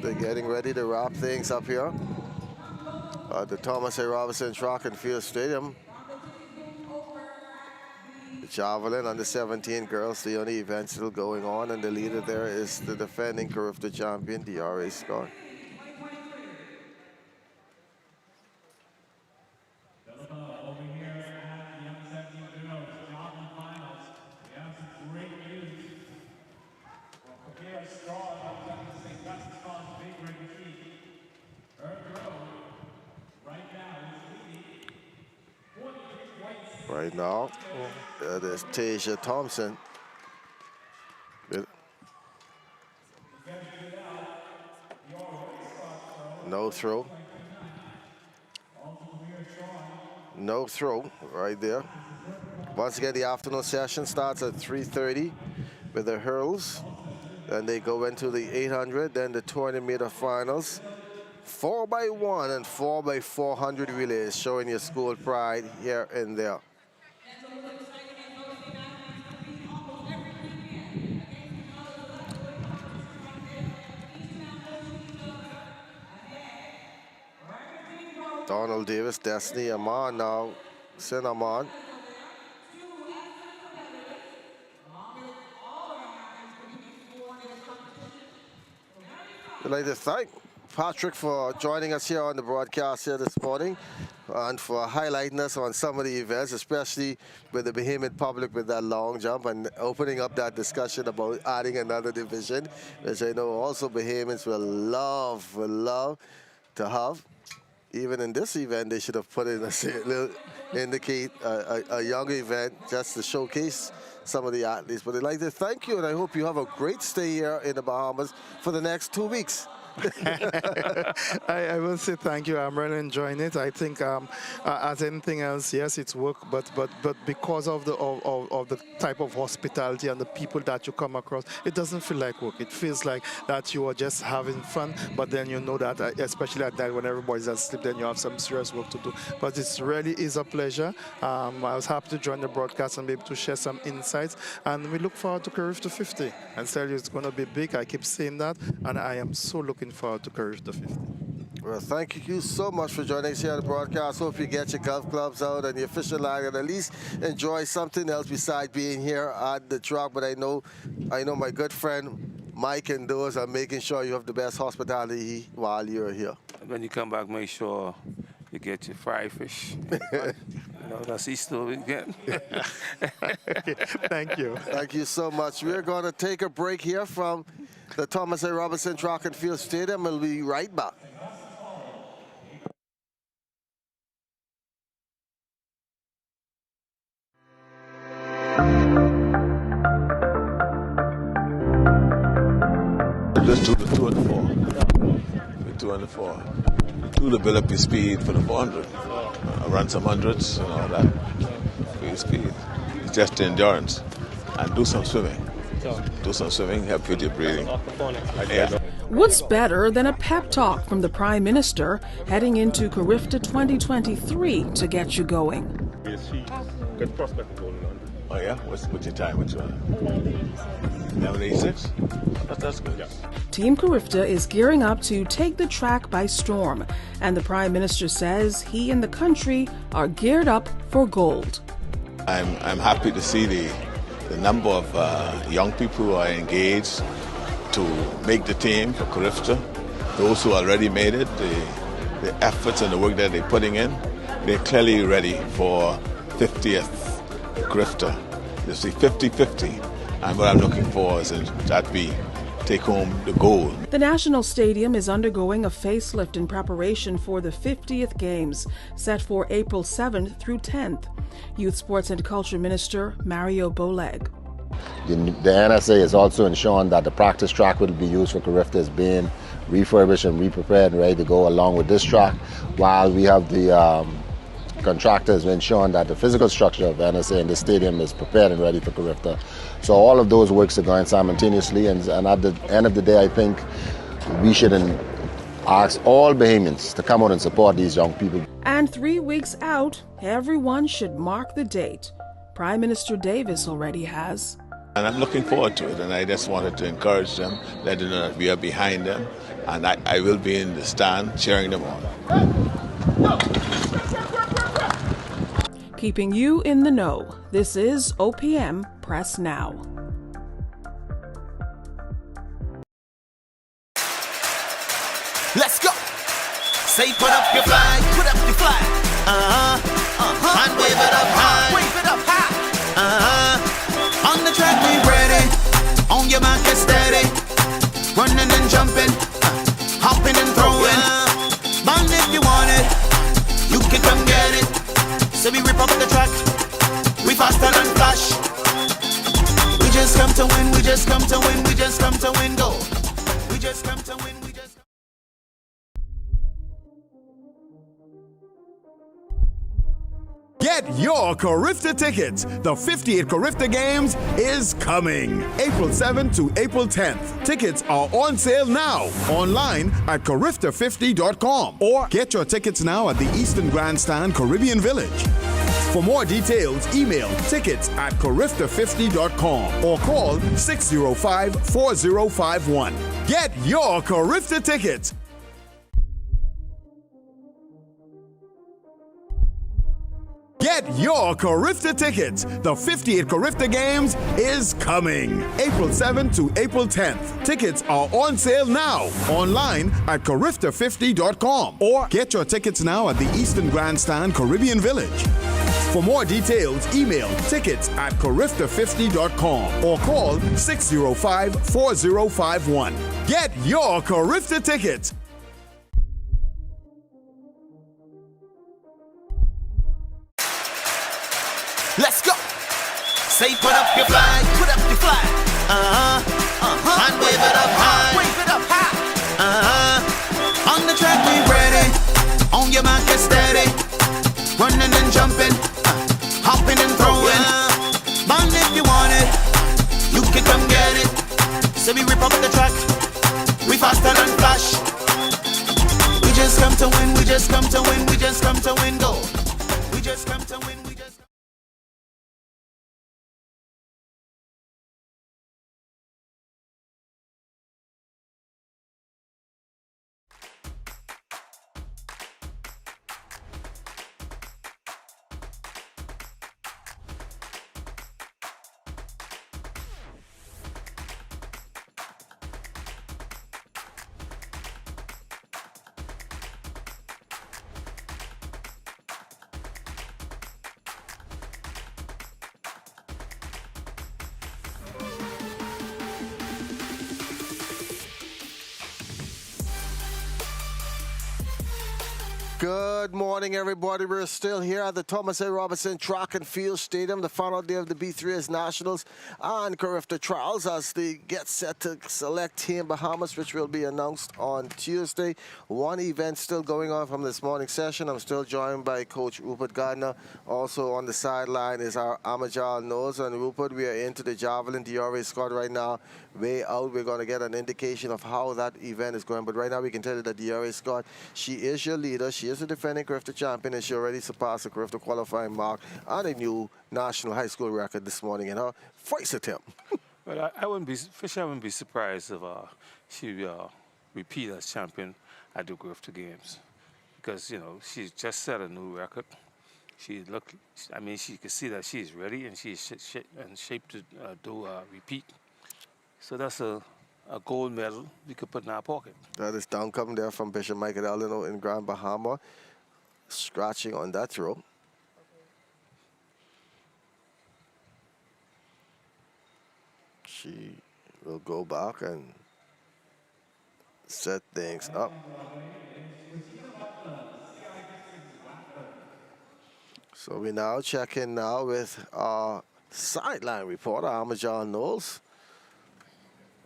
They're getting ready to wrap things up here at the Thomas A. Robinson Track and Field Stadium. The javelin under 17 girls, the only event still going on, and the leader there is the defending CARIFTA champion, D.R.A. Scott. Right now, that is Tasia Thompson. No throw. No throw right there. Once again, the afternoon session starts at 3:30 with the hurls. Then they go into the 800, then the 20-meter finals. 4x1 and 4x400 relays, showing your school pride here and there. Donald Davis, Destiny Amon now, Sin Amon. We'd like to thank Patrick for joining us here on the broadcast here this morning and for highlighting us on some of the events, especially with the Bahamian public with that long jump and opening up that discussion about adding another division, which I know also Bahamians will love to have. Even in this event, they should have put in indicate a young event just to showcase some of the athletes. But I'd like to thank you, and I hope you have a great stay here in the Bahamas for the next 2 weeks. I will say thank you. I'm really enjoying it. I think as anything else, yes, it's work, but because of the type of hospitality and the people that you come across, it doesn't feel like work. It feels like that you are just having fun, but then you know that, especially at night when everybody's asleep, then you have some serious work to do. But it really is a pleasure. I was happy to join the broadcast and be able to share some insights, and we look forward to CARIFTA 50. And tell you it's going to be big. I keep saying that, and I am so looking forward to CARIFTA 50. Well, thank you so much for joining us here on the broadcast. Hope you get your golf clubs out and your fishing line and at least enjoy something else besides being here at the track. But I know my good friend Mike and those are making sure you have the best hospitality while you're here. When you come back, make sure you get your fried fish. That's Easter weekend. Thank you. Thank you so much. We're going to take a break here from the Thomas A. Robinson Track and Field Stadium. We'll be right back. Just do the 2 and 4. The 2 and the 4. 2 to build up your speed for the 400. Run some hundreds and all that for your speed. It's just endurance. And do some swimming. Do some swimming, help with your breathing. Yeah. What's better than a pep talk from the Prime Minister heading into CARIFTA 2023 to get you going? Good prospect going on. Oh yeah? What's your time? Which one? 11:86? That's good. Yeah. Team CARIFTA is gearing up to take the track by storm, and the Prime Minister says he and the country are geared up for gold. I'm happy to see the number of young people who are engaged to make the team for CARIFTA. Those who already made it, the efforts and the work that they're putting in, they're clearly ready for 50th CARIFTA. You see, 50-50. And what I'm looking for is that we take home the gold. The National Stadium is undergoing a facelift in preparation for the 50th Games, set for April 7th through 10th. Youth Sports and Culture Minister Mario Boleg. The NSA is also ensuring that the practice track will be used for CARIFTA is being refurbished and re-prepared and ready to go along with this track, while we have the contractors ensuring that the physical structure of NSA and the stadium is prepared and ready for Carifta. So all of those works are going simultaneously, and at the end of the day, I think we should ask all Bahamians to come out and support these young people. And 3 weeks out, everyone should mark the date. Prime Minister Davis already has. And I'm looking forward to it, and I just wanted to encourage them, let them know that we are behind them, and I will be in the stand cheering them on. Keeping you in the know, this is OPM Press Now. Let's go. Say put up your flag, put up your flag. And wave it up high, wave it up high. On the track we ready, on your mark get steady. Running and jumping, hopping and throwing. Bond if you want it, you can come get it. So we rip up the track, we faster than flash. We just come to win, we just come to win, we just come to win, go. We just come to win, we just. Get your Carifta tickets. The 58th Carifta Games is coming. April 7th to April 10th. Tickets are on sale now. Online at CARIFTA50.com. Or get your tickets now at the Eastern Grandstand Caribbean Village. For more details, email tickets@CARIFTA50.com or call 605-4051. Get your Carifta tickets. Get your Carifta tickets. The 58th Carifta Games is coming. April 7th to April 10th. Tickets are on sale now. Online at CARIFTA50.com. Or get your tickets now at the Eastern Grandstand Caribbean Village. For more details, email tickets@CARIFTA50.com or call 605-4051. Get your Carifta tickets. Let's go. Say put up your flag, put up your flag. And wave it up high, wave it up high. On the track we ready, on your mark get steady. Running and jumping, hopping and throwing. Bond if you want it, you can come get it. So we rip up the track, we faster than flash. We just come to win, we just come to win, we just come to win, go. We just come to win, we just. Good morning, everybody. We're still here at the Thomas A. Robinson Track and Field Stadium, the final day of the B3S Nationals and Carifta Trials as they get set to select Team Bahamas, which will be announced on Tuesday. One event still going on from this morning session. I'm still joined by Coach Rupert Gardner. Also on the sideline is our Amajal Nose. And Rupert, we are into the Javelin DRA squad right now. Way out, we're going to get an indication of how that event is going. But right now, we can tell you that DRA squad, she is your leader. She is the defending Carifta champion, and she already surpassed the Carifta qualifying mark and a new national high school record this morning in her first attempt. Well, I wouldn't be surprised if she repeat as champion at the Carifta Games, because she just set a new record. She could see that she's ready and she's in shape to do a repeat. So that's a gold medal we could put in our pocket. That is down coming there from Bishop Michael Elino in Grand Bahama, scratching on that throw. She will go back and set things up. So we now check in now with our sideline reporter, Amajal Knowles.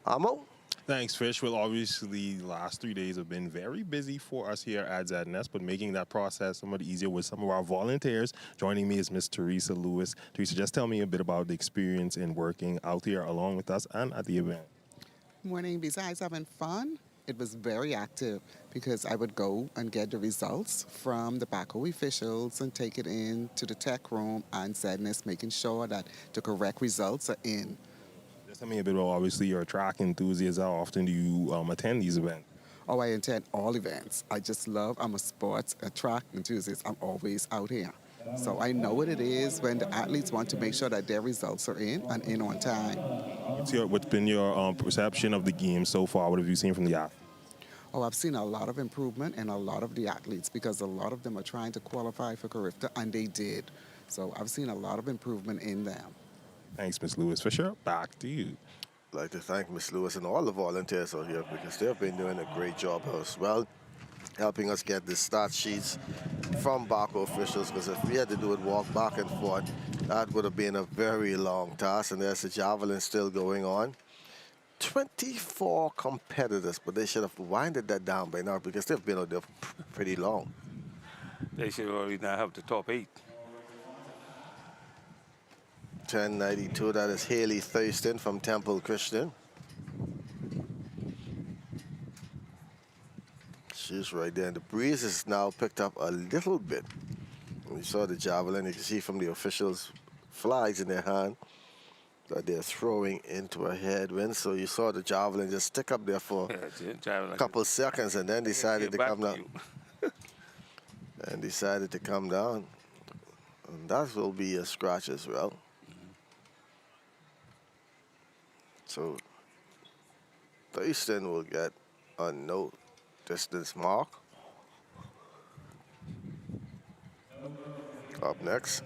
Amo? Thanks, Fish. Well, obviously, the last 3 days have been very busy for us here at ZNS, but making that process somewhat easier with some of our volunteers. Joining me is Miss Teresa Lewis. Teresa, just tell me a bit about the experience in working out here along with us and at the event. Morning. Besides having fun, it was very active because I would go and get the results from the Baako officials and take it in to the tech room and ZNS, making sure that the correct results are in. Just tell me a bit about, obviously, you're a track enthusiast. How often do you attend these events? Oh, I attend all events. I'm a track enthusiast. I'm always out here. So I know what it is when the athletes want to make sure that their results are in and in on time. What's been your perception of the game so far? What have you seen from the athletes? Oh, I've seen a lot of improvement in a lot of the athletes because a lot of them are trying to qualify for CARIFTA, and they did. So I've seen a lot of improvement in them. Thanks, Ms. Lewis. For sure, back to you. I'd like to thank Ms. Lewis and all the volunteers out here because they've been doing a great job as well, helping us get the start sheets from Baako officials, because if we had to do it walk back and forth, that would have been a very long task. And there's the javelin still going on. 24 competitors, but they should have winded that down by now because they've been out there pretty long. They should already now have the top 8. 1092, that is Haley Thurston from Temple Christian. She's right there, and the breeze has now picked up a little bit. You saw the javelin, you can see from the officials' flags in their hand that they're throwing into a headwind. So you saw the javelin just stick up there for a couple seconds and then decided to come down. And decided to come down. And that will be a scratch as well. So Thurston will get a no distance mark. Up next,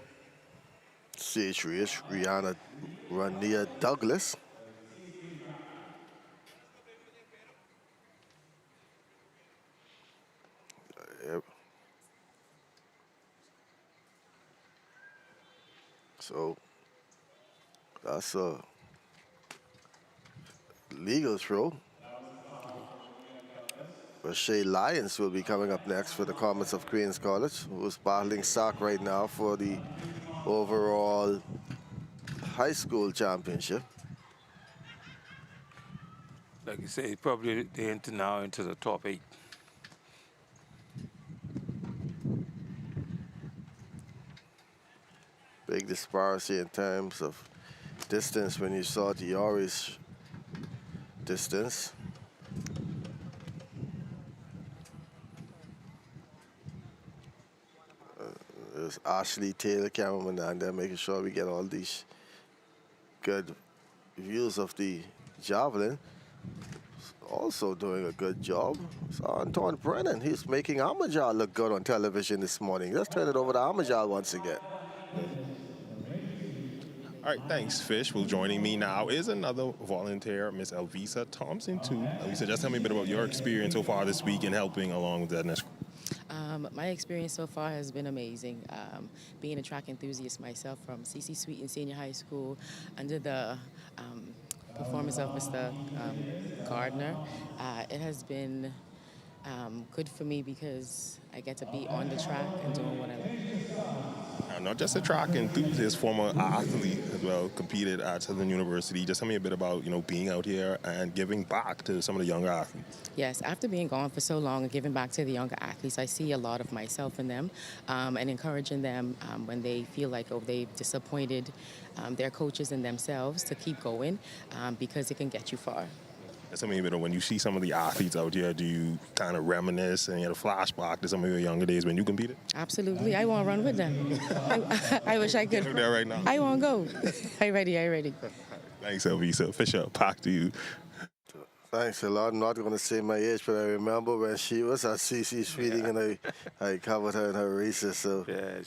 CH3 is Rihanna Rania Douglas. Yep. So that's a legal throw. Shay Lyons will be coming up next for the Comets of Queens College, who's battling SAC right now for the overall high school championship. Like you say, probably they're now into the top 8. Big disparity in terms of distance when you saw the Irish distance. There's Ashley Taylor, cameraman down there, making sure we get all these good views of the javelin. Also doing a good job. So Antoine Brennan, he's making Amajal look good on television this morning. Let's turn it over to Amajal once again. All right, thanks, Fish. Well, joining me now is another volunteer, Miss Elvisa Thompson, too. Elvisa, just tell me a bit about your experience so far this week in helping along with that next. My experience so far has been amazing. Being a track enthusiast myself from C.C. Sweeten Senior High School under the performance of Mr. Gardner, it has been good for me because I get to be on the track and doing what I like. Not just a track enthusiast, former athlete as well, competed at Southern University. Just tell me a bit about, being out here and giving back to some of the younger athletes. Yes, after being gone for so long and giving back to the younger athletes, I see a lot of myself in them and encouraging them when they feel like, they've disappointed their coaches and themselves to keep going because it can get you far. Tell me a bit of when you see some of the athletes out here, do you kind of reminisce and get a flashback to some of your younger days when you competed? Absolutely. I want to run with them. I wish I could. You're there right now. I want to go. I ready. Thanks, Elvisa. Fisher, back to you. Thanks a lot. I'm not going to say my age, but I remember when she was at CC Sweeting and I covered her in her races. So Yeah,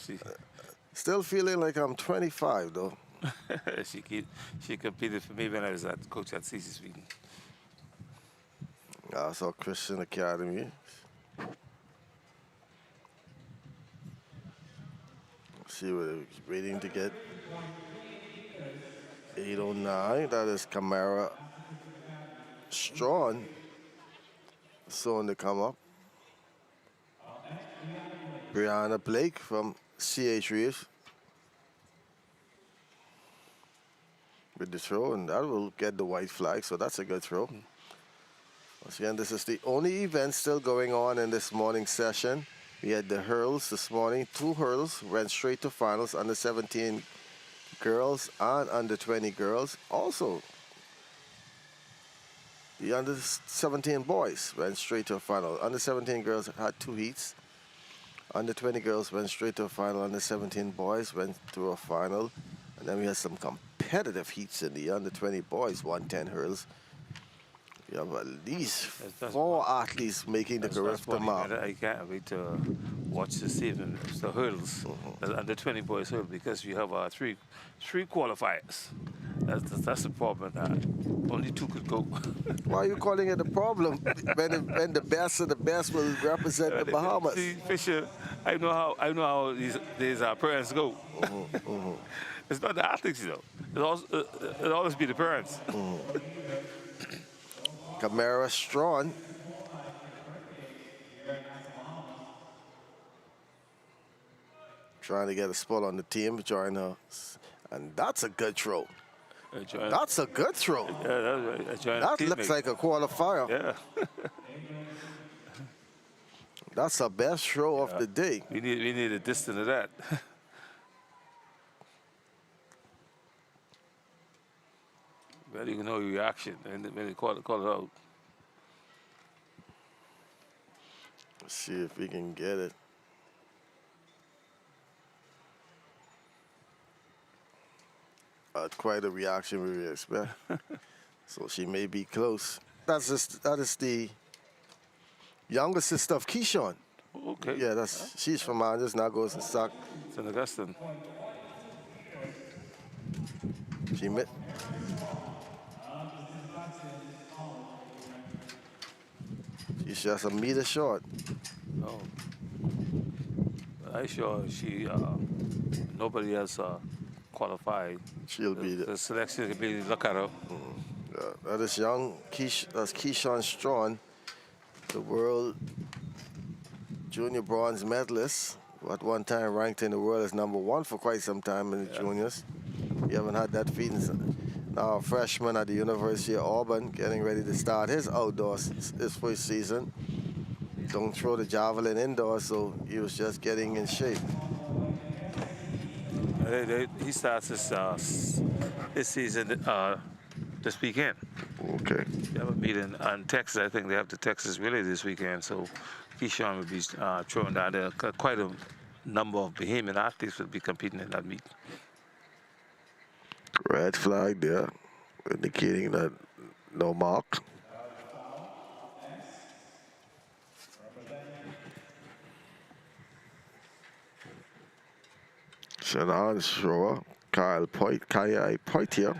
still feeling like I'm 25, though. she competed for me when I was coach at CC Sweeting. I saw Christian Academy. She was waiting to get 809. That is Kamara Strawn soon to come up. Brianna Blake from CH Reef with the throw, and that will get the white flag, so that's a good throw. Once again, this is the only event still going on in this morning session. We had the hurls this morning. 2 hurls went straight to finals, under 17 girls and under 20 girls. Also, the under 17 boys went straight to a final. Under 17 girls had 2 heats. Under 20 girls went straight to a final. Under 17 boys went to a final. And then we had some competitive heats in the under 20 boys, 110 hurls. We have at least 4 athletes making the Carifta mark. I can't wait to watch the season, the hurdles, the under 20 boys hurdle, because you have three qualifiers. That's the problem. Only 2 could go. Why are you calling it a problem when the best of the best will represent the Bahamas? See, Fisher, I know how these parents go. It's not the athletes, you know. It'll always be the parents. Camara Strawn. Trying to get a spot on the team, join her. And that's a good throw. That's a good throw. Yeah, that looks like a qualifier. Yeah. That's our best throw of the day. We need a distance of that. Well, you know your reaction and when they call it out. Let's see if we can get it. Quite a reaction we expect. So she may be close. That is the younger sister of Keyshawn. Okay. Yeah, she's from Andres, now goes to Sac. St. Augustine. She's just a meter short. Oh. I'm sure nobody else qualified. She'll be the selection will be look at her. That is that's Keyshawn Strawn, the world junior bronze medalist, who at one time ranked in the world as #1 for quite some time in the juniors. We haven't had that feat. Now a freshman at the University of Auburn, getting ready to start his outdoors, his first season. Don't throw the javelin indoors, so he was just getting in shape. He starts his season this weekend. Okay. They have a meeting on Texas. I think they have the Texas Relay this weekend, so Keyshawn will be throwing down there. Quite a number of Bahamian athletes will be competing in that meet. Red flag there, indicating that no mark. Shannon Schroer, Kyle Poitier.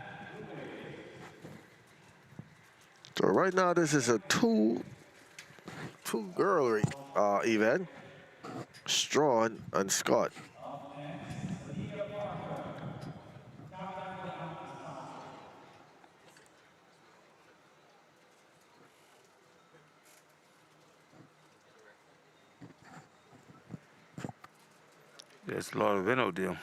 So right now this is a two-girl event. Strawn and Scott. There's a lot of wind out there.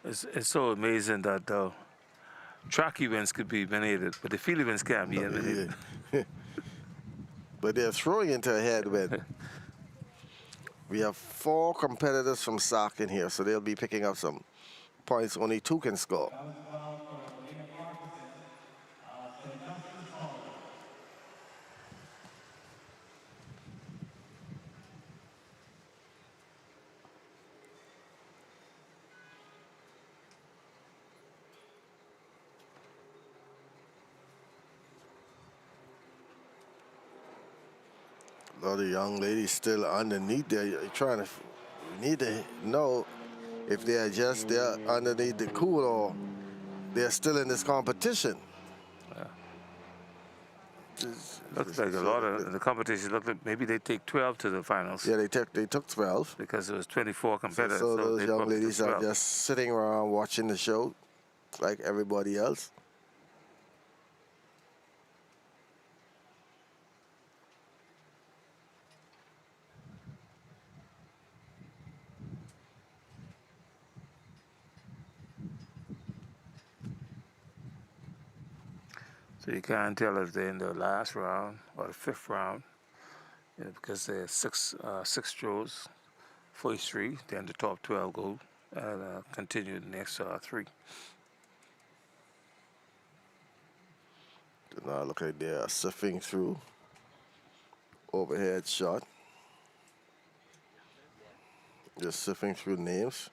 It's so amazing that track events could be eliminated, but the field events can't be eliminated. But they're throwing into a headwind. We have 4 competitors from SAC in here, so they'll be picking up some points. Only 2 can score. A lot of young ladies still underneath there. You're trying to need to know if they are just there underneath the cool or they're still in this competition. Looks like a lot of the competition. Looked like maybe they take 12 to the finals. Yeah, they took 12 because it was 24 competitors. So those they young probably took ladies are 12. just sitting around watching the show, like everybody else. So you can't tell if they're in the last round or the fifth round, because there's six draws, first three, then the top 12 go and continue the next three. Do not look like they're sifting through. Overhead shot. Just sifting through names,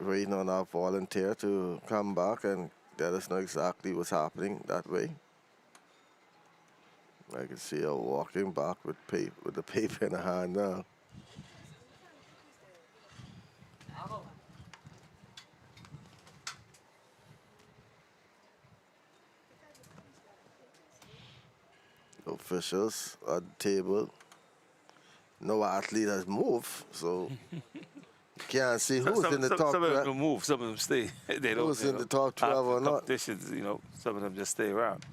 waiting on our volunteer to come back and let us know exactly what's happening that way. I can see her walking back with the paper in her hand now. Officials at the table. No athlete has moved, so you can't see who's in the top 12. Some of them move, some of them stay. They don't. Who's in the top 12 or not? Competitions, some of them just stay around.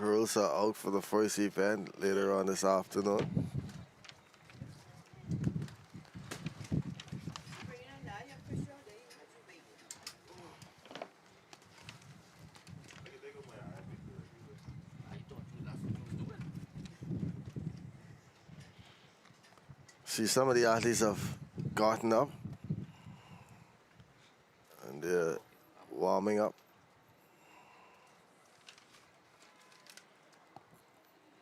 Girls are out for the first event later on this afternoon. See, some of the athletes have gotten up and they're warming up.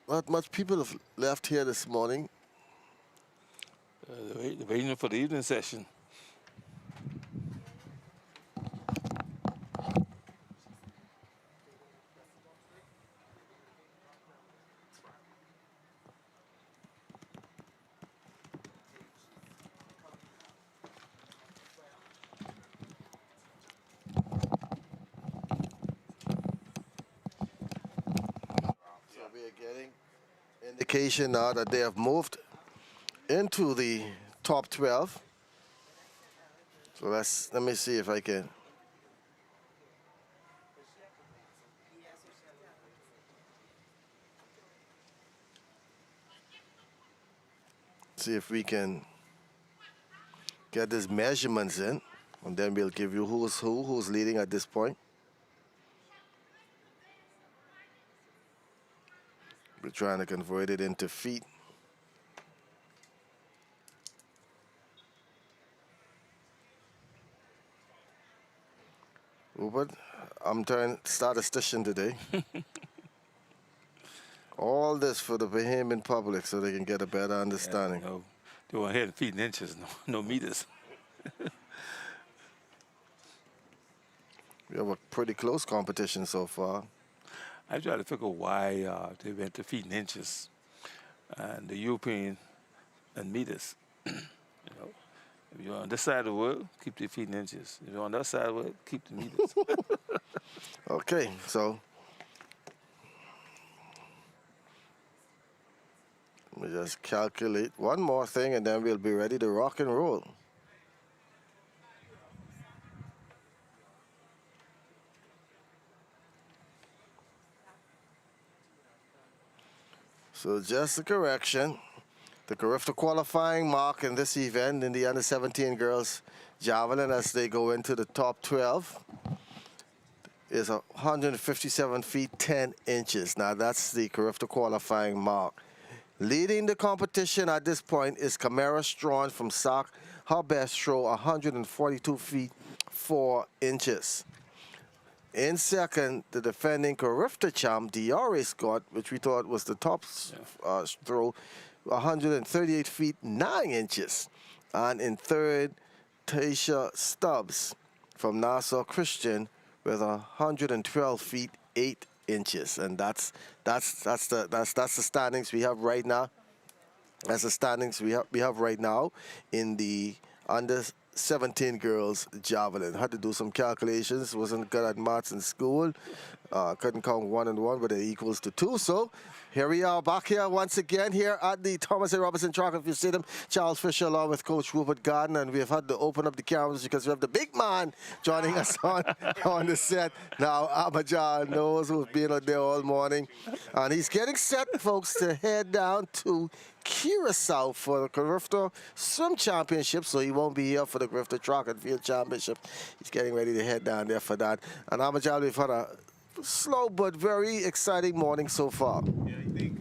Not much people have left here this morning. They're waiting for the evening session. Indication now that they have moved into the top 12. So let me see if I can see if we can get these measurements in, and then we'll give you who's leading at this point. We're trying to convert it into feet. Rupert, I'm trying to start a station today. All this for the Bahamian public so they can get a better understanding. Yeah, they want to hear feet and inches, no meters. We have a pretty close competition so far. I try to figure why they went to feet and inches, and the European and meters. If you're on this side of the world, keep the feet and inches. If you're on that side of the world, keep the meters. Okay, so let me just calculate one more thing, and then we'll be ready to rock and roll. So just a correction, the CARIFTA qualifying mark in this event in the under-17 girls javelin as they go into the top 12 is 157 feet 10 inches. Now that's the CARIFTA qualifying mark. Leading the competition at this point is Camara Strawn from SAC. Her best throw 142 feet 4 inches. In second, the defending CARIFTA champ, Diore Scott, which we thought was the top throw, 138 feet 9 inches. And in third, Tasha Stubbs from Nassau Christian with 112 feet 8 inches, and that's the standings we have right now. That's the standings we have right now in the under 17 girls javelin. Had to do some calculations. Wasn't good at maths in school. Couldn't count 1 and 1, but it equals to 2. So here we are back here once again here at the Thomas A. Robinson Track and Field Stadium. Charles Fisher along with Coach Rupert Garden, and we have had to open up the cameras because we have the big man joining us on the set. Now Amajal knows who's been out there all morning, and he's getting set, folks, to head down to Curacao for the Carifta Swim Championship, so he won't be here for the Carifta Track and Field Championship. He's getting ready to head down there for that. And Amajal, we've had a slow but very exciting morning so far. Yeah, I think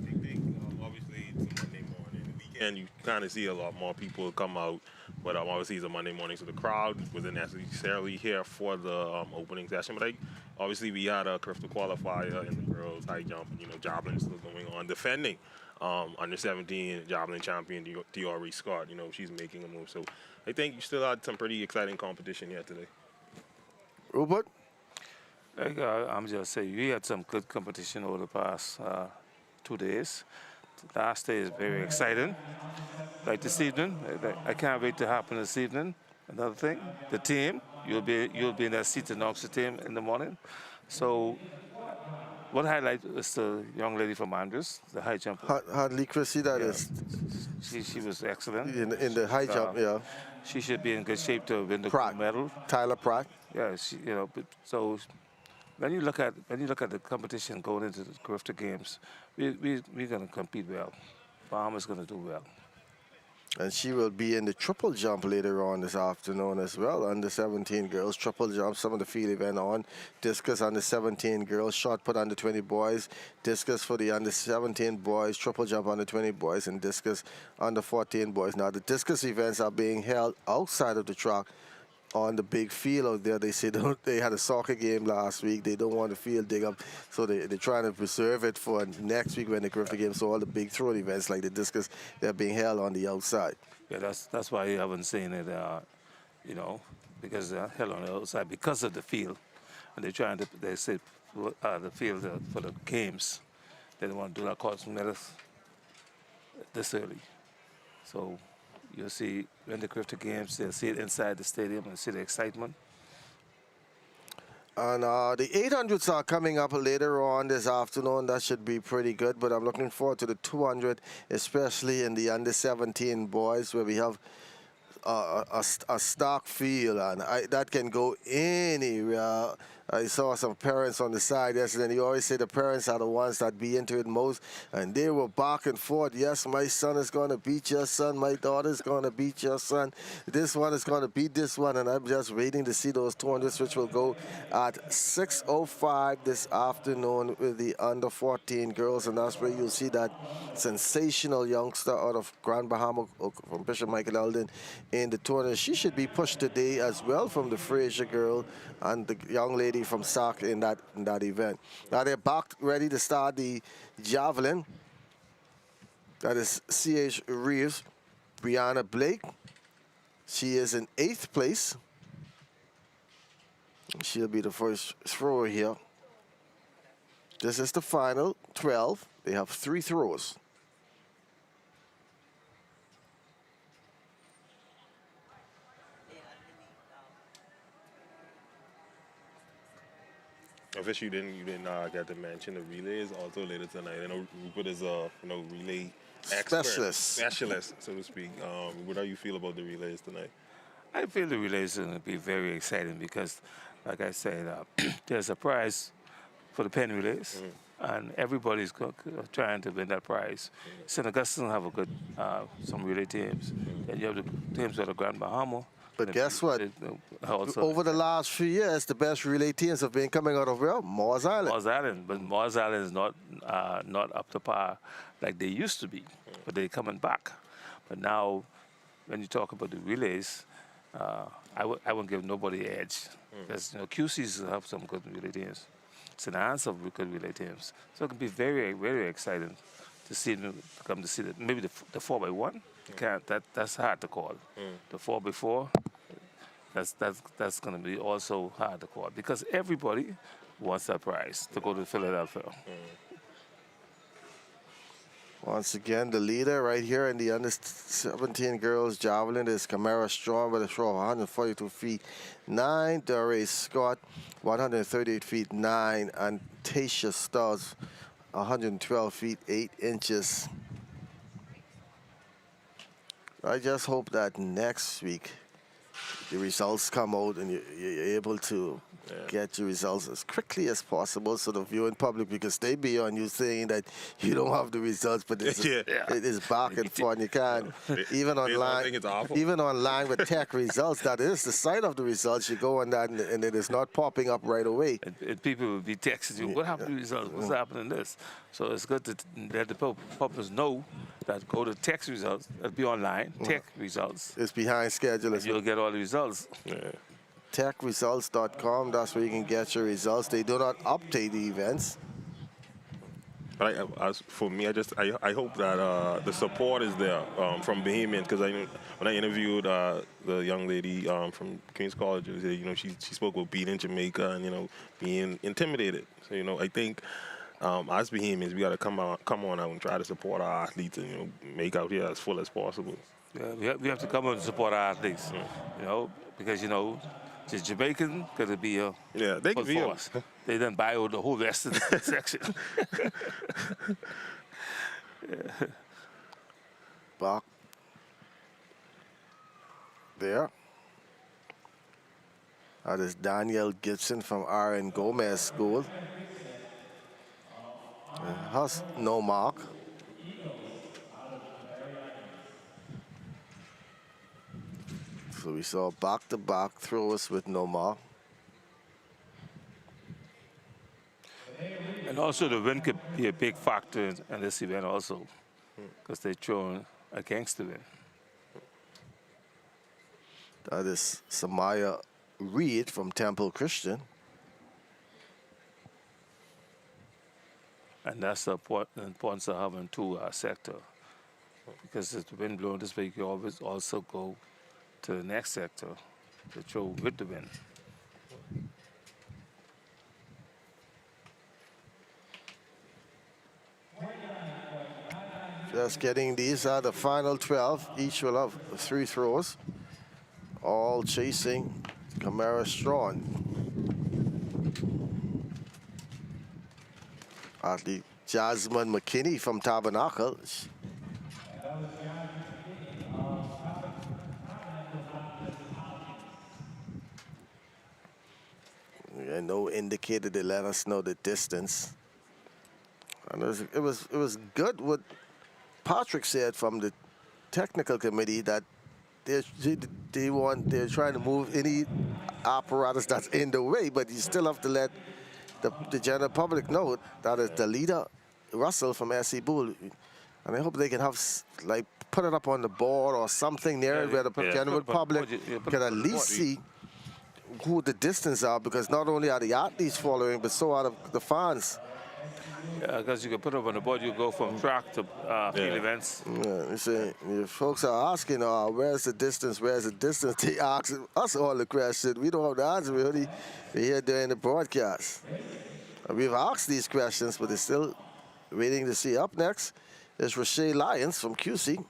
obviously it's a Monday morning. The weekend, you kind of see a lot more people come out, but obviously it's a Monday morning, so the crowd wasn't necessarily here for the opening session. But obviously we had a Carifta qualifier in the girls high jump, javelin still going on, defending under 17 javelin champion Diori Scott. She's making a move. So I think you still had some pretty exciting competition here today. Rupert? I'm just saying, we had some good competition over the past 2 days. The last day is very exciting. Like this evening, I can't wait to happen this evening. Another thing, the team, you'll be in that seat in Oxford team in the morning. So what highlight is the young lady from Andrews, the high jumper. Hardly Chrissy, that is. She was excellent. In the high jump, yeah. She should be in good shape to win the gold medal. Tyler Pratt. Yeah, so when you look at the competition going into the Carifta Games, we're going to compete well. Bahamas going to do well. And she will be in the triple jump later on this afternoon as well. Under 17 girls, triple jump, some of the field event on. Discus under 17 girls, shot put under 20 boys. Discus for the under 17 boys, triple jump under 20 boys, and discus under 14 boys. Now, the discus events are being held outside of the track on the big field out there. They say they had a soccer game last week. They don't want the field dig up, so they're trying to preserve it for next week when the Carifta game. So all the big throwing events like the discus, they're being held on the outside. Yeah, that's why you haven't seen it, because they're held on the outside because of the field. And they say the field for the games. They don't want to do that cost medals this early. So you'll see when the Carifta Games, they'll see it inside the stadium and see the excitement. And the 800s are coming up later on this afternoon. That should be pretty good, but I'm looking forward to the 200, especially in the under 17 boys, where we have a stock field, and that can go anywhere. I saw some parents on the side yesterday, and you always say the parents are the ones that be into it most, and they were back and forth. Yes, my son is going to beat your son. My daughter is going to beat your son. This one is going to beat this one, and I'm just waiting to see those 200s, which will go at 6:05 this afternoon with the under 14 girls, and that's where you'll see that sensational youngster out of Grand Bahama from Bishop Michael Eldon in the tournament. She should be pushed today as well from the Fraser girl and the young lady from SAC in that event. Now they're back ready to start the javelin. That is C.H. Reeves, Brianna Blake. She is in 8th place. She'll be the first thrower here. This is the final 12. They have 3 throwers. Fish, you didn't get to mention the relays also later tonight. I know Rupert is a relay expert, specialist, so to speak. What do you feel about the relays tonight? I feel the relays are going to be very exciting because, like I said, there's a prize for the pen relays, and everybody's trying to win that prize. St. Augustine have a good some relay teams. Then you have the teams of the Grand Bahama. But guess what? Over the last few years, the best relay teams have been coming out of where? Moores Island. Moores Island, but Moores Island is not up to par like they used to be, but they're coming back. But now, when you talk about the relays, I won't give nobody an edge because QCs have some good relay teams. St. Anne's have good relay teams, so it can be very, very exciting to see them come to see that. Maybe the 4x1. That's hard to call. The 4x4, that's going to be also hard to call because everybody wants that prize to go to Philadelphia. Once again, the leader right here in the under-17 girls javelin is Camara Strong with a throw of 142 feet 9. Doray Scott, 138 feet 9, and Tasha Stubbs, 112 feet 8 inches. I just hope that next week the results come out and you're able to get your results as quickly as possible so the viewing public, because they be on you saying that you don't have the results, but it is back and forth. You can't, even online with tech results, that is the side of the results. You go on that and it is not popping up right away. And people will be texting you, what happened to the results? What's happening to this? So it's good to let the public know that go to text results, that'll be online, tech results. It's behind schedule. And you'll get all the results. techresults.com, that's where you can get your results. They do not update the events. But for me, I hope that the support is there from Bahamians, because when I interviewed the young lady from Queens College, she spoke about being in Jamaica and being intimidated. So I think as Bahamians, we got to come on out and try to support our athletes and make out here as full as possible. Yeah, we have to come out and support our athletes, because the Jamaican gonna be a they can be us. They done buy out the whole rest of the section. Back there. That is Danielle Gibson from R.N. Gomez School. Has no mark. So we saw back-to-back throws with no mark. And also the wind could be a big factor in this event also, because they're throwing against the wind. That is Samaya Reed from Temple Christian. And that's the importance of having two sector, because if the wind blowing this way, you can always also go to the next sector to throw with the wind. Just getting these are the final 12. Each will have 3 throws. All chasing Camara Strong. Athlete Jasmine McKinney from Tabernacle. And no indicator to let us know the distance. And it was good what Patrick said from the technical committee, that they're trying to move any apparatus that's in the way, but you still have to let the general public know that is the leader, Russell from SC Bull. And I hope they can have, put it up on the board or something there where the general public can at least see who the distance are, because not only are the athletes following, but so are the fans. Yeah, because you can put it up on the board, you go from track to field events. Yeah, you see, if folks are asking, where's the distance, they ask us all the questions. We don't have the answer, we're here during the broadcast. And we've asked these questions, but they're still waiting to see. Up next is Rashay Lyons from QC.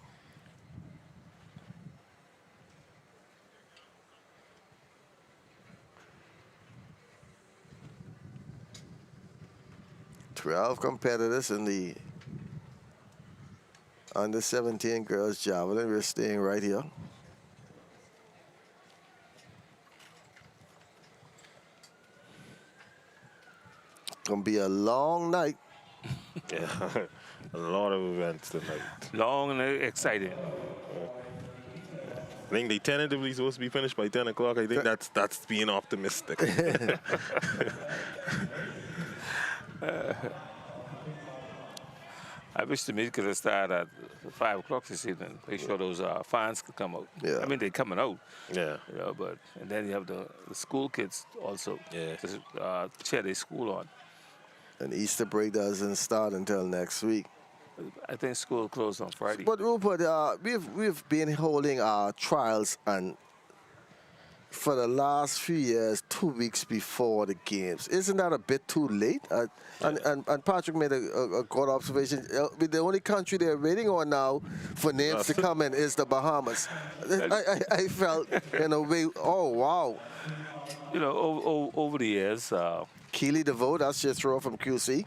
Twelve competitors in the under-17 girls javelin. We're staying right here. Gonna be a long night. Yeah, a lot of events tonight. Long and exciting. I think they tentatively supposed to be finished by 10 o'clock. I think that's being optimistic. I wish the meet could have started at 5 o'clock this evening. Make sure those fans could come out. Yeah. I mean, they're coming out. Yeah. And then you have the school kids also. Yeah. To cheer their school on. And Easter break doesn't start until next week. I think school closed on Friday. But Rupert, we've been holding our trials and for the last few years, 2 weeks before the games. Isn't that a bit too late? And Patrick made a good observation. The only country they're waiting on now for names to come in is the Bahamas. I felt in a way, oh, wow. You know, over the years, Keely DeVoe, that's your throw from QC.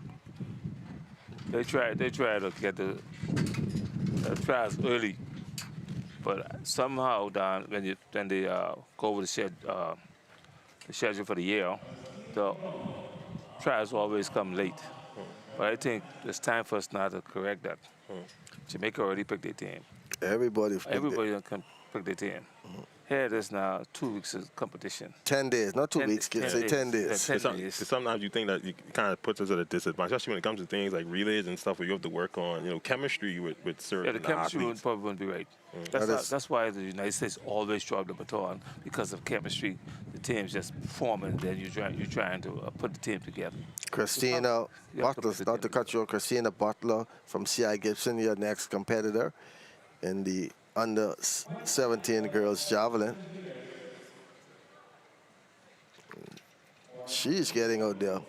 They try to get the trials early, but somehow when they go over the schedule for the year, the trials always come late. But I think it's time for us now to correct that. Jamaica already picked their team. Everybody can pick their team. Here it is now, 2 weeks of competition. 10 days, not 2 weeks, kids. Say 10 days. Sometimes you think that it kind of puts us at a disadvantage, especially when it comes to things like relays and stuff where you have to work on, chemistry with certain the chemistry athletes. probably wouldn't be right. That's why the United States always drop the baton, because of chemistry. The team's just forming, and then you're trying to put the team together. Christina Butler, not to cut you off, Christina Butler from C.I. Gibson, your next competitor in the under 17 girls javelin. She's getting out there.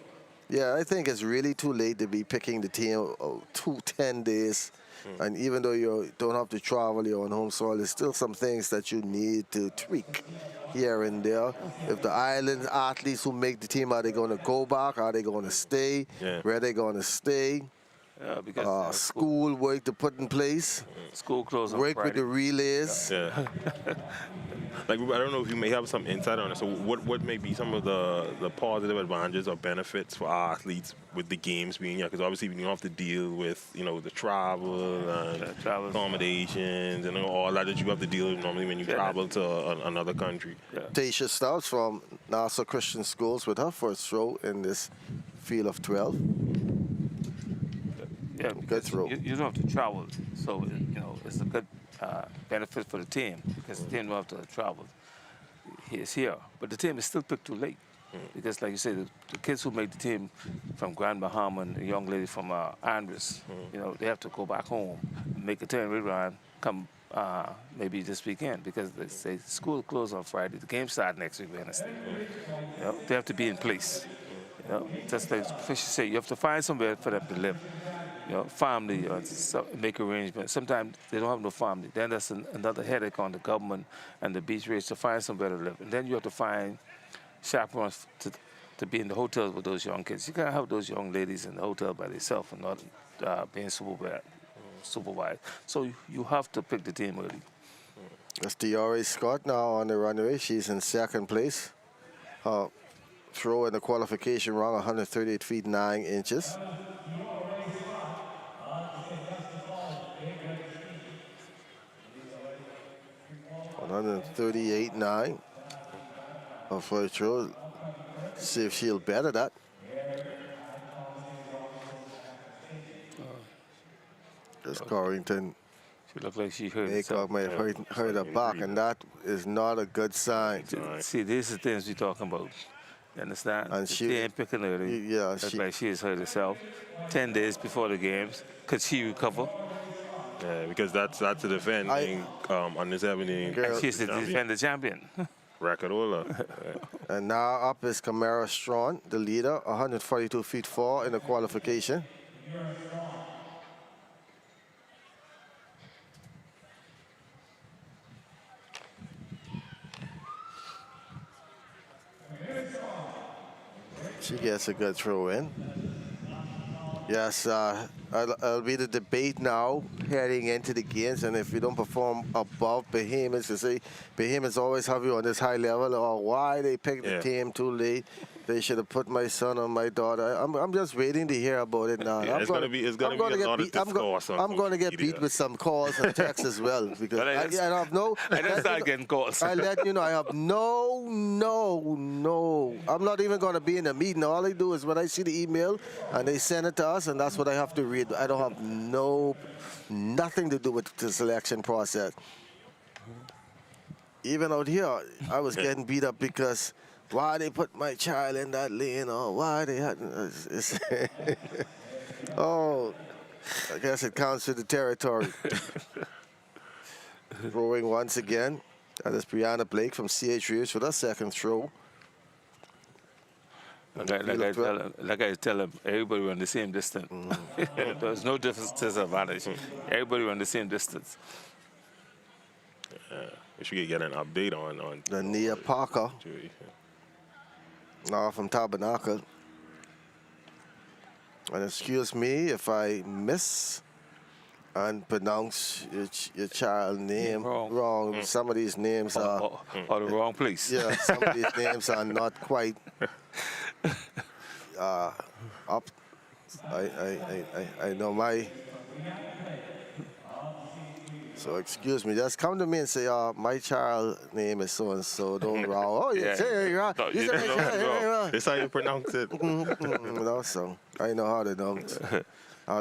Yeah, I think it's really too late to be picking the team 10 days. And even though you don't have to travel, you're on home soil, there's still some things that you need to tweak here and there. If the island athletes who make the team, are they going to go back? Are they going to stay? Yeah. Where are they going to stay? Because school work to put in place. School closed on Work Friday. with the relays. Yeah. Like, I don't know if you may have some insight on it. So what may be some of the positive advantages or benefits for our athletes with the games being here? Because obviously you don't have to deal with, the travel and accommodations and all that you have to deal with normally when you travel to another country. Tasha Stubbs from Nassau Christian Schools with her first throw in this field of 12. Yeah, good throw. You don't have to travel, so it's a good benefit for the team, because the team don't have to travel. It's here, but the team is still picked too late, because, like you said, the kids who make the team from Grand Bahama and the young lady from Andres, they have to go back home, make a turn around, come maybe this weekend, because they say school closed on Friday, the game start next week Wednesday. They have to be in place. Just like Fisher said, you have to find somewhere for them to live. Family, make arrangements. Sometimes they don't have no family. Then that's another headache on the government and the beach race to find somewhere to live. And then you have to find chaperones to be in the hotels with those young kids. You can't have those young ladies in the hotel by themselves and not being supervised. So you have to pick the team early. That's Diore Scott now on the runway. She's in second place. Throw in the qualification round, 138 feet 9 inches. $138.9 for a throw. See if she'll better that. Just Corrington. She looked like she hurt herself. May have hurt her back, and that is not a good sign. See, these are the things we're talking about. You understand? And she ain't picking early. Yeah, looks like she has hurt herself. 10 days before the games. Could she recover? Yeah, because that's a defending on this evening. And she's the defending champion. Record holder. And now up is Camara Strawn, the leader, 142 feet 4 in the qualification. She gets a good throw in. Yes, it'll be the debate now heading into the games, and if you don't perform above Bahamas, to say Bahamas always have you on this high level, or why they picked the team too late. They should have put my son or my daughter. I'm just waiting to hear about it now. Yeah, it's going to be a lot of discourse. I'm going to get beat with some calls and texts as well, because I have no. I don't start getting calls. I let you know I have no. I'm not even going to be in a meeting. All I do is when I see the email and they send it to us, and that's what I have to read. I don't have nothing to do with the selection process. Even out here, I was getting beat up because why they put my child in that lane, or why they had. Oh, I guess it counts for the territory. Throwing once again. That is Brianna Blake from CH with her second throw. Like I tell them, everybody run the same distance. There's no disadvantage. Everybody run the same distance. We should get an update on the Nia Parker. Now from Tabernacle. And excuse me if I miss and pronounce your child name wrong. Some of these names are the wrong place. Yeah, some of these names are not quite up. I know my. So excuse me, just come to me and say, my child name is so and so. Don't row. Oh, yeah, you're right. That's how you pronounce it. You know, so I know how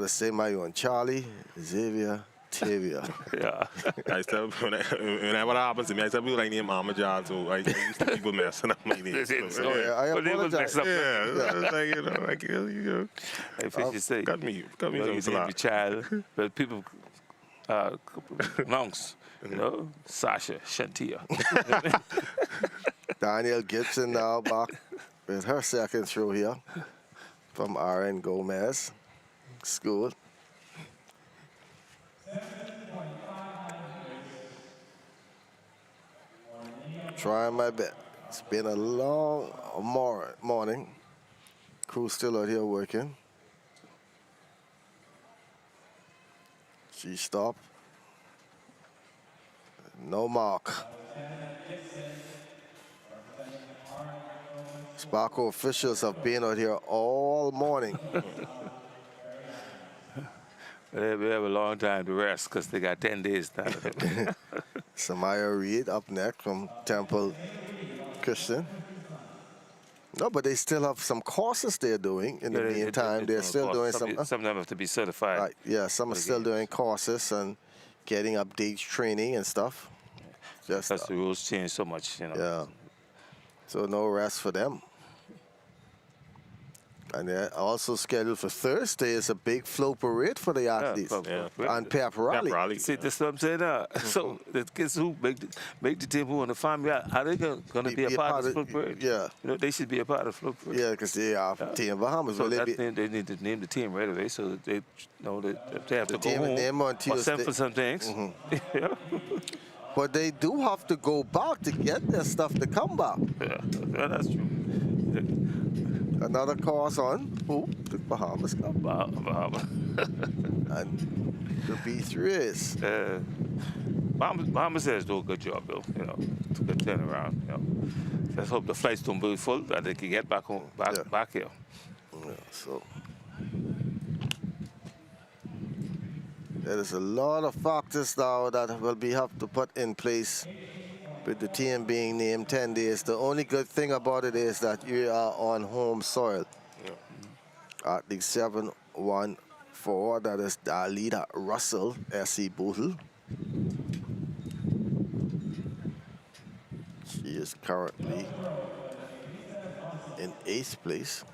to say my own. Charlie, Xavier, Tavia. Yeah. I tell whenever that happens to me, I tell people I name Mama John, so I used to people messing up my name. I apologize. If you say, got me you name the child, but people pronounce, Sasha, Shantia. Daniel Gibson now back with her second throw here from R.N. Gomez School. Trying my best. It's been a long morning. Crew's still out here working. She stopped. No mark. Sparkle officials have been out here all morning. They have a long time to rest because they got 10 days now. Samaya Reed up next from Temple Christian. No, but they still have some courses they're doing in the meantime. They're still doing some of them have to be certified. Right, yeah, some are still doing courses and getting updates, training and stuff. Just because the rules change so much, Yeah. So no rest for them. And they're also scheduled for Thursday is a big flow parade for the athletes and pep rally. See, that's what I'm saying now. So the kids who make the team who on the family, are they going to be a part of the flow parade? Yeah. They should be a part of the flow parade. Yeah, because they are Team Bahamas. So they need to name the team right away so they have to go home on Tuesday. Or send for some things. But they do have to go back to get their stuff to come back. Yeah, that's true. Another course on who? The Bahamas Cup. Bahamas. And the B3s. Bahamas has do a good job, Bill. It's a good turnaround. Let's hope the flights don't be full, that they can get back home, back here. Yeah, so there is a lot of factors now that will have to put in place with the team being named 10 days. The only good thing about it is that you are on home soil. At the 7-1-4, that is Dalida Russell, SC Bootle. She is currently in 8th place.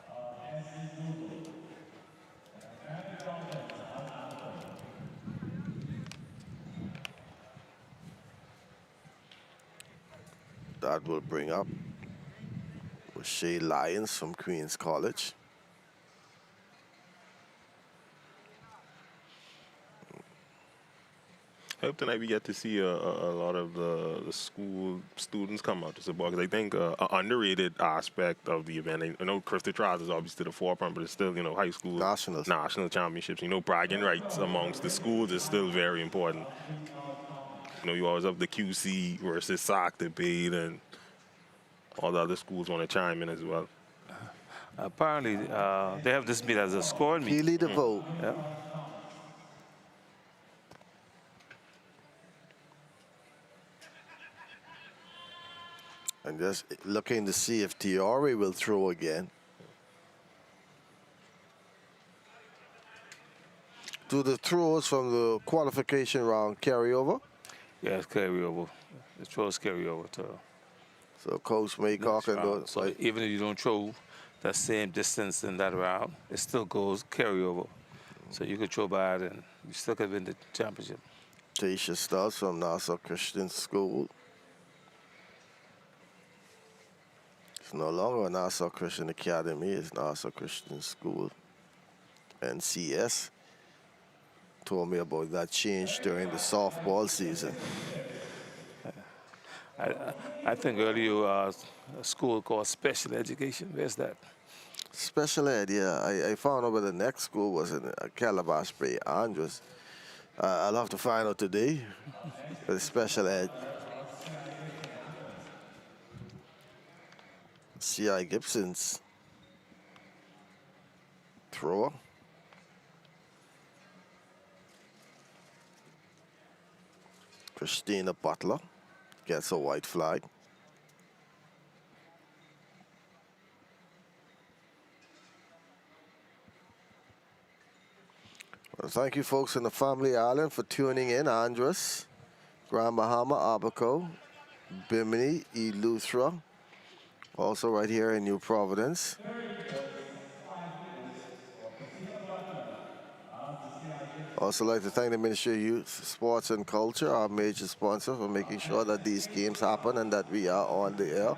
That will bring up Shay Lyons from Queens College. I hope tonight we get to see a lot of the school students come out to support, because I think an underrated aspect of the event, I know CARIFTA Trials is obviously to the forefront, but it's still, high school national championships. Bragging rights amongst the schools is still very important. You always have the QC versus SOC debate, and all the other schools want to chime in as well. Apparently, they have this meet as a scoring meet. Lead the vote. Yeah. And just looking to see if Tiori will throw again. Do the throws from the qualification round carry over? Yes, carry over. The throws carry over to. So Coach Maycock can do it. So even if you don't throw that same distance in that round, it still goes carry over. So you could throw bad and you still could win the championship. Tasha Stubbs from Nassau Christian School. It's no longer Nassau Christian Academy, it's Nassau Christian School. NCS told me about that change during the softball season. I think earlier a school called Special Education. Where's that? Special ed, yeah. I found out where the next school was in Calabash Bay, Andres. I'll have to find out today. The special ed. C.I. Gibson's thrower. Christina Butler gets a white flag. Well, thank you folks in the Family Island for tuning in. Andres, Grand Bahama, Abaco, Bimini, Eleuthera, also right here in New Providence. Also like to thank the Ministry of Youth, Sports and Culture, our major sponsor, for making sure that these games happen and that we are on the air.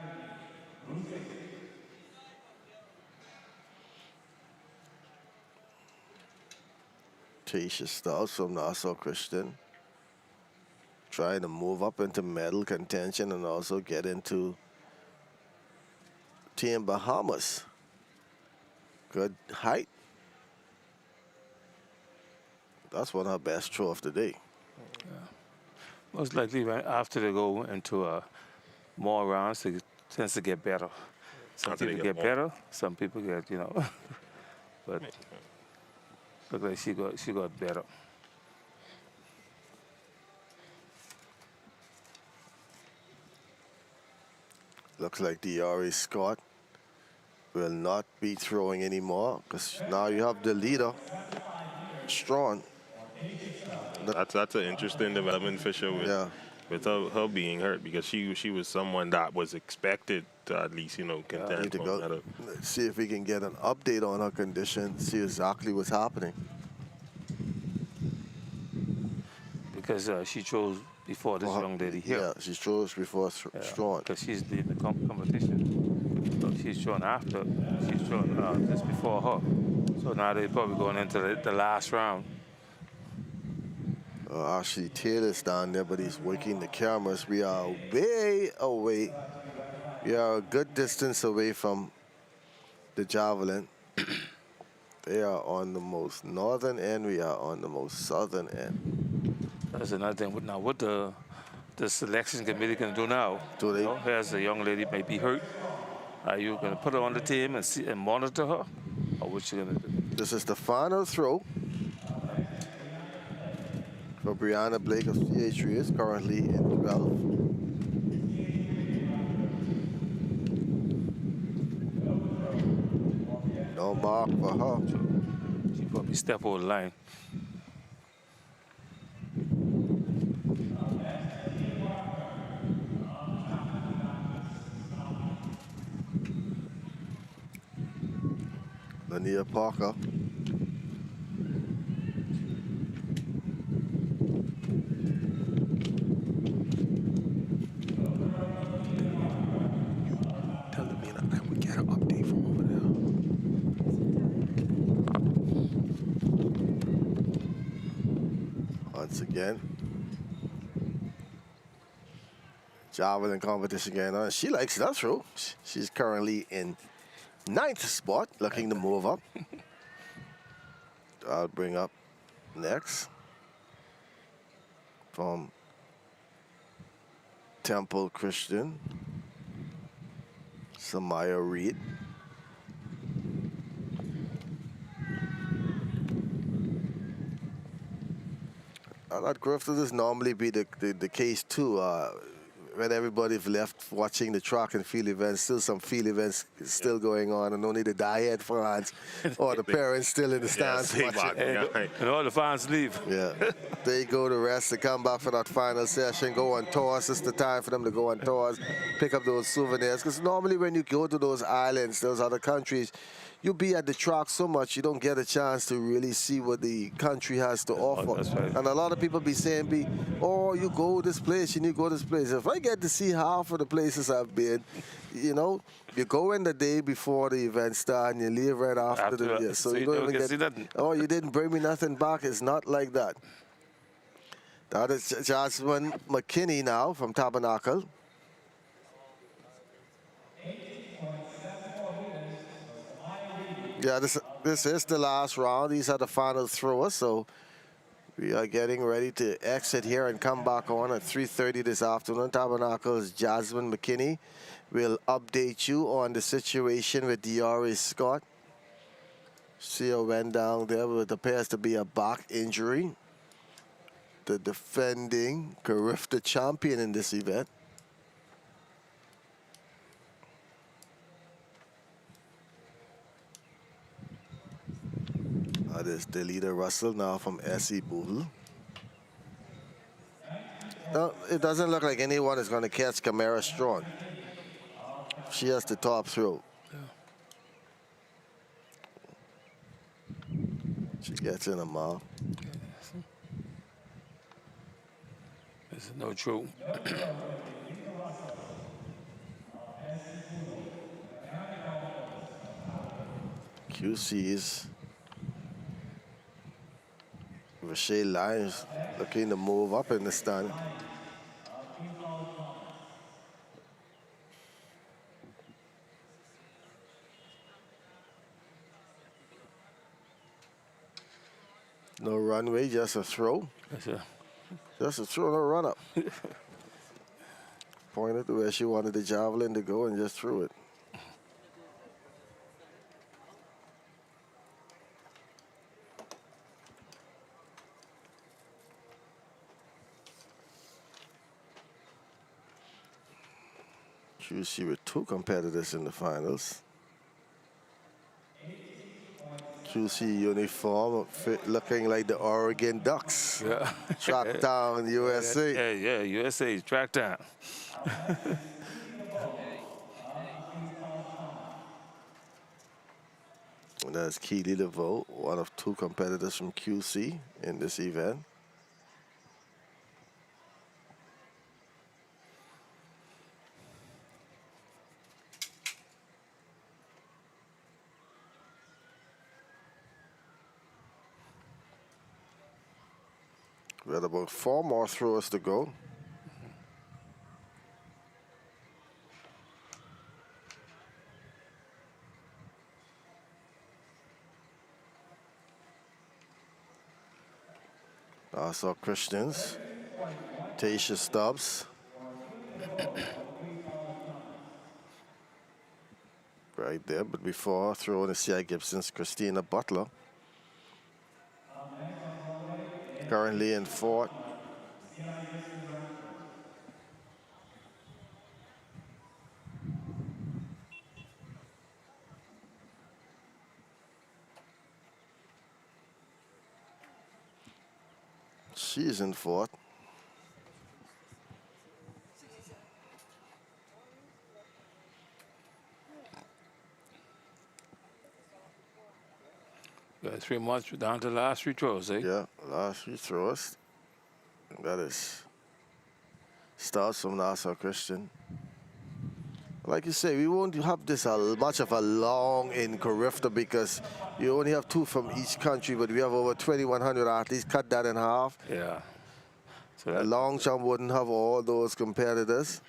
Tasha Stiles from Nassau Christian, trying to move up into medal contention and also get into Team Bahamas. Good height. That's one of her best throw of the day. Yeah. Most likely, right after they go into more rounds, it tends to get better. Some people get better, some people get, you know, but look like she got better. Looks like Diari Scott will not be throwing anymore because now you have the leader, Strawn. That's an interesting development for sure with her being hurt, because she was someone that was expected to at least, you know, contend for a medal. See if we can get an update on her condition, see exactly what's happening. Because she chose before this young lady here. Yeah, she chose before Strawn. Because she's leading the competition. So she's shown after. She's shown just before her. So now they're probably going into the last round. Ashley Taylor's down there, but he's working the cameras. We are way away. We are a good distance away from the javelin. They are on the most northern end. We are on the most southern end. That's another thing. Now, what the selection committee can do now? Do they? You know, here's a young lady may be hurt. Are you going to put her on the team and see and monitor her, or what you going to do? This is the final throw for Brianna Blake of CH3, is currently in 12. No mark for her. She probably step over the line. Lania Parker. Tell the man I would get an update from over there. Once again, javelin competition going on. She likes that throw. She's currently in 9th spot, looking to move up. I'll bring up next from Temple Christian, Samaya Reed. That Carifta does normally be the case too. When everybody's left watching the track and field events, still some field events still going on, and only the diehard fans or the parents still in the stands watching. And all the fans leave. Yeah, they go to rest, they come back for that final session, go on tours. It's the time for them to go on tours, pick up those souvenirs. Because normally when you go to those islands, those other countries, you be at the track so much, you don't get a chance to really see what the country has to offer. That's right. And a lot of people be saying, oh, you go this place, you need to go this place. If I get to see half of the places I've been, you know, you go in the day before the event start and you leave right after the year. So you don't even get, oh, you didn't bring me nothing back. It's not like that. That is Jasmine McKinney now from Tabernacle. Yeah, this is the last round. These are the final throwers, so we are getting ready to exit here and come back on at 3:30 this afternoon. Tabernacle's Jasmine McKinney will update you on the situation with Diori Scott. She went down there with what appears to be a back injury. The defending CARIFTA champion in this event. That is Delita Russell now from SE Bootle. No, it doesn't look like anyone is going to catch Camara Strong. She has the top throw. She gets in a mouth. It's no true. QC's Rashay Lyons looking to move up in the stand. No runway, just a throw. Just a throw, no run up. Pointed to where she wanted the javelin to go and just threw it. QC with two competitors in the finals. QC uniform looking like the Oregon Ducks. Yeah. Track down USA. Yeah, USA track down. And that's Keely DeVoe, one of two competitors from QC in this event. We had about 4 more throws to go. Also Christians, Tasha Stubbs. Right there, but before throwing the C.I. Gibson's Christina Butler. Currently in fourth. She's in fourth. Got 3 months down to the last 3 throws, eh? Yeah, last 3 throws. That is starts from Nassau Christian. Like you say, we won't have this much of a long in CARIFTA because you only have 2 from each country, but we have over 2,100 athletes. Cut that in half. Yeah. So that long jump wouldn't have all those competitors.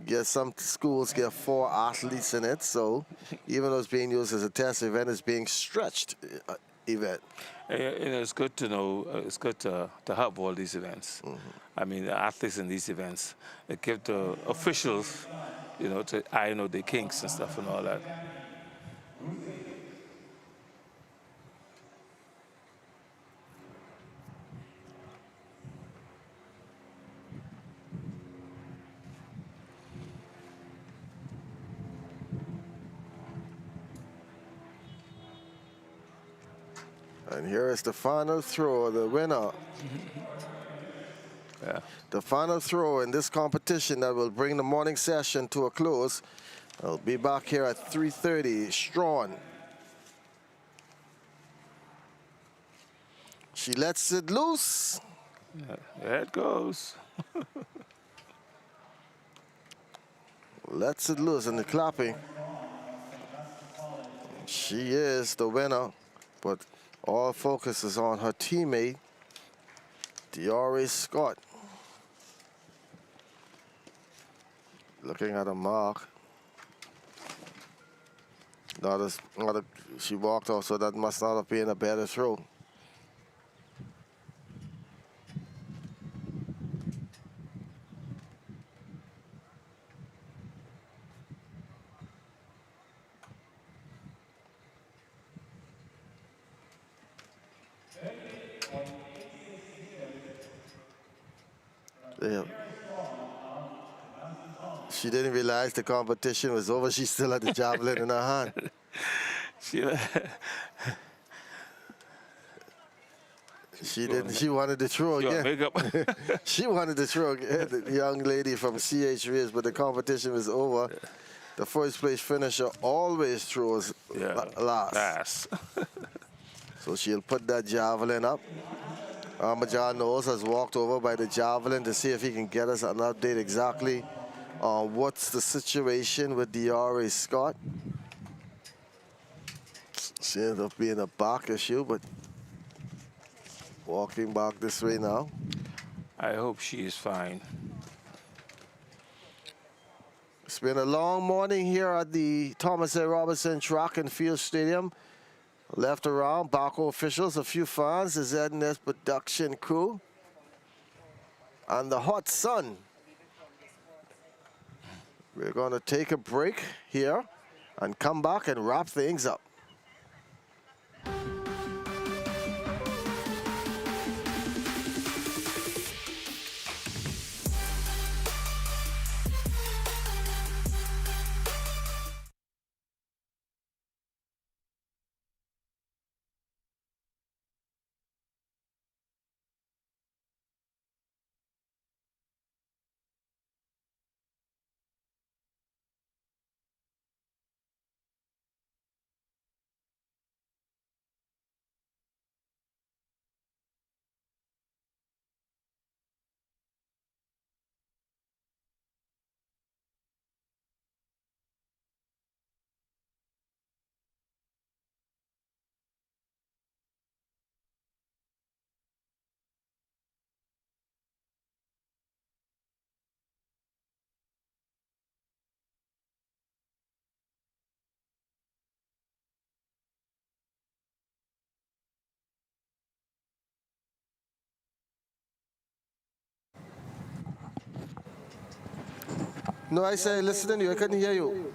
Yes, some schools get 4 athletes in it, so even though it's being used as a test event, it's being stretched event. And it's good to know, it's good to have all these events. I mean, the athletes in these events, it give the officials, you know, to iron out the kinks and stuff and all that. And here is the final throw, the winner. Yeah. The final throw in this competition that will bring the morning session to a close. I'll be back here at 3:30. Strawn She lets it loose. There it goes. Lets it loose in the clapping. She is the winner, but all focus is on her teammate, Diore Scott. Looking at a mark. She walked off, so that must not have been a better throw. Yeah. She didn't realize the competition was over. She still had the javelin in her hand. She didn't. She wanted to throw again. She wanted to throw again. The young lady from CH Riz, but the competition was over. The first place finisher always throws last. So she'll put that javelin up. Amajan Knowles has walked over by the javelin to see if he can get us an update exactly on what's the situation with Diore Scott. She ended up being a back issue, but walking back this way now. I hope she is fine. It's been a long morning here at the Thomas A. Robinson Track and Field Stadium. Left around, Baco officials, a few fans, the ZNS production crew, and the hot sun. We're going to take a break here and come back and wrap things up. No, I say, listen to you. I couldn't hear you.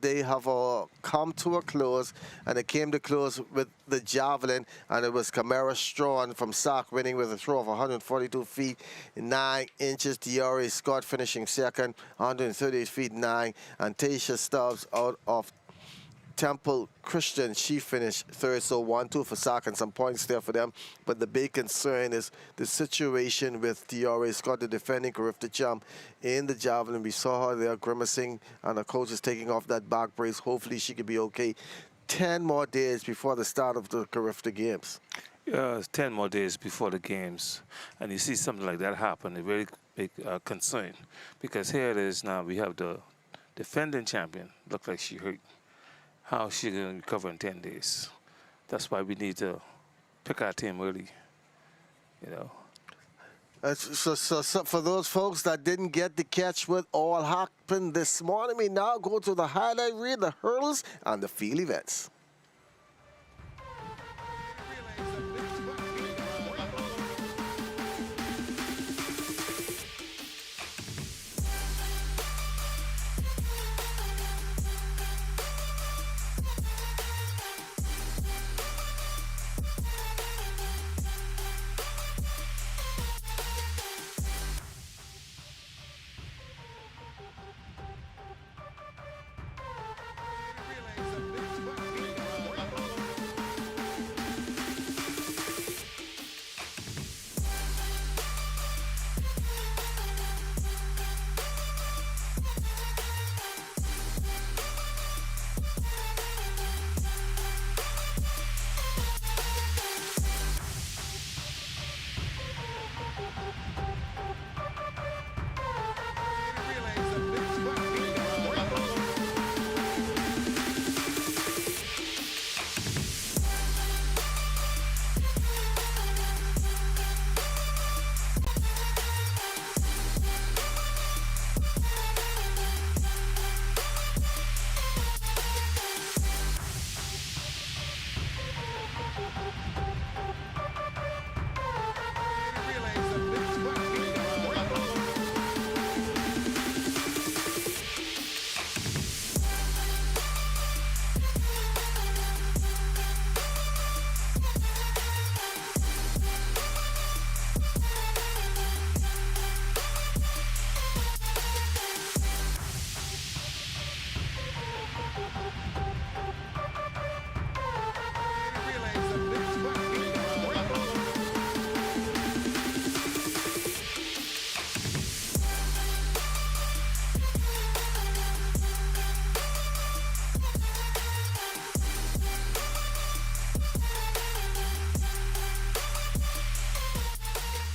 They have come to a close, and it came to close with the javelin, and it was Camara Strawn from SAC winning with a throw of 142 feet 9 inches. Diore Scott finishing second, 138 feet 9, and Tasha Stubbs out of Temple Christian, she finished third, so 1-2 for SAC and some points there for them. But the big concern is the situation with Diore Scott, the defending CARIFTA champ, in the javelin. We saw her there grimacing, and the coach is taking off that back brace. Hopefully she can be okay. 10 more days before the start of the CARIFTA games. Yeah, it's 10 more days before the games, and you see something like that happen, it really big concern, because here it is now. We have the defending champion. Looks like she hurt. How is she going to recover in 10 days? That's why we need to pick our team early, you know. So for those folks that didn't get to catch what all happened this morning, we now go to the highlight reel, the hurdles, and the field events.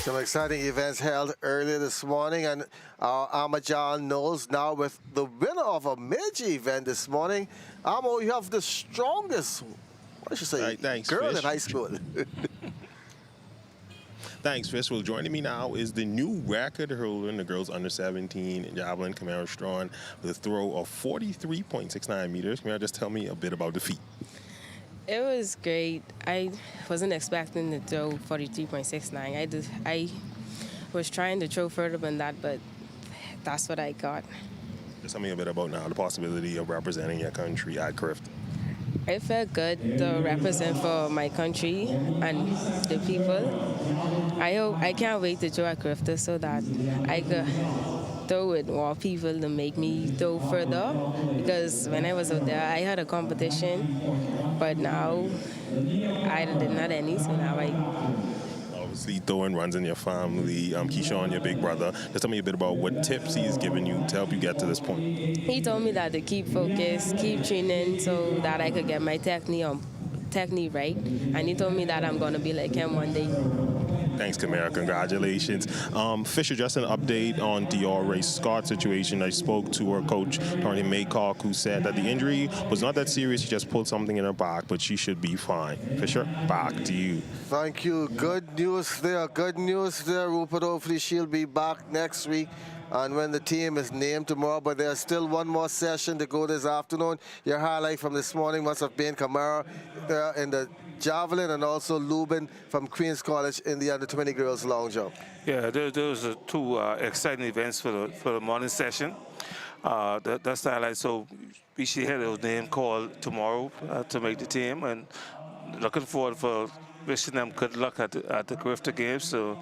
Some exciting events held earlier this morning, and our Amajan knows now with the winner of a major event this morning. Amo, you have the strongest, what should I say, right, thanks, girl Fish. in high school. Thanks, Fish. Well, joining me now is the new record holder in the girls under 17 javelin, Camara Strawn, with a throw of 43.69 meters. Can you just tell me a bit about the feat? It was great. I wasn't expecting to throw 43.69. I was trying to throw further than that, but that's what I got. Just tell me a bit about now the possibility of representing your country at CARIFTA. It felt good to represent for my country and the people. I can't wait to throw at CARIFTA so that I could throw with more people to make me throw further, because when I was out there, I had a competition, but now I didn't have any, so now Obviously, throwing runs in your family. Keyshawn, your big brother. Just tell me a bit about what tips he's given you to help you get to this point. He told me that to keep focused, keep training so that I could get my technique right, and he told me that I'm going to be like him one day. Thanks, Camara. Congratulations. Fisher, just an update on Diore Scott's situation. I spoke to her coach, Tony Maycock, who said that the injury was not that serious. She just pulled something in her back, but she should be fine. Fisher, back to you. Thank you. Good news there. Good news there, Rupert. Hopefully she'll be back next week and when the team is named tomorrow, but there's still one more session to go this afternoon. Your highlight from this morning must have been Camara in the javelin, and also Lubin from Queens College in the under-20 girls long jump. Yeah, those are two exciting events for the morning session. That's the highlight. So we should have those name called tomorrow to make the team, and looking forward for wishing them good luck at the CARIFTA games to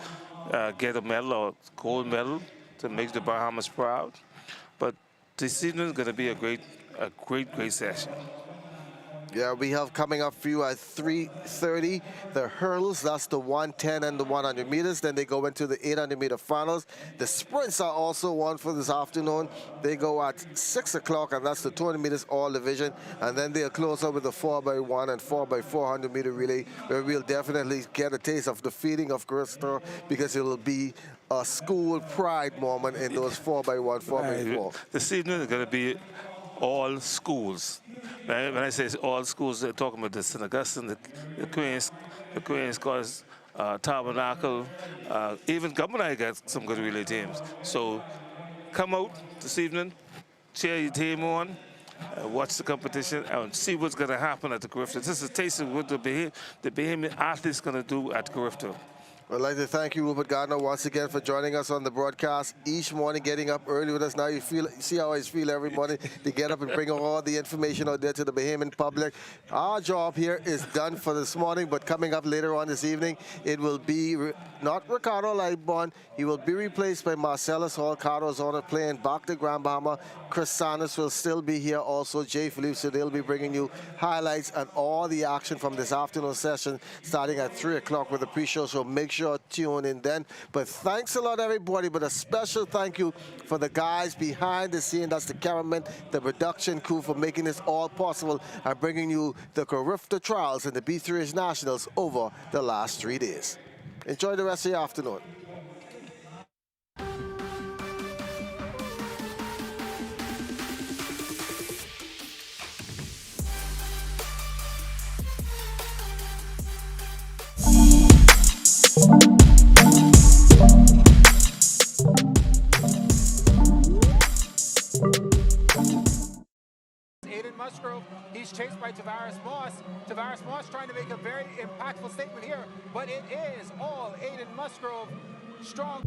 get a medal or gold medal to make the Bahamas proud. But this evening is going to be a great session. Yeah, we have coming up for you at 3:30 the hurdles. That's the 110 and the 100 meters. Then they go into the 800-meter finals. The sprints are also on for this afternoon. They go at 6 o'clock, and that's the 200 meters all division. And then they'll close up with the 4x1 and 4x400 meter relay, where we'll definitely get a taste of the feeling of CARIFTA, because it will be a school pride moment in those 4x1, 4x4. This evening is going to be all schools. When I say all schools, they're talking about the St. Augustine, the Queen's Cause, Tabernacle, even Government got some good relay teams. So come out this evening, cheer your team on, watch the competition, and see what's going to happen at the CARIFTA. This is a taste of what the Bahamian athletes going to do at CARIFTA. I'd like to thank you, Rupert Gardner, once again for joining us on the broadcast each morning, getting up early with us. Now you see how I feel every morning to get up and bring all the information out there to the Bahamian public. Our job here is done for this morning, but coming up later on this evening, it will be not Ricardo Lightborn. He will be replaced by Marcellus Hall. Cardo's on it playing back to Grand Bahama. Chris Sanders will still be here, also Jay Philippe, so they'll be bringing you highlights and all the action from this afternoon session starting at 3 o'clock with the pre-show, so make sure tune in then. But thanks a lot, everybody, but a special thank you for the guys behind the scene. That's the cameraman, the production crew, for making this all possible and bringing you the CARIFTA trials and the B3H Nationals over the last 3 days. Enjoy the rest of your afternoon. Musgrove, he's chased by Tavares Moss. Tavares Moss trying to make a very impactful statement here, but it is all Aiden Musgrove strong.